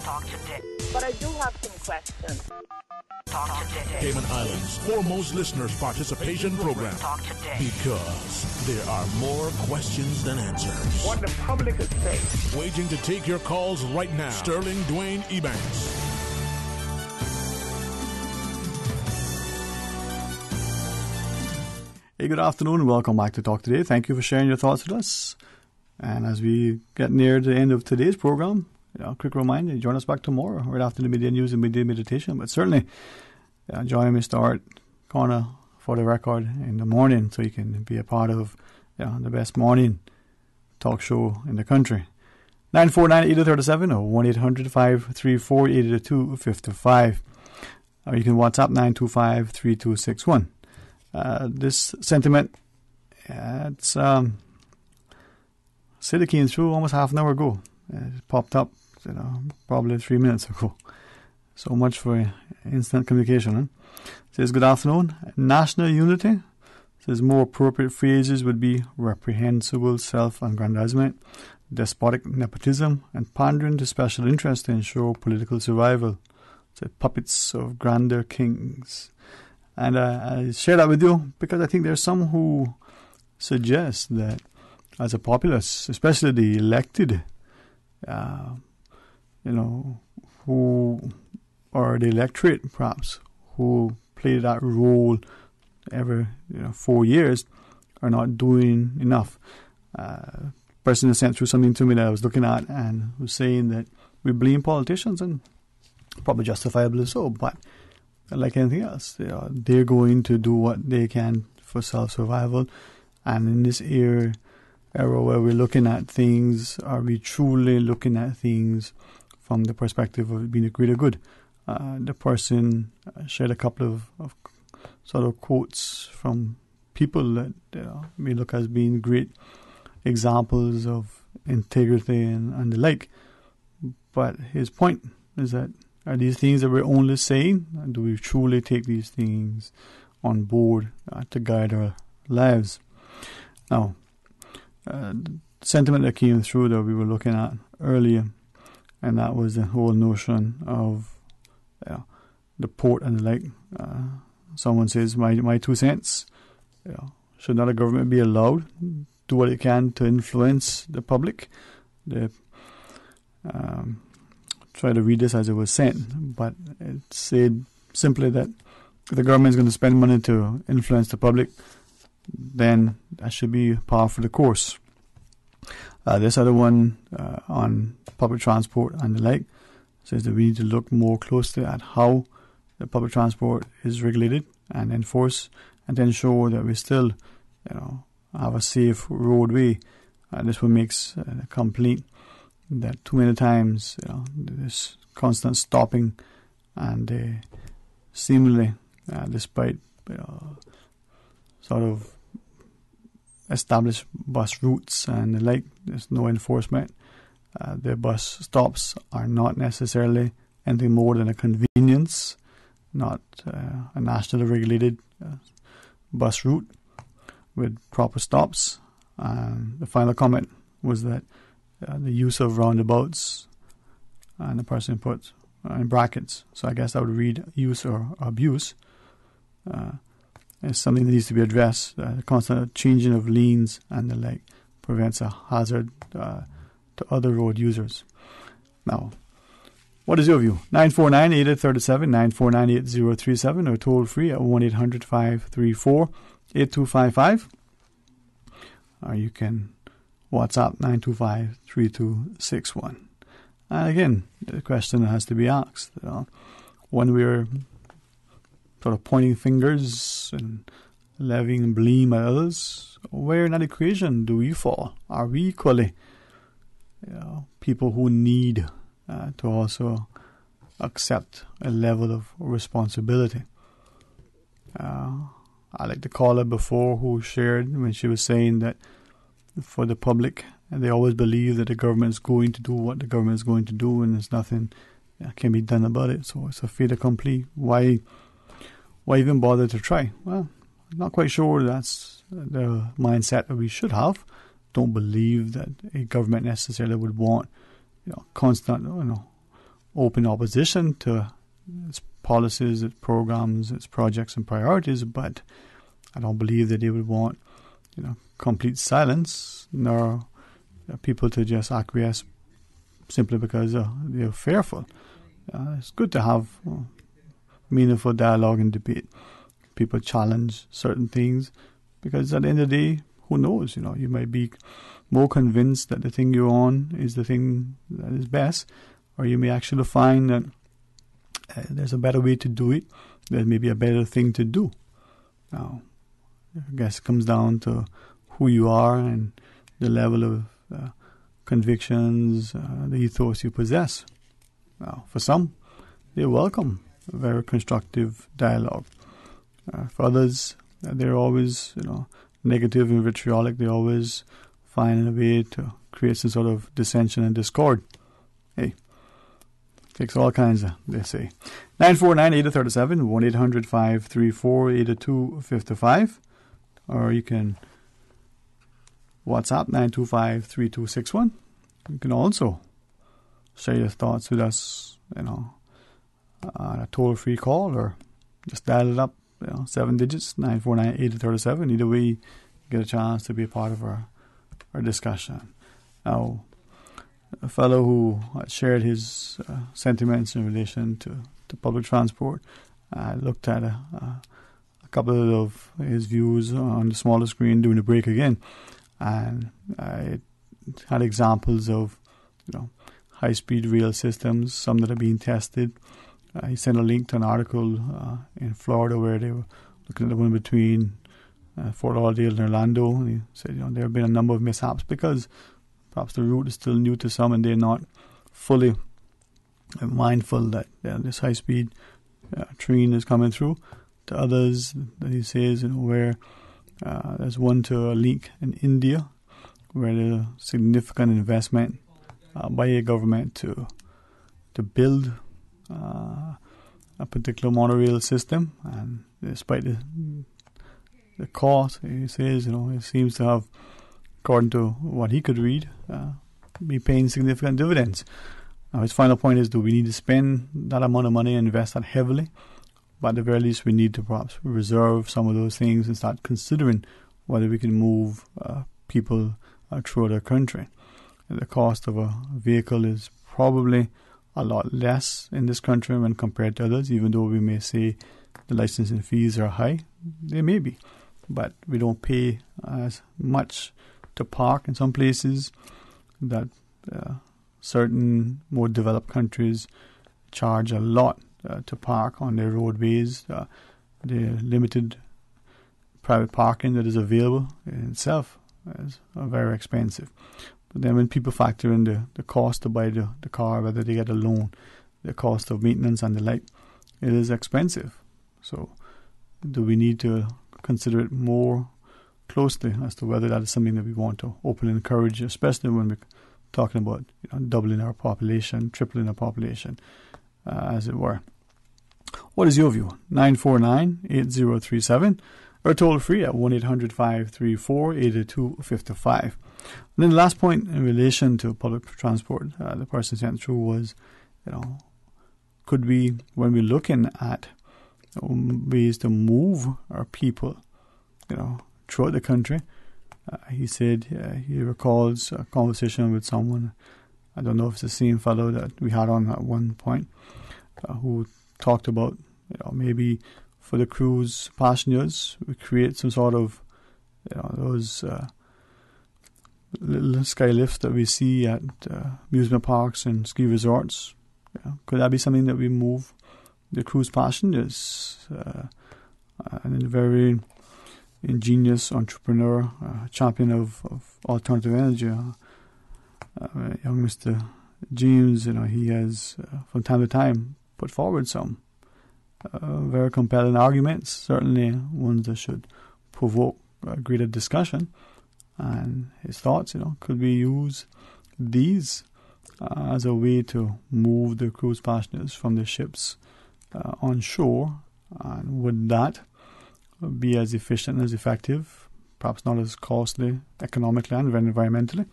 Talk today. But I do have some questions. Talk Today. Cayman Islands' foremost listeners' participation program. Talk Today. Because there are more questions than answers. What the public is saying. Waiting to take your calls right now. Sterling Dwayne Ebanks. Hey, good afternoon and welcome back to Talk Today. Thank you for sharing your thoughts with us. And as we get near the end of today's program, quick reminder, join us back tomorrow, right after the midday news and midday meditation. But certainly, join me, start corner for the record in the morning so you can be a part of the best morning talk show in the country. 949-8037 or 1-800-534-8255. Or you can WhatsApp 925-3261. This sentiment, it's City came through almost half an hour ago. It popped up, probably 3 minutes ago. So much for instant communication. It says, good afternoon. National unity. Says more appropriate phrases would be reprehensible self-aggrandizement, despotic nepotism, and pandering to special interests to ensure political survival. Says puppets of grander kings. And I share that with you because I think there's some who suggest that as a populace, especially the elected, who or the electorate perhaps who play that role every 4 years are not doing enough. Person sent through something to me that I was looking at and was saying that we blame politicians, and probably justifiably so, but like anything else, they're going to do what they can for self-survival. And in this era where we're looking at things, are we truly looking at things from the perspective of being a greater good? The person shared a couple of sort of quotes from people that may look as being great examples of integrity and the like. But his point is that, are these things that we're only saying, and do we truly take these things on board to guide our lives? Now, the sentiment that came through that we were looking at earlier, and that was the whole notion of the port and the like. Someone says, my 2 cents, should not a government be allowed to do what it can to influence the public? Try to read this as it was sent, but it said simply that if the government is going to spend money to influence the public, then that should be par for the course. This other one on public transport and the like says that we need to look more closely at how the public transport is regulated and enforced, and to ensure that we still, have a safe roadway. This one makes a complaint that too many times, this constant stopping and seemingly, despite sort of established bus routes and the like, there's no enforcement. The bus stops are not necessarily anything more than a convenience, not a nationally regulated bus route with proper stops. And the final comment was that the use of roundabouts, and the person put in brackets, so I guess I would read use or abuse, is something that needs to be addressed. The constant changing of lanes and the like prevents a hazard to other road users. Now, what is your view? 949-8837, 949-8037, or toll free at 1-800-534-8255. Or you can WhatsApp 925-3261. And again, the question has to be asked. When we're sort of pointing fingers and levying blame at others, where in that equation do we fall? Are we equally people who need to also accept a level of responsibility? I like the caller before who shared when she was saying that for the public, they always believe that the government is going to do what the government is going to do, and there's nothing can be done about it. So it's a fait accompli. Why even bother to try? Well, I'm not quite sure that's the mindset that we should have. Don't believe that a government necessarily would want constant open opposition to its policies, its programs, its projects and priorities, but I don't believe that they would want complete silence, nor people to just acquiesce simply because they're fearful. It's good to have meaningful dialogue and debate. People challenge certain things, because at the end of the day, who knows? You might be more convinced that the thing you're on is the thing that is best, or you may actually find that there's a better way to do it. There may be a better thing to do. Now, I guess it comes down to who you are and the level of convictions, the ethos you possess. Now, for some, they welcome a very constructive dialogue. For others, they're always, negative and vitriolic. They always find a way to create some sort of dissension and discord. Hey, takes all kinds of, they say. 949-8037, 1-800-534-8255. Or you can WhatsApp 925-3261. You can also share your thoughts with us, on a toll-free call, or just dial it up, 7 digits, 949-8037. Either way, you get a chance to be a part of our discussion. Now, a fellow who shared his sentiments in relation to public transport, looked at a couple of his views on the smaller screen during the break again, and it had examples of high-speed rail systems, some that are being tested. He sent a link to an article in Florida where they were looking at the one between Fort Lauderdale and Orlando, and he said there have been a number of mishaps because perhaps the route is still new to some and they're not fully mindful that this high-speed train is coming through. To others, that he says, where there's one to a link in India where there's a significant investment by a government to build a particular monorail system, and despite the cost, he says, it seems to have, according to what he could read, be paying significant dividends. Now, his final point is, do we need to spend that amount of money and invest that heavily? But at the very least, we need to perhaps reserve some of those things and start considering whether we can move people throughout our country. And the cost of a vehicle is probably a lot less in this country when compared to others, even though we may say the licensing fees are high. They may be, but we don't pay as much to park in some places that certain more developed countries charge a lot to park on their roadways. The limited private parking that is available in itself is very expensive. But then when people factor in the cost to buy the car, whether they get a loan, the cost of maintenance and the like, it is expensive. So do we need to consider it more closely as to whether that is something that we want to openly encourage, especially when we're talking about doubling our population, tripling our population, as it were. What is your view? 949-8037 or toll free at 1-800-534-8255. And then the last point in relation to public transport, the person sent through was, could we, when we're looking at ways to move our people, throughout the country, he said he recalls a conversation with someone, I don't know if it's the same fellow that we had on at one point, who talked about, maybe for the cruise passengers, we create some sort of, those little sky lifts that we see at amusement parks and ski resorts. Could that be something that we move the cruise passengers? And a very ingenious entrepreneur, champion of alternative energy, young Mr. James, he has from time to time put forward some very compelling arguments, certainly ones that should provoke greater discussion. And his thoughts, could we use these as a way to move the cruise passengers from the ships on shore? And would that be as efficient and as effective, perhaps not as costly economically and environmentally?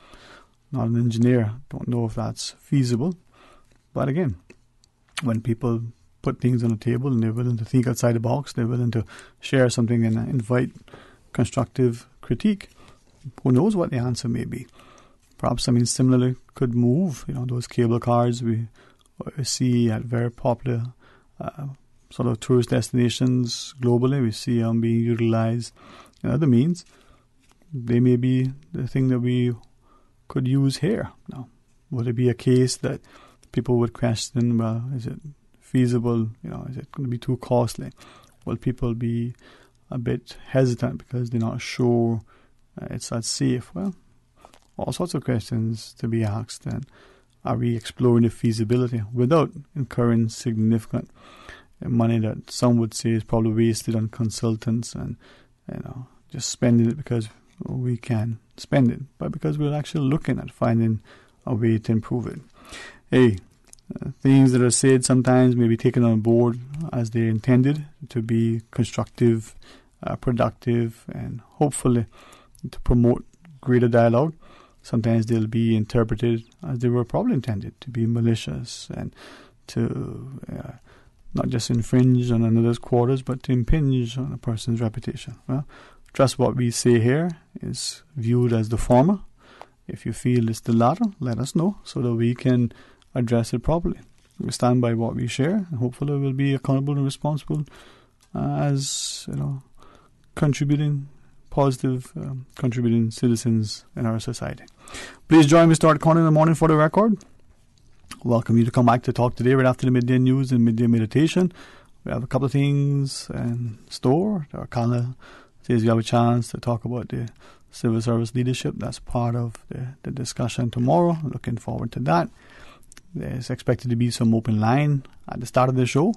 Not an engineer, don't know if that's feasible. But again, when people put things on the table and they're willing to think outside the box, they're willing to share something and invite constructive critique, who knows what the answer may be. Perhaps something similar could move, those cable cars we see at very popular sort of tourist destinations globally. We see them being utilized in other means. They may be the thing that we could use here. Now, would it be a case that people would question, well, is it feasible? Is it going to be too costly? Will people be a bit hesitant because they're not sure it's that safe? Well, all sorts of questions to be asked. And are we exploring the feasibility without incurring significant money that some would say is probably wasted on consultants and just spending it because we can spend it, but because we're actually looking at finding a way to improve it. Things that are said sometimes may be taken on board as they intended to be constructive, productive, and hopefully to promote greater dialogue. Sometimes they'll be interpreted as they were probably intended to be malicious and to not just infringe on another's quarters, but to impinge on a person's reputation. Well, trust what we say here is viewed as the former. If you feel it's the latter, let us know so that we can address it properly. We stand by what we share, and hopefully we'll be accountable and responsible as contributing citizens in our society. Please join me, Stuart Conn, in the morning for the record. Welcome you to come back to talk today right after the midday news and midday meditation. We have a couple of things in store. Our calendar says we have a chance to talk about the civil service leadership. That's part of the discussion tomorrow. I'm looking forward to that. There's expected to be some open line at the start of the show,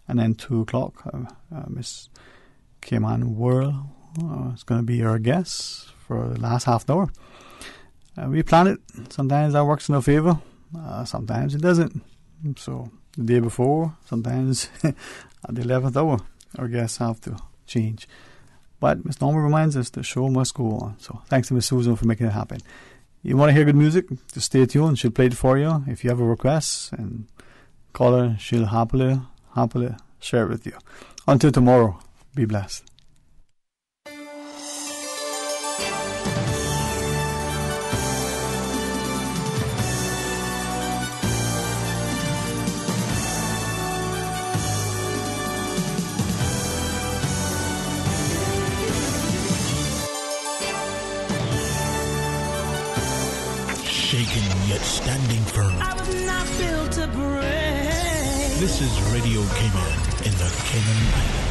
and then 2 o'clock, Miss Cayman World is going to be our guest for the last half an hour. we plan it. Sometimes that works in our favor. Sometimes it doesn't. So the day before, sometimes at the 11th hour, our guests have to change. But Miss Norma reminds us the show must go on. So thanks to Miss Susan for making it happen. You want to hear good music? Just stay tuned. She'll play it for you. If you have a request, and call her, she'll happily share it with you. Until tomorrow, be blessed. Shaken yet standing firm. I was not built to break. This is Radio Cayman in the Cayman Islands.